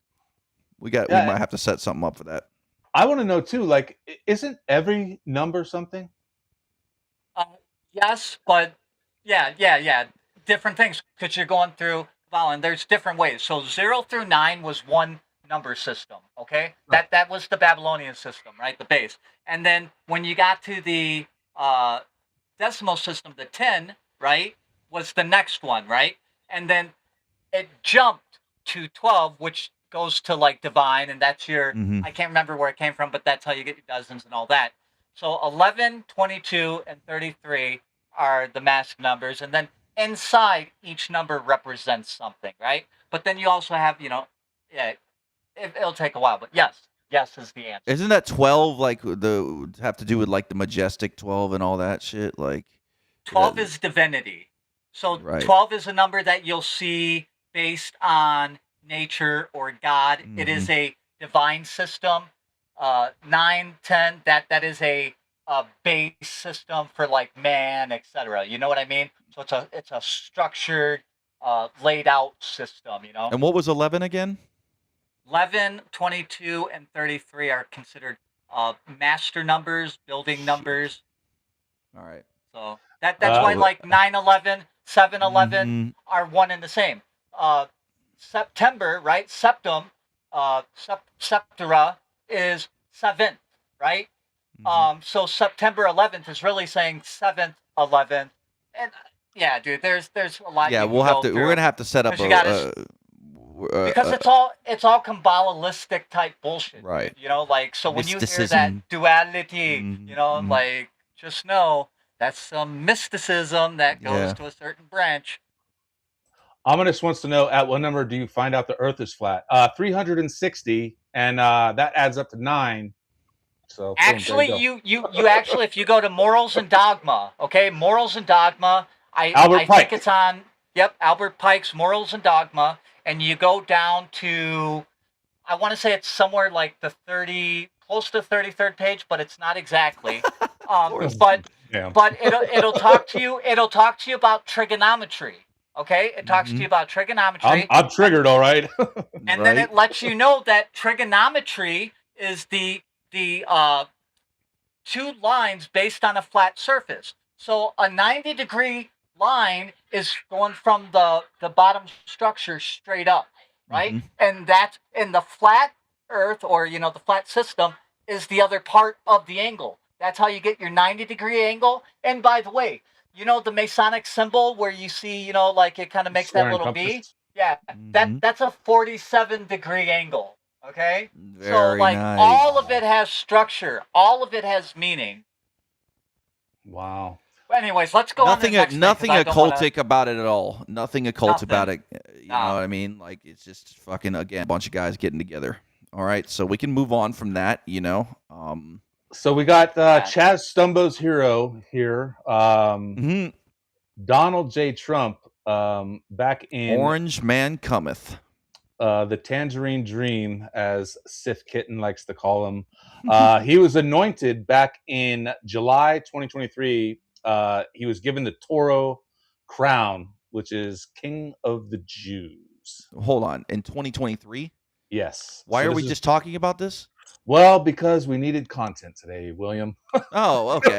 We might have to set something up for that. I want to know too, like, isn't every number something? Yes, but Yeah. Different things because you're going through and there's different ways. So 0 through 9 was one number system. Okay, that was the Babylonian system, right? The base. And then when you got to the decimal system, the 10, right, was the next one, right? And then it jumped to 12, which goes to like divine, and that's your, I can't remember where it came from, but that's how you get your dozens and all that. So 11, 22, and 33 are the mask numbers, and then inside each number represents something, right? But then you also have, yeah, it'll take a while, but yes is the answer. Isn't that 12 like have to do with like the majestic 12 and all that shit? Like 12 is divinity. So Right. 12 is a number that you'll see based on nature or God. It is a divine system. 9, 10, that is a base system for like man, etc. You know what I mean? So it's a structured, laid out system. And what was 11 again? 11, 22, and 33 are considered master numbers, building numbers. All right. So that's why like 9/11, 7/11 are one and the same. September, right? Septum, septera is 7th, right? So September 11th is really saying 7th, 11th, and yeah, dude, there's a lot. Yeah, we're gonna have to set up because it's all Kabbalistic type bullshit, right? Like so when mysticism. You hear that duality, like just know that's some mysticism that goes to a certain branch. Ominous wants to know, at what number do you find out the Earth is flat? 360, and that adds up to 9. So actually, boom, you actually, if you go to Morals and Dogma, okay, Morals and Dogma, I think it's on Albert Pike's Morals and Dogma, and you go down to, I want to say it's somewhere like the close to 33rd page, but it's not exactly. But it'll talk to you. It'll talk to you about trigonometry. Okay, it talks to you about trigonometry. I'm triggered, all right. And then it lets you know that trigonometry is the 2 lines based on a flat surface. So a 90-degree line is going from the bottom structure straight up, right? And that's in the flat Earth, or the flat system, is the other part of the angle. That's how you get your 90-degree angle. And by the way, the Masonic symbol where you see, like it kind of makes that little V? Yeah, that's a 47-degree angle, okay? Very so, like, nice. all of it has structure. All of it has meaning. Wow. But anyways, let's go on to the next nothing thing, occultic about it at all. Nothing occult about it. You know what I mean? Like, it's just fucking, again, a bunch of guys getting together. All right, so we can move on from that, So we got Chaz Stumbo's hero here. Donald J. Trump, back in Orange Man Cometh. The Tangerine Dream, as Sith Kitten likes to call him. He was anointed back in July 2023. He was given the Toro crown, which is King of the Jews. Hold on. In 2023? Yes. Why are we just talking about this? Well, because we needed content today, William. Oh, okay.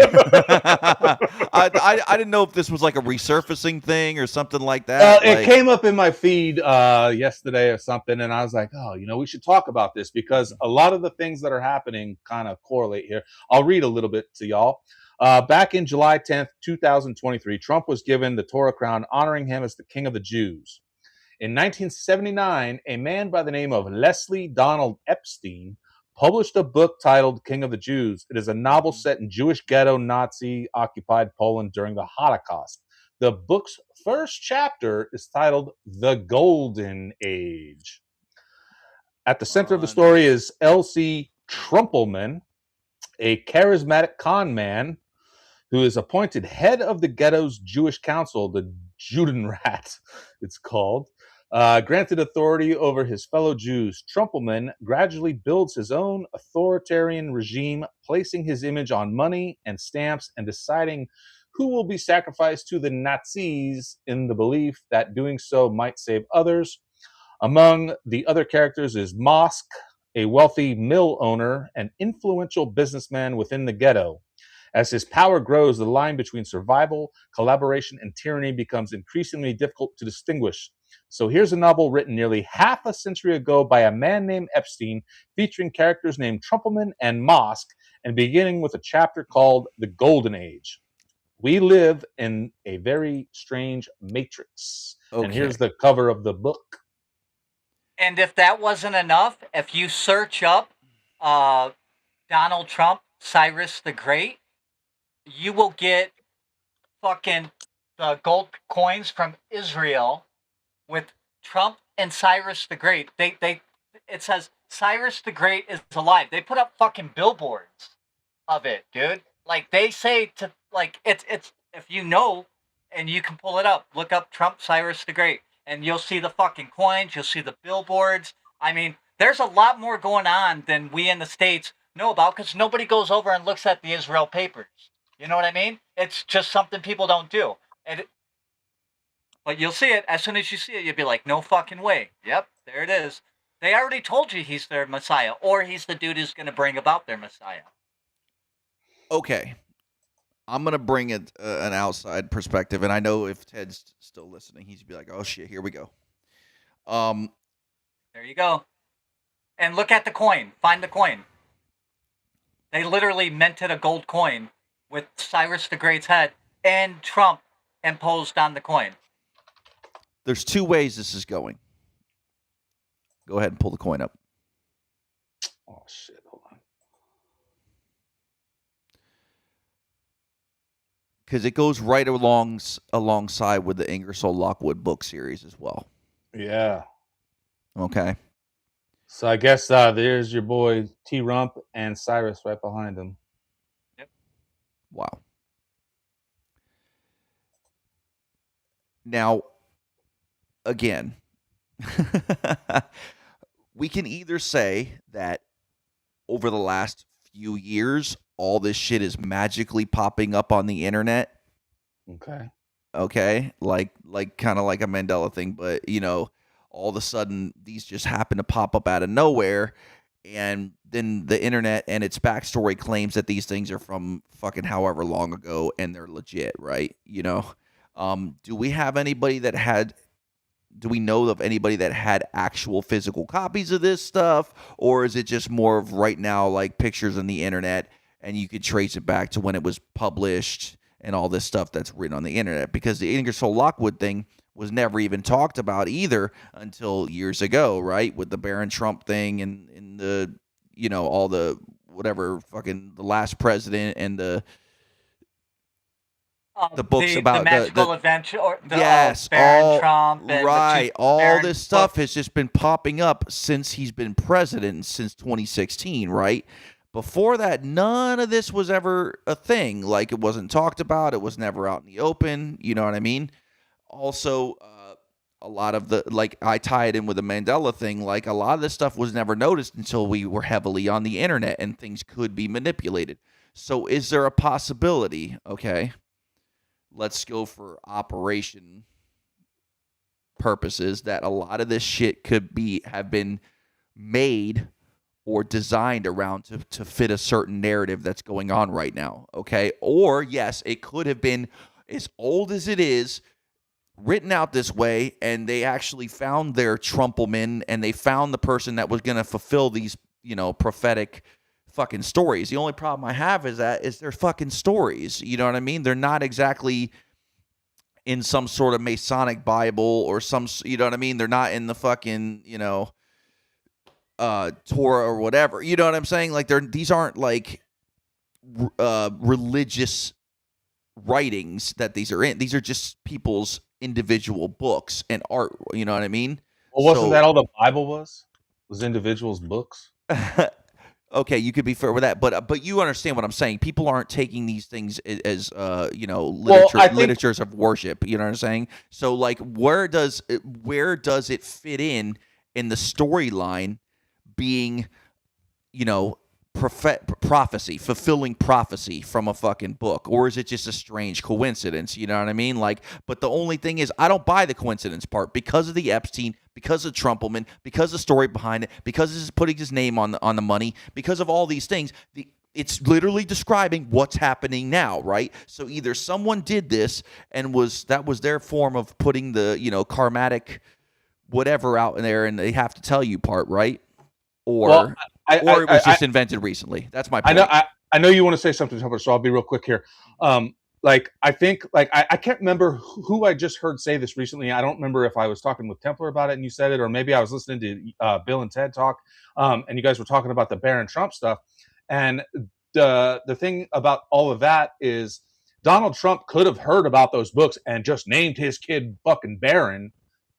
I didn't know if this was like a resurfacing thing or something like that. It came up in my feed yesterday or something, and I was like, oh, we should talk about this because a lot of the things that are happening kind of correlate here. I'll read a little bit to y'all. Back in July 10th, 2023, Trump was given the Torah crown, honoring him as the King of the Jews. In 1979, a man by the name of Leslie Donald Epstein published a book titled King of the Jews. It is a novel set in Jewish ghetto Nazi-occupied Poland during the Holocaust. The book's first chapter is titled The Golden Age. At the center of the story is L.C. Trumpelman, a charismatic con man who is appointed head of the ghetto's Jewish council, the Judenrat, it's called. Granted authority over his fellow Jews, Trumpelman gradually builds his own authoritarian regime, placing his image on money and stamps and deciding who will be sacrificed to the Nazis in the belief that doing so might save others. Among the other characters is Mosk, a wealthy mill owner and influential businessman within the ghetto. As his power grows, the line between survival, collaboration, and tyranny becomes increasingly difficult to distinguish. So here's a novel written nearly half a century ago by a man named Epstein, featuring characters named Trumpelman and Mosk, and beginning with a chapter called The Golden Age. We live in a very strange matrix. Okay. And here's the cover of the book. And if that wasn't enough, if you search up Donald Trump, Cyrus the Great, you will get fucking the gold coins from Israel with Trump and Cyrus the Great. It says Cyrus the Great is alive. They put up fucking billboards of it, dude. Like they say to like it's if you know and you can pull it up, look up Trump Cyrus the Great and you'll see the fucking coins, you'll see the billboards. I mean, there's a lot more going on than we in the States know about because nobody goes over and looks at the Israel papers. You know what I mean? It's just something people don't do. But you'll see it. As soon as you see it, you'll be like, no fucking way. Yep, there it is. They already told you he's their Messiah, or he's the dude who's going to bring about their Messiah. Okay. I'm going to bring an outside perspective, and I know if Ted's still listening, he's be like, oh, shit, here we go. There you go. And look at the coin. Find the coin. They literally minted a gold coin with Cyrus the Great's head and Trump imposed on the coin. There's two ways this is going. Go ahead and pull the coin up. Oh, shit. Hold on. Because it goes right alongside with the Ingersoll Lockwood book series as well. Yeah. Okay. So I guess there's your boy T-Rump and Cyrus right behind him. Yep. Wow. Now, again, we can either say that over the last few years, all this shit is magically popping up on the internet. Okay. Like kind of like a Mandela thing, but you know, all of a sudden these just happen to pop up out of nowhere. And then the internet and its backstory claims that these things are from fucking however long ago and they're legit, right? You know, do we know of anybody that had actual physical copies of this stuff? Or is it just more of right now, like pictures on the internet and you could trace it back to when it was published and all this stuff that's written on the internet? Because the Ingersoll Lockwood thing was never even talked about either until years ago, right? With the Barron Trump thing and the, you know, all the whatever fucking the last president and the books about the magical adventure or the yes, Barron Trump and right, all Barron this stuff books. has just been popping up since he's been president since 2016, right? Before that, none of this was ever a thing. Like, it wasn't talked about. It was never out in the open. You know what I mean? Also, a lot of the, like, I tie it in with the Mandela thing. Like, a lot of this stuff was never noticed until we were heavily on the internet and things could be manipulated. So is there a possibility, okay, let's go for operation purposes, that a lot of this shit could have been made or designed around to fit a certain narrative that's going on right now, okay? Or, yes, it could have been as old as it is, written out this way, and they actually found their Trumpelman, and they found the person that was going to fulfill these, you know, prophetic fucking stories. The only problem I have is they're fucking stories, you know what I mean? They're not exactly in some sort of Masonic Bible or some, you know what I mean? They're not in the fucking, you know, Torah or whatever. You know what I'm saying? Like, these aren't like religious writings that these are in. These are just people's individual books and art. You know what I mean? Well, wasn't that all the Bible was? Was individuals' books? Okay, you could be fair with that, but you understand what I'm saying. People aren't taking these things as you know, literatures of worship. You know what I'm saying? So, like, where does it fit in the storyline being, you know, prophecy, fulfilling prophecy from a fucking book? Or is it just a strange coincidence? You know what I mean? Like, but the only thing is, I don't buy the coincidence part because of the Epstein, because of Trumpelman, because of the story behind it, because this is putting his name on the money, because of all these things. it's literally describing what's happening now, right? So either someone did this and that was their form of putting the, karmatic whatever out in there, and they have to tell you part, right? Or it was just invented recently. That's my point. I know you want to say something, so I'll be real quick here. I think I can't remember who I just heard say this recently. I don't remember if I was talking with Templar about it and you said it, or maybe I was listening to Bill and Ted talk, and you guys were talking about the Barron Trump stuff. And the thing about all of that is Donald Trump could have heard about those books and just named his kid fucking Barron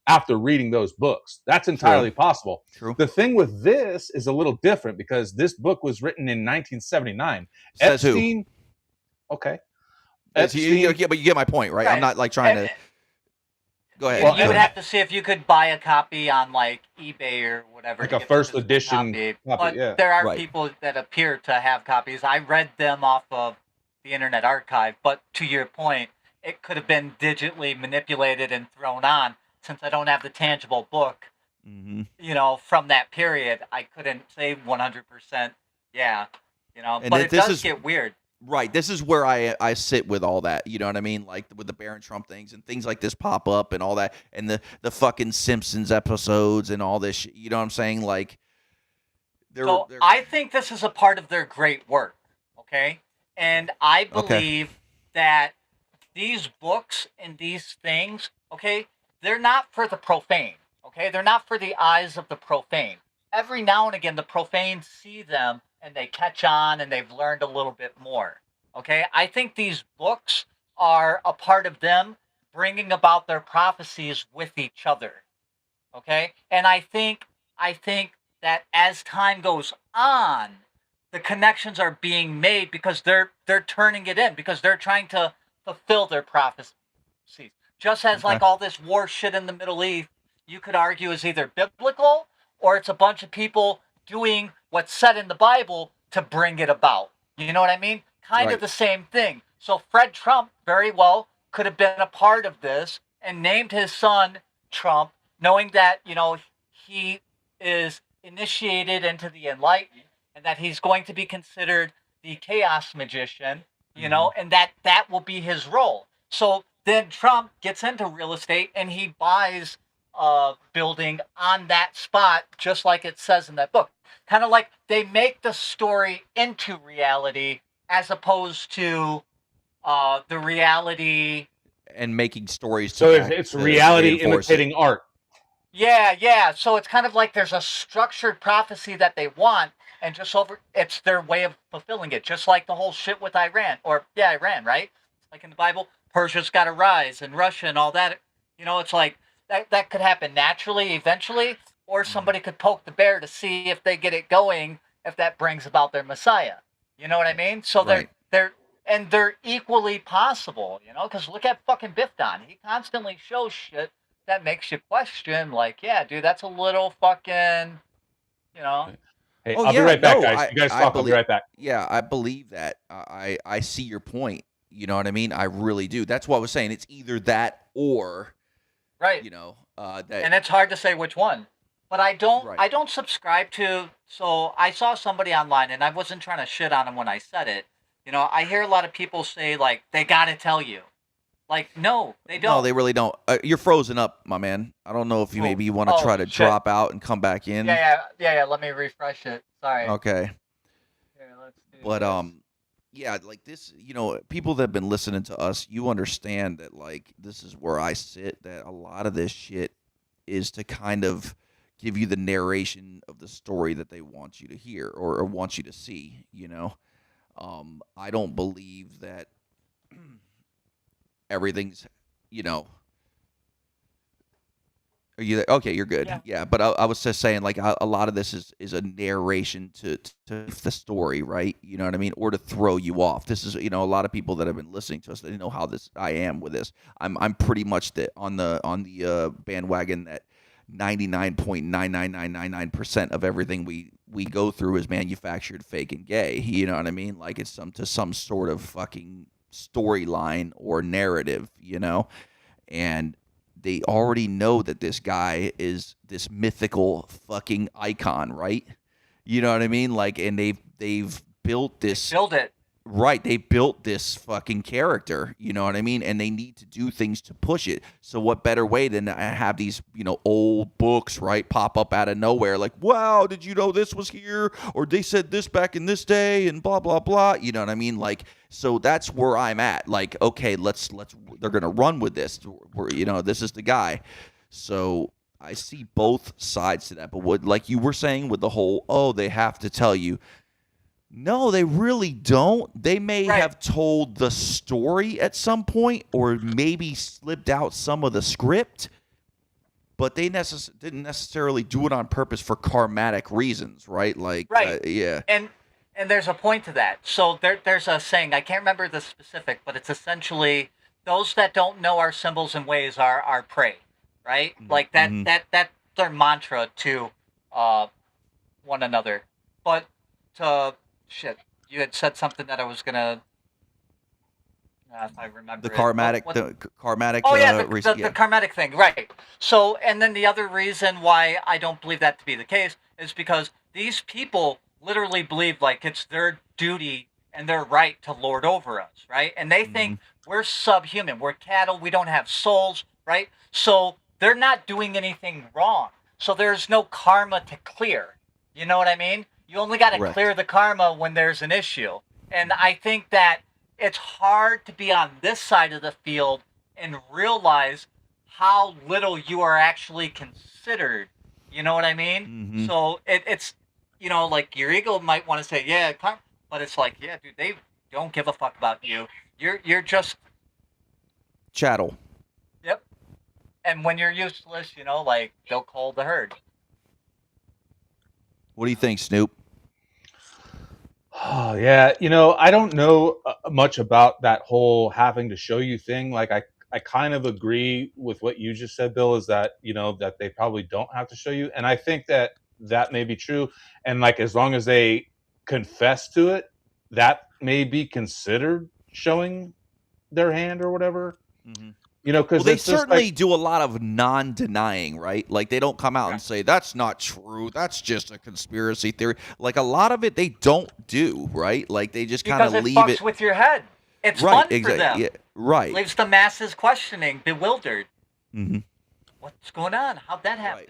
after reading those books. That's entirely possible. True. The thing with this is a little different because this book was written in 1979. Says Epstein, who? Okay. But you get my point, right? I'm not like trying to. Go ahead. Well, you would have to see if you could buy a copy on like eBay or whatever. Like a first edition copy. But Yeah. there are people that appear to have copies. I read them off of the Internet Archive, but to your point, it could have been digitally manipulated and thrown on. Since I don't have the tangible book, from that period, I couldn't say 100%. Yeah, but it does get weird. Right. This is where I sit with all that. You know what I mean? Like with the Barron Trump things and things like this pop up and all that, and the fucking Simpsons episodes and all this shit. You know what I'm saying? Like, I think this is a part of their great work. Okay, and I believe that these books and these things, okay, they're not for the profane. Okay, they're not for the eyes of the profane. Every now and again, the profane see them and they catch on and they've learned a little bit more. Okay, I think these books are a part of them bringing about their prophecies with each other. Okay, and I think that as time goes on, the connections are being made because they're turning it in because they're trying to fulfill their prophecies. Just as like all this war shit in the Middle East, you could argue is either biblical or it's a bunch of people doing what's said in the Bible to bring it about. You know what I mean? Kind of the same thing. So Fred Trump very well could have been a part of this and named his son Trump, knowing that, he is initiated into the enlightened and that he's going to be considered the chaos magician, and that will be his role. So then Trump gets into real estate and he buys a building on that spot, just like it says in that book. Kind of like they make the story into reality as opposed to the reality. And making stories. So it's reality imitating art. Yeah. So it's kind of like there's a structured prophecy that they want, and it's their way of fulfilling it. Just like the whole shit with Iran, Iran, right? Like in the Bible, Persia's got to rise, and Russia and all that. It's like that could happen naturally, eventually, or somebody could poke the bear to see if they get it going, if that brings about their Messiah. You know what I mean? So they're equally possible, because look at fucking Biff Don. He constantly shows shit that makes you question, like, yeah, dude, that's a little fucking, Hey, I'll be right back, guys. You guys talk. I'll be right back. Yeah, I believe that. I see your point. You know what I mean? I really do. That's what I was saying. It's either that or, right. That, and it's hard to say which one. But I don't subscribe to. So I saw somebody online, and I wasn't trying to shit on him when I said it. I hear a lot of people say like they got to tell you. Like, no, they don't. No, they really don't. You're frozen up, my man. I don't know if you maybe you want to try to drop out and come back in. Yeah. Let me refresh it. Sorry. Okay. Here, let's do but this. Yeah, like this, people that have been listening to us, you understand that like this is where I sit. That a lot of this shit is to kind of give you the narration of the story that they want you to hear or want you to see. I don't believe that. Everything's, Are you there? Okay, you're good. Yeah, but I was just saying, like, a lot of this is a narration to the story, right? You know what I mean? Or to throw you off. This is, a lot of people that have been listening to us, they know how I am with this. I'm pretty much on the bandwagon that 99.99999% of everything we go through is manufactured, fake, and gay. You know what I mean? Like it's some sort of fucking storyline or narrative, and they already know that this guy is this mythical fucking icon, right? You know what I mean? Like, and they've built this. Build it. Right, they built this fucking character, you know what I mean? And they need to do things to push it. So what better way than to have these, old books, right, pop up out of nowhere like, wow, did you know this was here? Or they said this back in this day and blah, blah, blah. You know what I mean? Like, so that's where I'm at. Like, okay, let's they're going to run with this. This is the guy. So I see both sides to that. But what, like you were saying with the whole, they have to tell you. No, they really don't. They may have told the story at some point or maybe slipped out some of the script, but they didn't necessarily do it on purpose for karmatic reasons, right? Like, yeah. And there's a point to that. So there's a saying, I can't remember the specific, but it's essentially those that don't know our symbols and ways are prey, right? Like that's their mantra to one another. But shit, you had said something that I was gonna. If I remember the karmatic, the karmatic. Oh yeah, the karmatic thing, right? So, and then the other reason why I don't believe that to be the case is because these people literally believe like it's their duty and their right to lord over us, right? And they think we're subhuman, we're cattle, we don't have souls, right? So they're not doing anything wrong. So there's no karma to clear. You know what I mean? You only got to clear the karma when there's an issue. And I think that it's hard to be on this side of the field and realize how little you are actually considered. You know what I mean? So it's, like your ego might want to say, yeah, karma, but it's like, yeah, dude, they don't give a fuck about you. You're just chattel. Yep. And when you're useless, like they'll call the herd. What do you think, Snoop? Oh, yeah. I don't know much about that whole having to show you thing. Like, I kind of agree with what you just said, Bill, is that, that they probably don't have to show you. And I think that may be true. And, like, as long as they confess to it, that may be considered showing their hand or whatever. Because they certainly do a lot of non-denying, right? Like they don't come out and say that's not true, that's just a conspiracy theory. Like a lot of it they don't do, right? Like they just kind of leave it. Because it fucks with your head. It's fun for them. Yeah, right. Leaves the masses questioning, bewildered. What's going on? How'd that happen?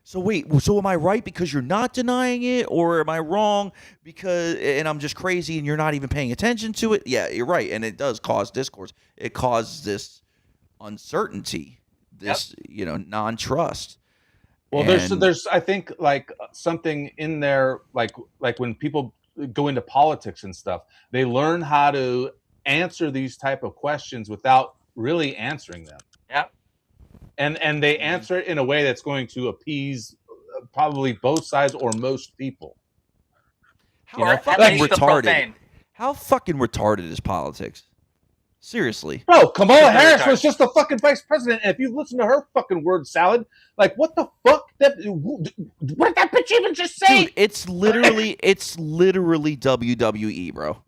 So wait, so am I right because you're not denying it, or am I wrong and I'm just crazy and you're not even paying attention to it? Yeah, you're right, and it does cause discourse. It causes this uncertainty, this non-trust. Well, there's I think like something in there like when people go into politics and stuff, they learn how to answer these type of questions without really answering them. Yeah. And they answer it in a way that's going to appease probably both sides or most people. How fucking retarded? How fucking retarded is politics? Seriously. Bro, Kamala Harris was just the fucking vice president, and if you listen to her fucking word salad, like what the fuck? What did that bitch even just say? Dude, it's literally WWE, bro.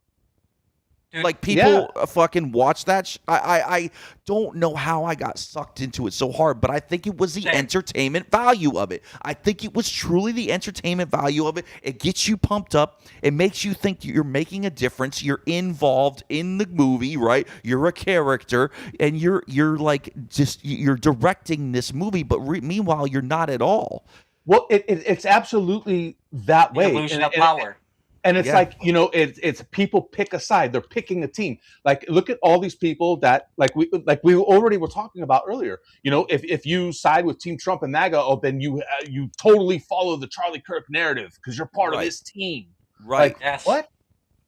Dude, like people fucking watch that. I don't know how I got sucked into it so hard, but I think it was the entertainment value of it. I think it was truly the entertainment value of it. It gets you pumped up. It makes you think you're making a difference. You're involved in the movie, right? You're a character, and you're like you're directing this movie, but meanwhile you're not at all. Well, it's absolutely that way. Illusion of power. And it's like, it's people pick a side. They're picking a team. Like, look at all these people that, like we already were talking about earlier. If you side with Team Trump and MAGA, then you totally follow the Charlie Kirk narrative because you're part of this team. Right. Like, yes.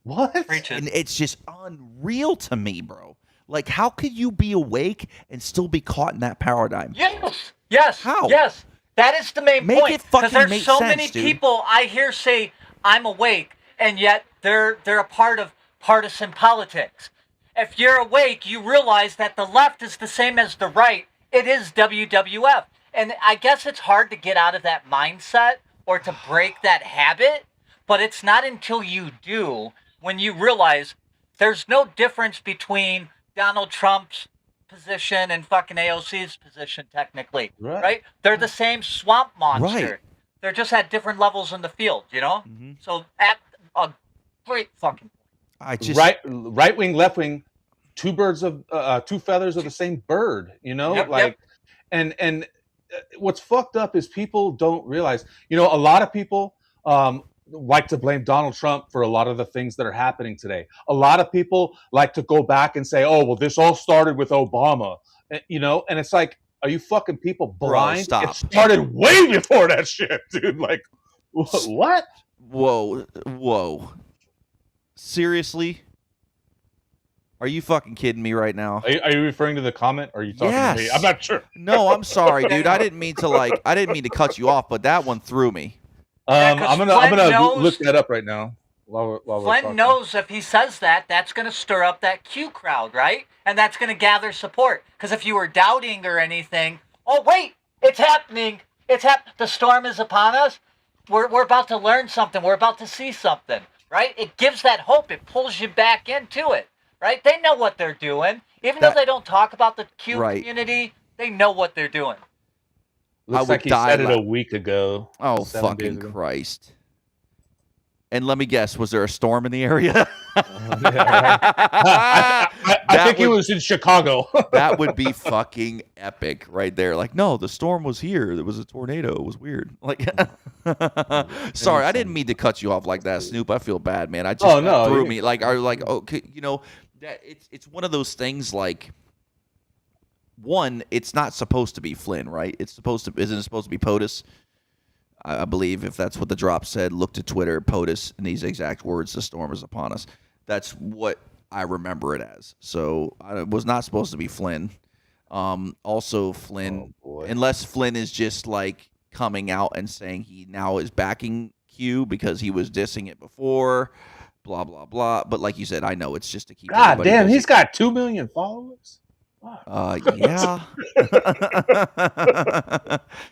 What? And it's just unreal to me, bro. Like, how could you be awake and still be caught in that paradigm? Yes. How? Yes. That is the main point. Make it fucking make sense, dude. Because there's so many people I hear say, I'm awake, and yet they're a part of partisan politics. If you're awake, you realize that the left is the same as the right. It is WWF. And I guess it's hard to get out of that mindset or to break that habit, but it's not until you do when you realize there's no difference between Donald Trump's position and fucking AOC's position, technically. Right? They're the same swamp monster. Right. They're just at different levels in the field, So at a Great fucking point. I just right wing, left wing, two feathers of the same bird. You know, Yep. and what's fucked up is people don't realize. You know, a lot of people like to blame Donald Trump for a lot of the things that are happening today. A lot of people like to go back and say, "Oh, well, this all started with Obama." You know, and it's like, are you fucking people blind? stop. It started way before that shit, dude. Like, what? Whoa. Seriously? Are you fucking kidding me right now? Are you referring to the comment, or are you talking to me? Yes. I'm not sure. No, I'm sorry, dude. I didn't mean to cut you off, but that one threw me. Yeah, 'cause I'm gonna Flynn knows- look that up right now. While we're Flynn talking. knows if he says that, that's going to stir up that Q crowd, right? And that's going to gather support. Because if you were doubting or anything, oh wait, it's happening. The storm is upon us. We're about to learn something. We're about to see something, right? It gives that hope. It pulls you back into it, right? They know what they're doing. Even though they don't talk about the Q community, they know what they're doing. Looks like he said it a week ago. Oh, 7 days fucking ago. Christ. And let me guess, was there a storm in the area? I think he was in Chicago. That would be fucking epic right there. Like, no, the storm was here. There was a tornado. It was weird. Like, sorry, I didn't mean to cut you off like that, Snoop. I feel bad, man. I just threw me. Like, I was like, okay, you know, that it's one of those things. Like, one, it's not supposed to be Flynn, right? Isn't it supposed to be POTUS? I believe, if that's what the drop said. Look to Twitter, POTUS, in these exact words, the storm is upon us. That's what I remember it as. So it was not supposed to be Flynn. Also, Flynn, unless Flynn is just like coming out and saying he now is backing Q because he was dissing it before, blah, blah, blah. But like you said, I know it's just to keep. God damn, he's got 2 million followers. Yeah.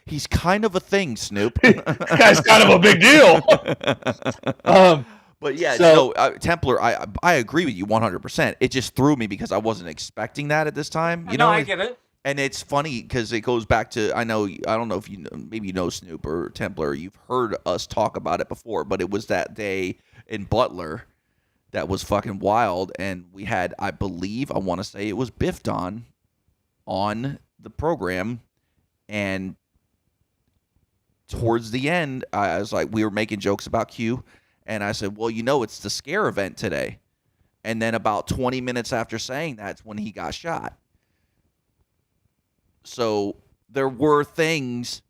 He's kind of a thing, Snoop. This guy's kind of a big deal. But yeah, Templar, I agree with you 100%. It just threw me because I wasn't expecting that at this time. You know, I get it. And it's funny because it goes back to, I don't know if you know, maybe you know Snoop or Templar. You've heard us talk about it before, but it was that day in Butler that was fucking wild. And we had, I want to say it was Biff Don on the program. And towards the end, I was like, we were making jokes about Q. And I said, well, you know, it's the scare event today. And then about 20 minutes after saying that's when he got shot. So there were things,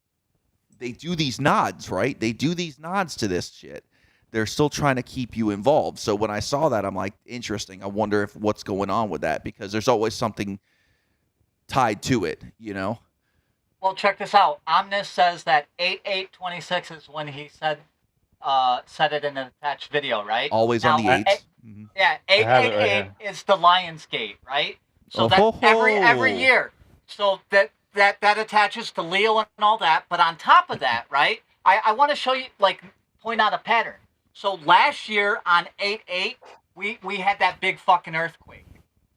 they do these nods, right? They do these nods to this shit. They're still trying to keep you involved. So when I saw that, I'm like, interesting. I wonder if what's going on with that, because there's always something tied to it, you know? Well, check this out. Omnis says that 8/8/26 is when he said it in an attached video, right? Always now, on the 8th. Yeah, 8/8/8 is the Lionsgate, right? So that every year. So that attaches to Leo and all that. But on top of that, right, I want to show you, like, point out a pattern. So last year on 8/8, we had that big fucking earthquake.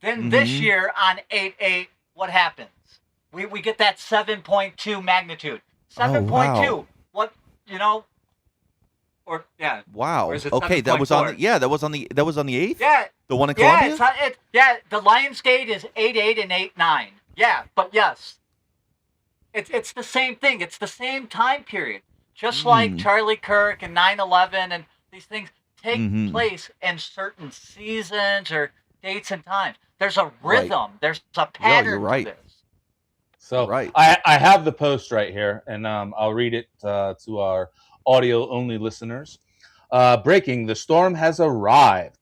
Then this year on 8/8, what happens? We get that 7.2 magnitude. 7.2. Wow. What, you know? Or yeah. Wow. Or is it Okay, that was on 7.4? that was on the 8th? Yeah. The one in Columbia? The Lionsgate is 8/8 and 8/9. Yeah, but yes. It's the same thing. It's the same time period. Just like Charlie Kirk and 9/11 and these things take place in certain seasons or dates and times. There's a rhythm. Right. There's a pattern you're right. to this. So Right. I have the post right here, and I'll read it to our audio-only listeners. Breaking, the storm has arrived.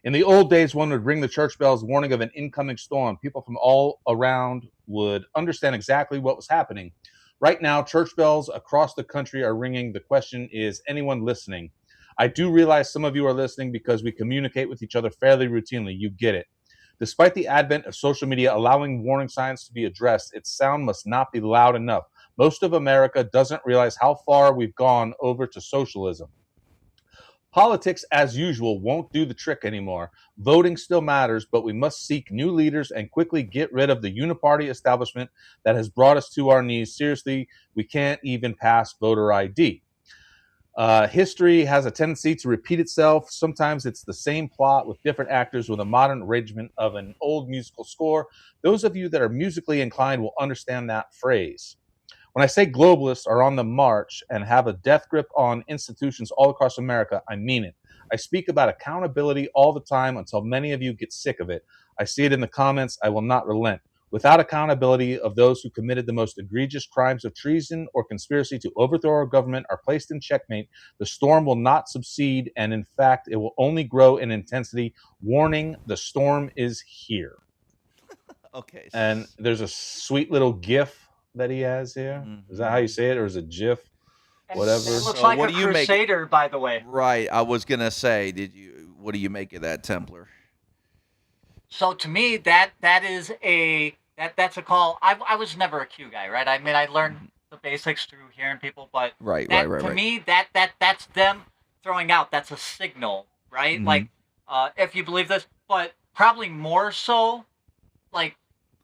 In the old days, one would ring the church bells warning of an incoming storm. People from all around would understand exactly what was happening. Right now, church bells across the country are ringing. The question is, anyone listening? I do realize some of you are listening because we communicate with each other fairly routinely. You get it. Despite the advent of social media allowing warning signs to be addressed, its sound must not be loud enough. Most of America doesn't realize how far we've gone over to socialism. Politics, as usual, won't do the trick anymore. Voting still matters, but we must seek new leaders and quickly get rid of the uniparty establishment that has brought us to our knees. Seriously, we can't even pass voter ID. History has a tendency to repeat itself. Sometimes it's the same plot with different actors with a modern arrangement of an old musical score. Those of you that are musically inclined will understand that phrase. When I say globalists are on the march and have a death grip on institutions all across America, I mean it. I speak about accountability all the time until many of you get sick of it. I see it in the comments. I will not relent. Without accountability of those who committed the most egregious crimes of treason or conspiracy to overthrow our government are placed in checkmate, the storm will not subside, and in fact, it will only grow in intensity. Warning, the storm is here. Okay. And there's a sweet little GIF that he has here. Is that how you say it, or is it GIF? Whatever. It looks So like what a do you make- crusader, by the way. Right. I was gonna say, what do you make of that, Templar? So to me, that's a call. I was never a Q guy, right? I mean, I learned the basics through hearing people, but Right. to me, that's them throwing out. That's a signal, right? Mhm. Like, if you believe this, but probably more so, like,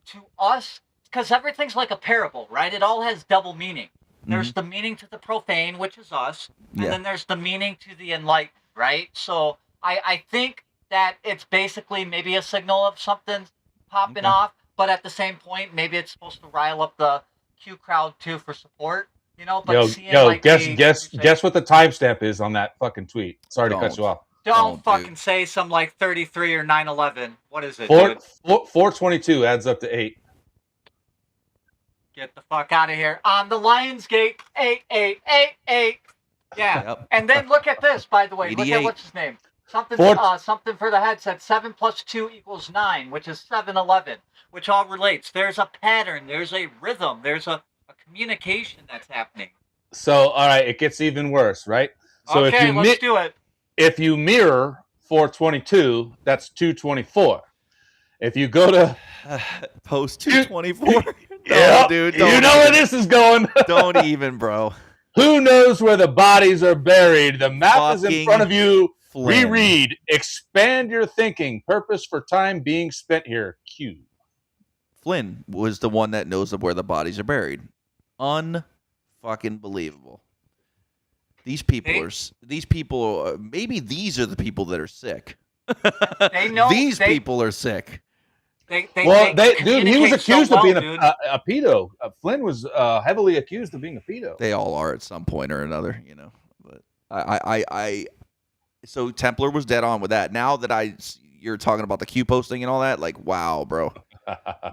to us, because everything's like a parable, right? It all has double meaning. There's the meaning to the profane, which is us, and then there's the meaning to the enlightened, right? So I think that it's basically maybe a signal of something popping off, but at the same point, maybe it's supposed to rile up the Q crowd too for support, you know? But guess what the timestamp is on that fucking tweet. Sorry to cut you off. Don't fucking say some like 33 or 9/11. What is it? 422 adds up to 8. Get the fuck out of here. On the Lionsgate, 8888. Yeah. Yep. And then look at this, by the way. Look 88. at what's his name. Something for the headset. 7 + 2 = 9, which is 711, which all relates. There's a pattern. There's a rhythm. There's a communication that's happening. So, all right, it gets even worse, right? So okay, let's do it. If you mirror 422, that's 224. If you go to post 224, yeah, dude, you know where this is going. Don't even, bro. Who knows where the bodies are buried? The map is in front of you. Flynn. Reread. Expand your thinking. Purpose for time being spent here. Q. Flynn was the one that knows of where the bodies are buried. Unfucking believable. These people, maybe these are the people that are sick. They know these people are sick. Dude, he was accused of being a pedo. Flynn was heavily accused of being a pedo. They all are at some point or another, you know. But so Templar was dead on with that. Now that you're talking about the Q posting and all that, like, wow, bro.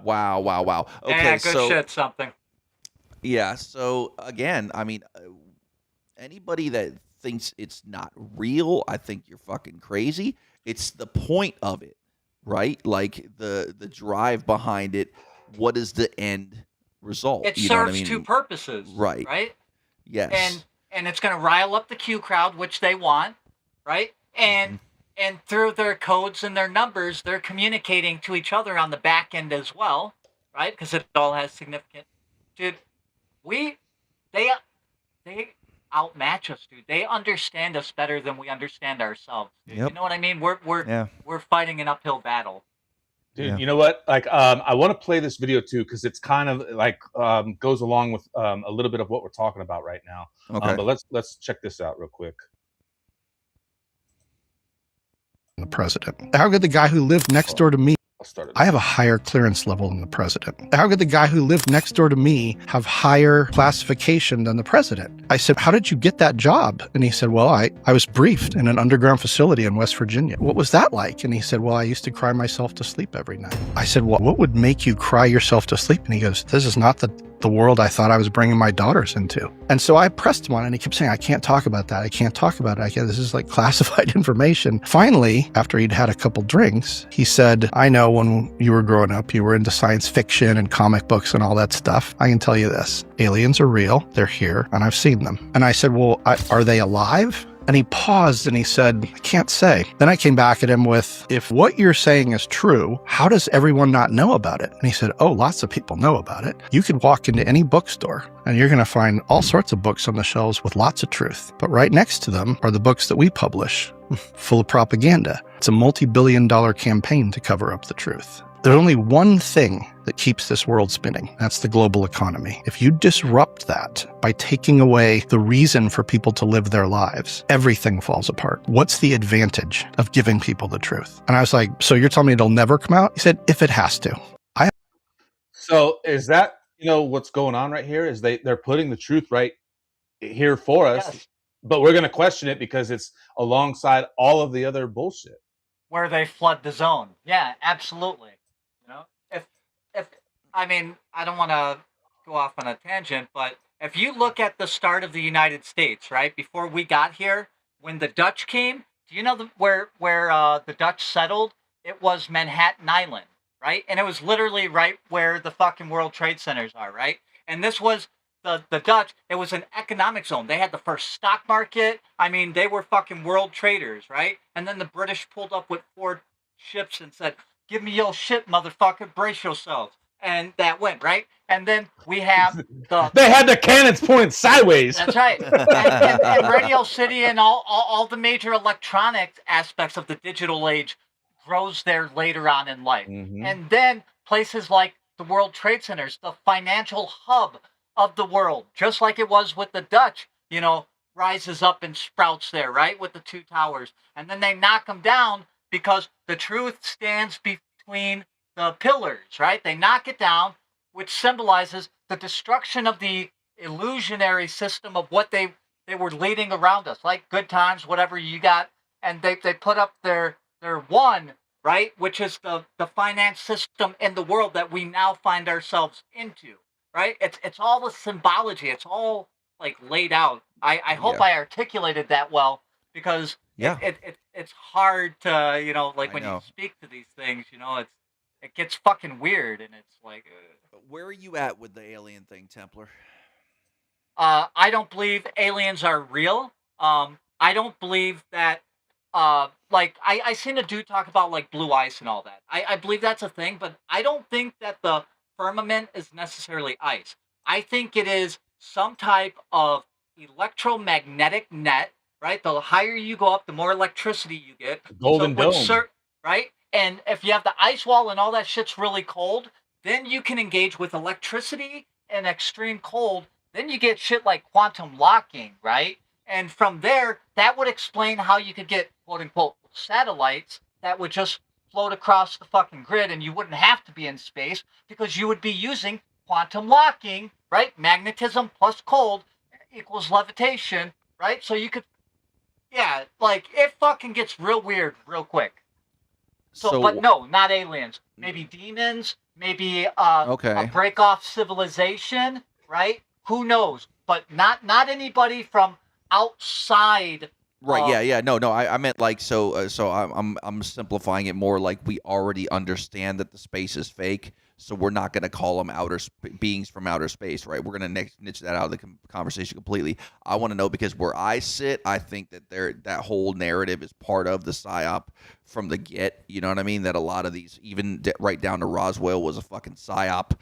wow. Okay, yeah, good shit, something. Yeah, so again, I mean, anybody that thinks it's not real, I think you're fucking crazy. It's the point of it, right? Like the drive behind it. What is the end result? It serves two purposes, right? Right. Yes. And it's going to rile up the Q crowd, which they want, right? And through their codes and their numbers, they're communicating to each other on the back end as well, right? Because it all has significant. Dude, they outmatch us, dude. They understand us better than we understand ourselves. Yep. You know what I mean? We're fighting an uphill battle. Dude, you know what? Like, I want to play this video too because it's kind of like goes along with a little bit of what we're talking about right now. Okay. But let's check this out real quick. The president. How could the guy who lived next door to me? I have a higher clearance level than the president. How could the guy who lived next door to me have higher classification than the president? I said, how did you get that job? And he said, well, I was briefed in an underground facility in West Virginia. What was that like? And he said, well, I used to cry myself to sleep every night. I said, well, what would make you cry yourself to sleep? And he goes, this is not the world I thought I was bringing my daughters into. And so I pressed him on it, and he kept saying, I can't talk about that. I can't talk about it. This is like classified information. Finally, after he'd had a couple drinks, he said, I know when you were growing up, you were into science fiction and comic books and all that stuff. I can tell you this, aliens are real. They're here, and I've seen them. And I said, well, are they alive? And he paused and he said, I can't say. Then I came back at him with, if what you're saying is true, how does everyone not know about it? And he said, oh, lots of people know about it. You could walk into any bookstore and you're going to find all sorts of books on the shelves with lots of truth. But right next to them are the books that we publish, full of propaganda. It's a multi-billion-dollar campaign to cover up the truth. There's only one thing that keeps this world spinning. That's the global economy. If you disrupt that by taking away the reason for people to live their lives, everything falls apart. What's the advantage of giving people the truth? And I was like, so you're telling me it'll never come out? He said, if it has to. So is that, what's going on right here is they're putting the truth right here for us, Yes. but we're going to question it because it's alongside all of the other bullshit. Where they flood the zone. Yeah, absolutely. If I mean, I don't want to go off on a tangent, but if you look at the start of the United States, right before we got here, when the Dutch came, do you know where the Dutch settled? It was Manhattan Island, right? And it was literally right where the fucking World Trade Centers are, right? And this was the Dutch. It was an economic zone. They had the first stock market. I mean, they were fucking world traders, right? And then the British pulled up with 4 ships and said, "Give me your shit, motherfucker. Brace yourselves." And that went, right? And then we have They had the cannons pointed sideways. That's right. And Radio City and all the major electronic aspects of the digital age grows there later on in life. Mhm. And then places like the World Trade Centers, the financial hub of the world, just like it was with the Dutch, rises up and sprouts there, right? With the 2 towers. And then they knock them down because the truth stands between the pillars, right? They knock it down, which symbolizes the destruction of the illusionary system of what they were leading around us, like good times, whatever you got. And they put up their one, right? Which is the finance system in the world that we now find ourselves into, right? It's all the symbology. It's all like laid out. I hope I articulated that well, because it's hard to, like when you speak to these things, it gets fucking weird, and it's like. Where are you at with the alien thing, Templar? I don't believe aliens are real. I don't believe that. I seen a dude talk about like blue ice and all that. I believe that's a thing, but I don't think that the firmament is necessarily ice. I think it is some type of electromagnetic net, right? The higher you go up, the more electricity you get. Golden Dome. Right? And if you have the ice wall and all that shit's really cold, then you can engage with electricity and extreme cold. Then you get shit like quantum locking, right? And from there, that would explain how you could get quote unquote satellites that would just float across the fucking grid, and you wouldn't have to be in space because you would be using quantum locking, right? Magnetism plus cold equals levitation, right? So you could, it fucking gets real weird real quick. So, but no, not aliens. Maybe demons. Maybe a break off civilization, right? Who knows? But not anybody from outside. Right. Yeah. No. I meant like so. I'm simplifying it more like we already understand that the space is fake, so we're not going to call them beings from outer space, right? We're going to niche that out of the conversation completely. I want to know because where I sit, I think that that whole narrative is part of the psyop from the get. You know what I mean? That a lot of these, even right down to Roswell, was a fucking psyop.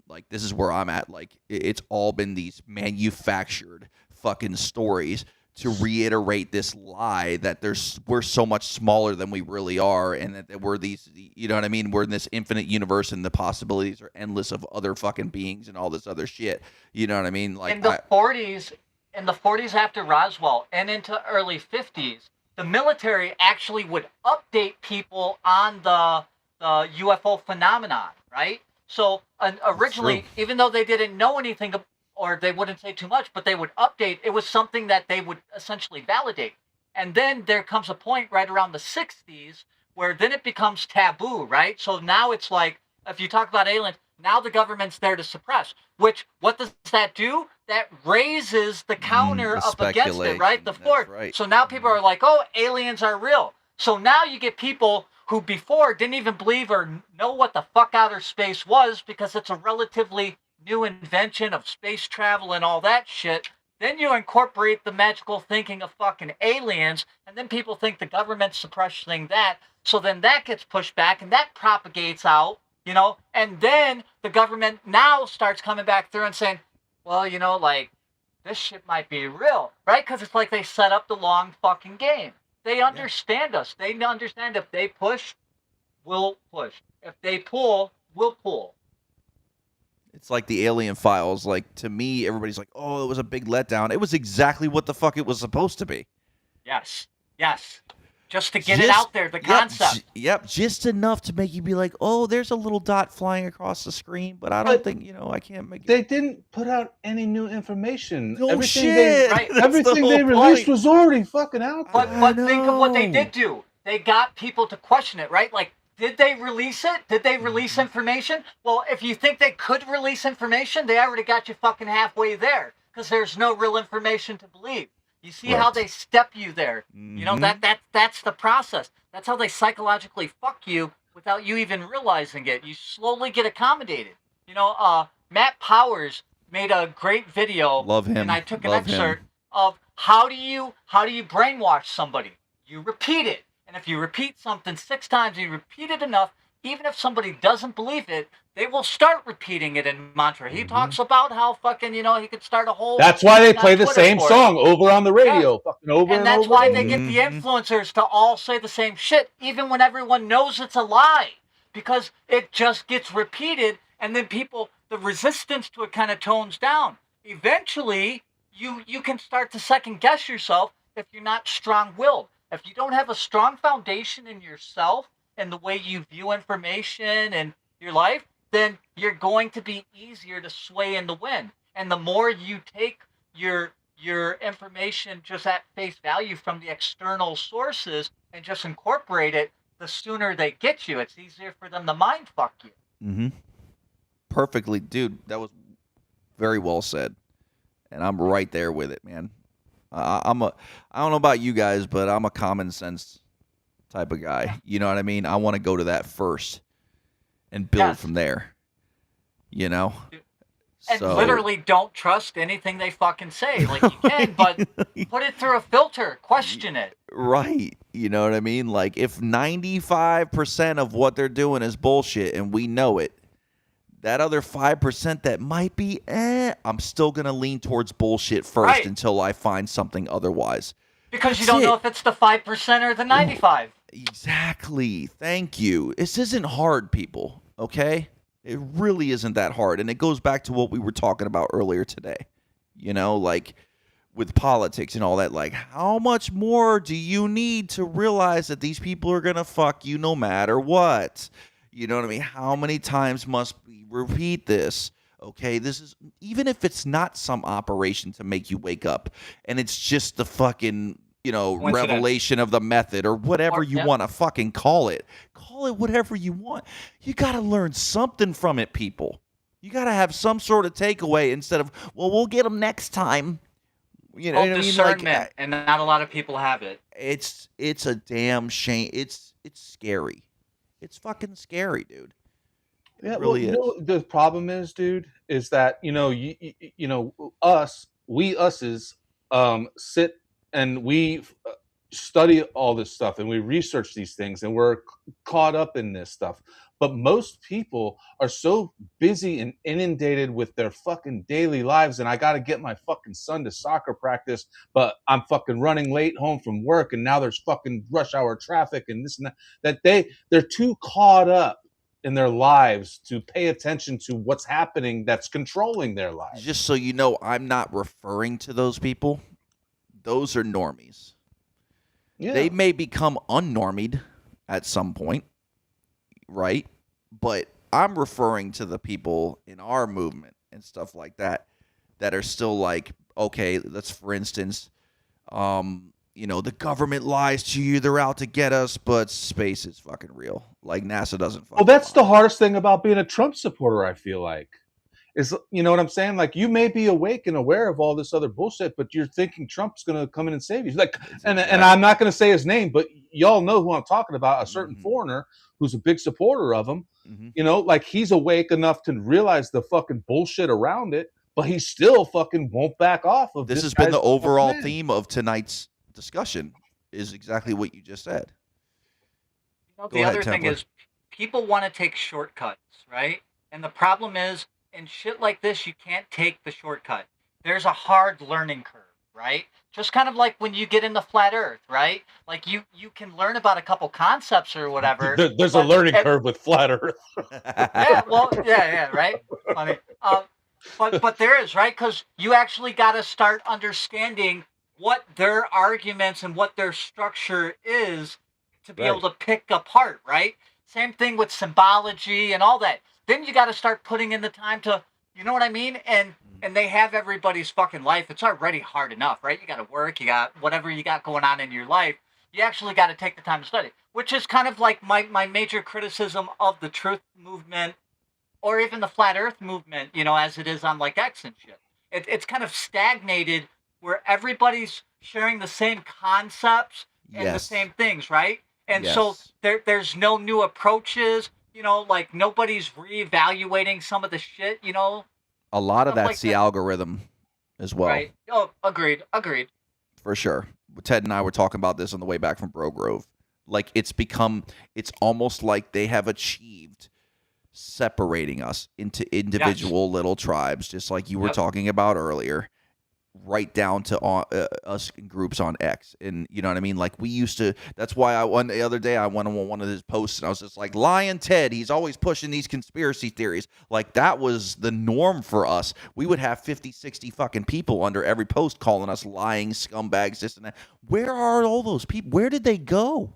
Like this is where I'm at. Like it's all been these manufactured fucking stories to reiterate this lie that we're so much smaller than we really are, and that we're these, you know what I mean? We're in this infinite universe, and the possibilities are endless of other fucking beings and all this other shit. You know what I mean? Like in the 40s after Roswell and into early 50s, the military actually would update people on the UFO phenomenon, right? So originally, even though they didn't know anything, or they wouldn't say too much, but they would update. It was something that they would essentially validate. And then there comes a point right around the 60s where then it becomes taboo, right? So now it's like, if you talk about aliens, now the government's there to suppress. Which, what does that do? That raises the counter up against it, right? The fort. Right. So now people are like, oh, aliens are real. So now you get people who before didn't even believe or know what the fuck outer space was because it's a relatively new invention of space travel and all that shit. Then you incorporate the magical thinking of fucking aliens, and then people think the government's suppressing that. So then that gets pushed back, and that propagates out, and then the government now starts coming back through and saying, well, like, this shit might be real, right? Because it's like they set up the long fucking game. They understand us. They understand if they push we'll push. If they pull, we'll pull. It's like the Alien Files. Like, to me, everybody's like, oh, it was a big letdown. It was exactly what the fuck it was supposed to be. Yes. Just to get it out there, the concept. Yep, just enough to make you be like, oh, there's a little dot flying across the screen, but I don't think, I can't make it. They didn't put out any new information. No everything shit. Everything they released was already fucking out there. But think of what they did do. They got people to question it, right? Like, did they release it? Did they release information? Well, if you think they could release information, they already got you fucking halfway there, because there's no real information to believe. You see how they step you there. You know, that's the process. That's how they psychologically fuck you without you even realizing it. You slowly get accommodated. You know, Matt Powers made a great video. Love him. And I took an excerpt of how do you brainwash somebody? You repeat it. And if you repeat something 6 times, you repeat it enough, even if somebody doesn't believe it, they will start repeating it in mantra. He talks about how fucking, he could start a whole... That's why they play the same song over on the radio. Fucking over and that's over why again. they get the influencers to all say the same shit, even when everyone knows it's a lie. Because it just gets repeated, and then the resistance to it kind of tones down. Eventually, you can start to second guess yourself if you're not strong-willed. If you don't have a strong foundation in yourself and the way you view information and your life, then you're going to be easier to sway in the wind. And the more you take your information just at face value from the external sources and just incorporate it, the sooner they get you. It's easier for them to mind fuck you. Mm-hmm. Perfectly. Dude, that was very well said. And I'm right there with it, man. I don't know about you guys, but I'm a common sense type of guy. You know what I mean? I want to go to that first and build from there. And literally don't trust anything they fucking say. Like, you can, but put it through a filter. Question it. Right. You know what I mean? Like, if 95% of what they're doing is bullshit and we know it, that other 5% that might be, I'm still going to lean towards bullshit first until I find something otherwise. Because you don't know if it's the 5% or the 95. Exactly. Thank you. This isn't hard, people, okay? It really isn't that hard. And it goes back to what we were talking about earlier today. Like with politics and all that, like, how much more do you need to realize that these people are going to fuck you no matter what? You know what I mean? How many times must we repeat this? Okay, this is, even if it's not some operation to make you wake up and it's just the fucking, revelation of the method or whatever you want to fucking call it. Call it whatever you want. You got to learn something from it, people. You got to have some sort of takeaway instead of, well, we'll get them next time. You know what I mean? Discernment, and not a lot of people have it. It's a damn shame. It's scary. It's fucking scary, dude. It really is. The problem is, dude, is that us's sit and we study all this stuff and we research these things and we're caught up in this stuff. But most people are so busy and inundated with their fucking daily lives. And I got to get my fucking son to soccer practice, but I'm fucking running late home from work. And now there's fucking rush hour traffic and this and that they're too caught up in their lives to pay attention to what's happening that's controlling their lives. Just so you know, I'm not referring to those people. Those are normies. Yeah. They may become unnormied at some point. Right, but I'm referring to the people in our movement and stuff like that are still like, okay, let's, for instance, the government lies to you, they're out to get us, but space is fucking real. Like, NASA doesn't fucking that's the hardest thing about being a Trump supporter, I feel like. Is, you know what I'm saying? Like, you may be awake and aware of all this other bullshit, but you're thinking Trump's going to come in and save you. Like, and I'm not going to say his name, but y'all know who I'm talking about, a certain foreigner who's a big supporter of him. Like, he's awake enough to realize the fucking bullshit around it, but he still fucking won't back off of this. Has been the overall theme of tonight's discussion, is exactly what you just said. The other thing is, people want to take shortcuts, right? And the problem is, in shit like this, you can't take the shortcut. There's a hard learning curve, right? Just kind of like when you get into flat Earth, right? Like you can learn about a couple concepts or whatever. There's a learning curve with flat Earth. Yeah, well, yeah, right. Funny. But there is, right? Because you actually got to start understanding what their arguments and what their structure is to be able to pick apart, right? Same thing with symbology and all that. Then you got to start putting in the time to, you know what I mean? And they have everybody's fucking life. It's already hard enough, right? You got to work, you got whatever you got going on in your life. You actually got to take the time to study, which is kind of like my major criticism of the truth movement or even the flat earth movement, you know, as it is on like X and shit. It's kind of stagnated where everybody's sharing the same concepts and the same things, right? And so there's no new approaches, you know, like nobody's reevaluating some of the shit, you know. A lot of Stuff that's like the that. algorithm as well. Right. Oh, agreed. For sure. Ted and I were talking about this on the way back from Bro Grove. Like it's almost like they have achieved separating us into individual little tribes, just like you were talking about earlier, right down to us in groups on X. And you know what I mean? Like we used to, that's why the other day I went on one of his posts and I was just like, Lion Ted, he's always pushing these conspiracy theories. Like that was the norm for us. We would have 50, 60 fucking people under every post calling us lying scumbags, this and that. Where are all those people? Where did they go?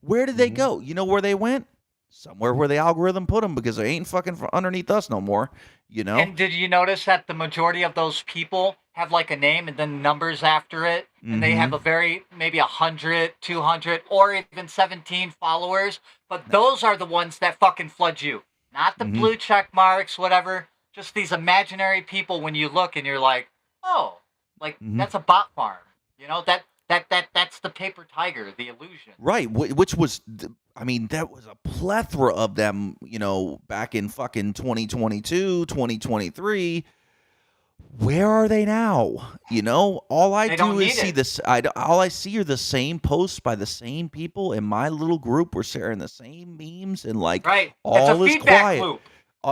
Where did they go? You know where they went? Somewhere where the algorithm put them, because they ain't fucking underneath us no more, you know? And did you notice that the majority of those people have like a name and then numbers after it? And they have maybe 100, 200, or even 17 followers. But those are the ones that fucking flood you. Not the blue check marks, whatever. Just these imaginary people when you look and you're like, oh, like that's a bot farm. You know, that's the paper tiger, the illusion. Right, which was, I mean, that was a plethora of them, you know, back in fucking 2022, 2023. Where are they now? You know, all I do is see this. All I see are the same posts by the same people in my little group. We're sharing the same memes and like all is quiet. Loop.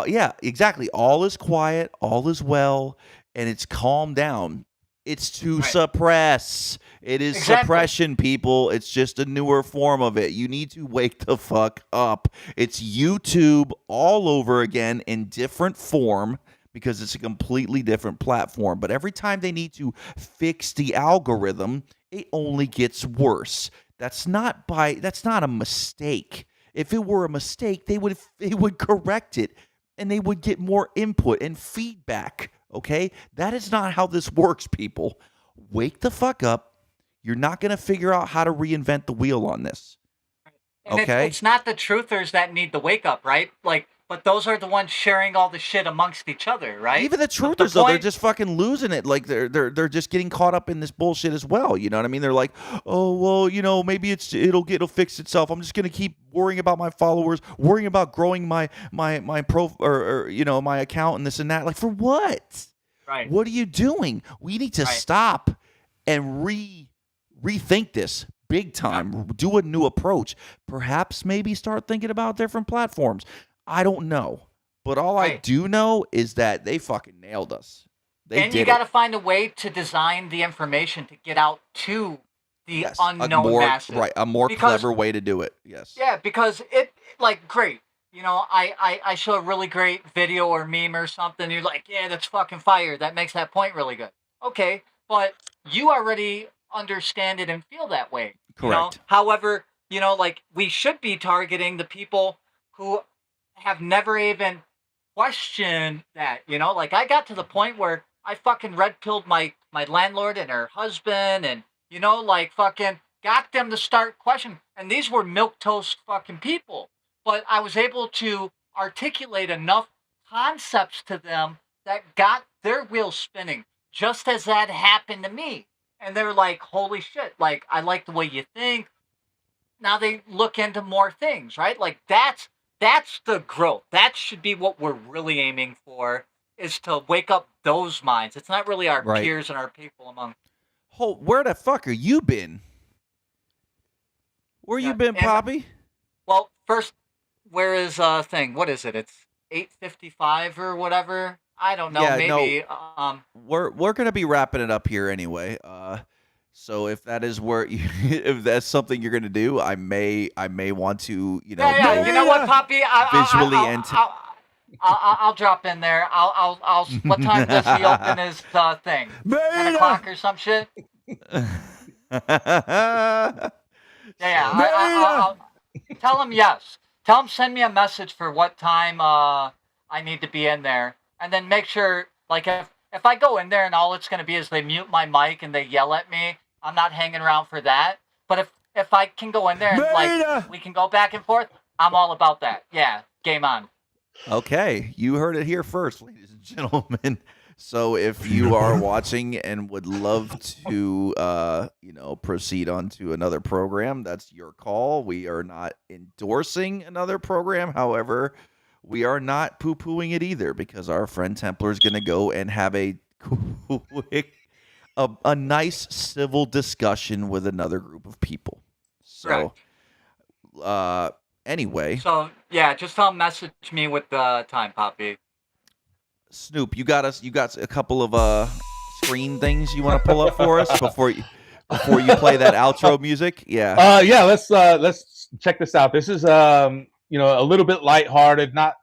Yeah, exactly. All is quiet. All is well, and it's calmed down. It's to suppress. It is suppression, people. It's just a newer form of it. You need to wake the fuck up. It's YouTube all over again in different form because it's a completely different platform. But every time they need to fix the algorithm, it only gets worse. That's not a mistake. If it were a mistake, they would correct it and they would get more input and feedback. Okay? That is not how this works, people. Wake the fuck up. You're not going to figure out how to reinvent the wheel on this. And it's not the truthers that need the wake up, right? Like, but those are the ones sharing all the shit amongst each other, right? Even the truthers, though, they're just fucking losing it. Like they're just getting caught up in this bullshit as well. You know what I mean? They're like, oh well, you know, maybe it'll fix itself. I'm just gonna keep worrying about my followers, worrying about growing my pro or you know, my account and this and that. Like for what? Right. What are you doing? We need to stop and rethink this big time. Do a new approach. Perhaps maybe start thinking about different platforms. I don't know. But all I do know is that they fucking nailed us. And you got to find a way to design the information to get out to the unknown masses. Right, a more clever way to do it. Yes. Yeah, because great. You know, I show a really great video or meme or something. You're like, yeah, that's fucking fire. That makes that point really good. Okay, but you already understand it and feel that way. Correct. You know? However, you know, like we should be targeting the people who have never even questioned that. You know, like I got to the point where I fucking red-pilled my landlord and her husband and, you know, like fucking got them to start questioning. And these were milquetoast fucking people. But I was able to articulate enough concepts to them that got their wheels spinning, just as that happened to me. And they're like, holy shit, like, I like the way you think. Now they look into more things, right? Like, that's the growth. That should be what we're really aiming for, is to wake up those minds. It's not really our peers and our people among. Oh, where the fuck are you been? Where you been, Poppy? Well, first, where is thing? What is it? It's 8:55 or whatever. I don't know. Yeah, Maybe. We're gonna be wrapping it up here anyway. So if that is where if that's something you're gonna do, I may want to Yeah. You know what, Poppy? visually I'll drop in there. I'll. What time does he open his thing? 10 o'clock or some shit. Yeah. I'll tell him yes. Tell him send me a message for what time I need to be in there, and then make sure like if I go in there and all it's gonna be is they mute my mic and they yell at me, I'm not hanging around for that. But if I can go in there and like we can go back and forth, I'm all about that. Yeah, game on. Okay, you heard it here first, ladies and gentlemen. So if you are watching and would love to, proceed on to another program, that's your call. We are not endorsing another program. However, we are not poo-pooing it either because our friend Templar is going to go and have a quick, a nice civil discussion with another group of people. So, anyway. So, yeah, just tell him message me with the time, Poppy. Snoop, you got a couple of screen things you want to pull up for us before you play that outro music? Yeah. Let's check this out. This is a little bit lighthearted, not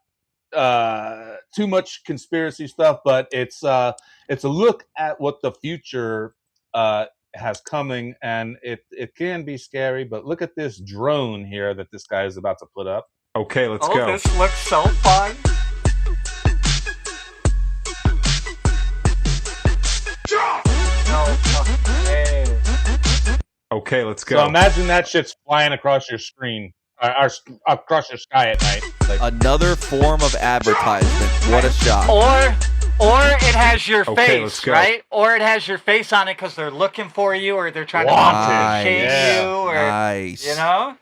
too much conspiracy stuff, but it's a look at what the future has coming, and it can be scary. But look at this drone here that this guy is about to put up. Okay, let's go. This looks so fun. Okay, let's go. So imagine that shit's flying across your screen, across your sky at night. Like, another form of advertisement. What a shot. Or it has your Okay, let's face, go. right? Or it has your face on it because they're looking for you, or they're trying Wanted. to shame Yeah. you, or Nice. you know.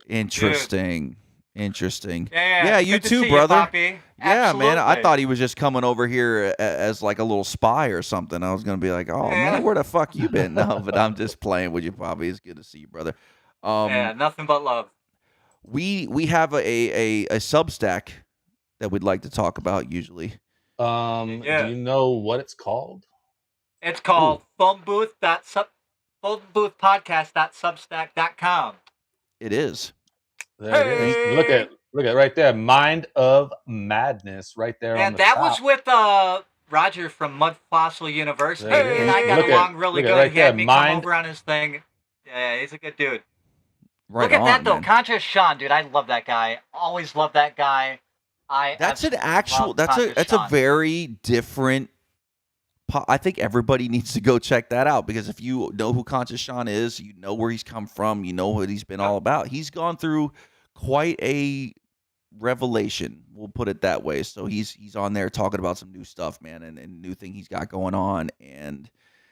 Interesting. Interesting. Yeah, you good to too, see brother. You, Poppy. Yeah, man. I Absolutely. thought he was just coming over here as like a little spy or something. I was gonna be like, oh man, where the fuck you been? No, but I'm just playing with you, Poppy. It's good to see you, brother. Yeah, nothing but love. We have a Substack that we'd like to talk about usually. do you know what it's called? It's called PhoneBoothpodcast.substack.com. It is. There it is. Look at right there. Mind of Madness right there on And the that top. was with Roger from Mud Fossil University. There it And is. I got Look along at- really look at good. right He had there, me come Mind- over on his thing. Yeah, he's a good dude. Right Look at on, that though, man. Contra Sean, dude. I love that guy. Always love that guy. That's an absolutely actual. love That's a Contra Sean. very different. I think everybody needs to go check that out because if you know who Contra Sean is, you know where he's come from, you know what he's been all about. He's gone through quite a revelation. We'll put it that way. So he's on there talking about some new stuff, man, and new thing he's got going on, and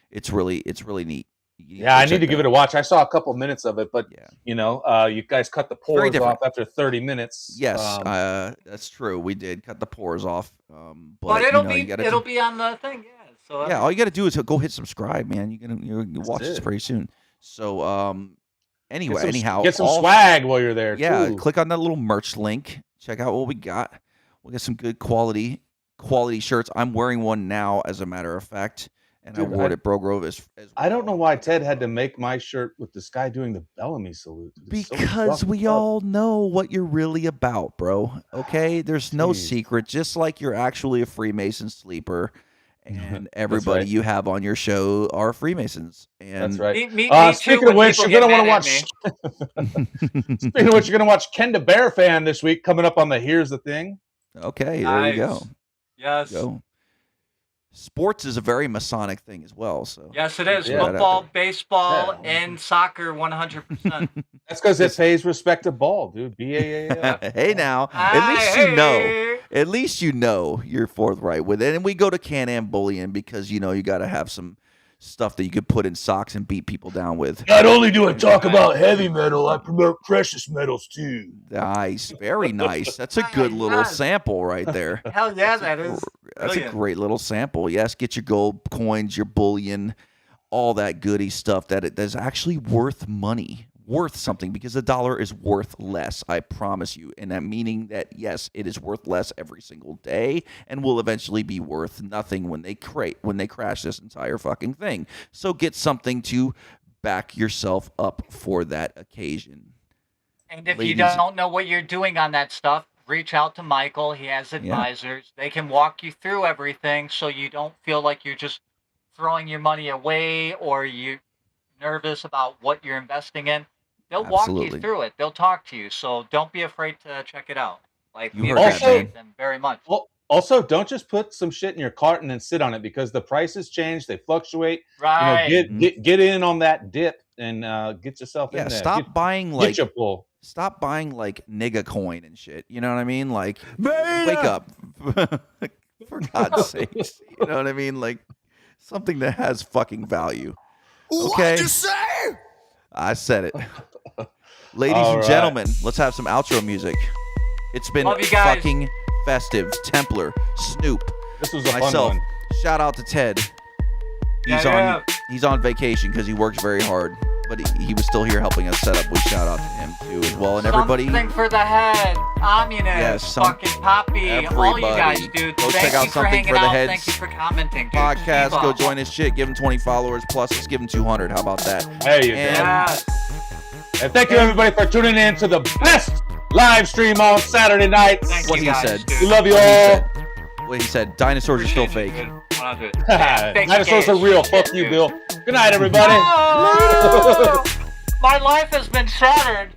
it's really neat. Yeah, I need to give it a watch. I saw a couple minutes of it, but Yeah. you guys cut the very pores different. off after 30 minutes. Yes, that's true. We did cut the pores off, But you it'll know, be you gotta it'll be on the thing, yeah. So yeah, all you got to do is go hit subscribe, man. You'll watch this it. pretty soon. So, anyway, Get anyhow, some swag while you're there. yeah, too. click on that little merch link. Check out what we got. We got some good quality shirts. I'm wearing one now, as a matter of fact, and Dude, I wore it at Bro Grove as well. I don't know why Ted had to make my shirt with this guy doing the Bellamy salute. It's so Because fucked we up. all know what you're really about, bro. Okay? There's no Jeez. secret. Just like you're actually a Freemason sleeper, and everybody right. you have on your show are Freemasons. And That's right. Me Speaking too, of when which, people you're get gonna want mad to at watch. Speaking of which, you're gonna watch Ken the Bear Fan this week, coming up on the Here's the Thing. Okay, there you go. Yes. Go. Sports is a very Masonic thing as well. So Yes, it is. Yeah. Football, baseball, Yeah. and soccer 100%. That's because it pays respect to ball, dude. BAAF. hey now, at least you know. Hey. At least you know you're forthright with it. And we go to Can-Am bullying because you got to have some stuff that you could put in socks and beat people down with. Not only do I talk about heavy metal, I promote precious metals too. Nice, very nice. That's a good little Yes. sample right there. Hell yeah, that is. That's a Brilliant. great little sample. Yes, get your gold coins, your bullion, all that goody stuff that is actually worth money worth something, because the dollar is worth less, I promise you. And that meaning that, yes, it is worth less every single day and will eventually be worth nothing when they crash this entire fucking thing. So get something to back yourself up for that occasion. And if you don't know what you're doing on that stuff, reach out to Michael. He has advisors. They can walk you through everything so you don't feel like you're just throwing your money away or you're nervous about what you're investing in. They'll walk you through it. They'll talk to you. So don't be afraid to check it out. Like, we appreciate them very much. Well, also, don't just put some shit in your cart and then sit on it, because the prices change. They fluctuate. Right. You know, get in on that dip and get yourself in there. Stop buying like get your pull. Stop buying like nigga coin and shit. You know what I mean? Like, wake up. For God's sakes. You know what I mean? Like, something that has fucking value. Okay? What'd you say? I said it. Ladies and gentlemen, let's have some outro music. It's been fucking festive. Templar, Snoop, this was a myself. Fun one. Shout out to Ted. He's on vacation because he works very hard, but he was still here helping us set up. We shout out to him too as well, and everybody. Something for the head, Ominous, fucking Poppy, all you guys, dude. Go check out Something for the Heads. Thank you for commenting, dude. Podcast. Go join his shit. Give him 20 followers. Plus, let's give him 200. How about that? There you go. And thank you everybody for tuning in to the best live stream on Saturday nights. What he said. We love you all. What he said. Dinosaurs are still fake. Dinosaurs are real. Fuck you, Bill. Good night, everybody. My life has been shattered.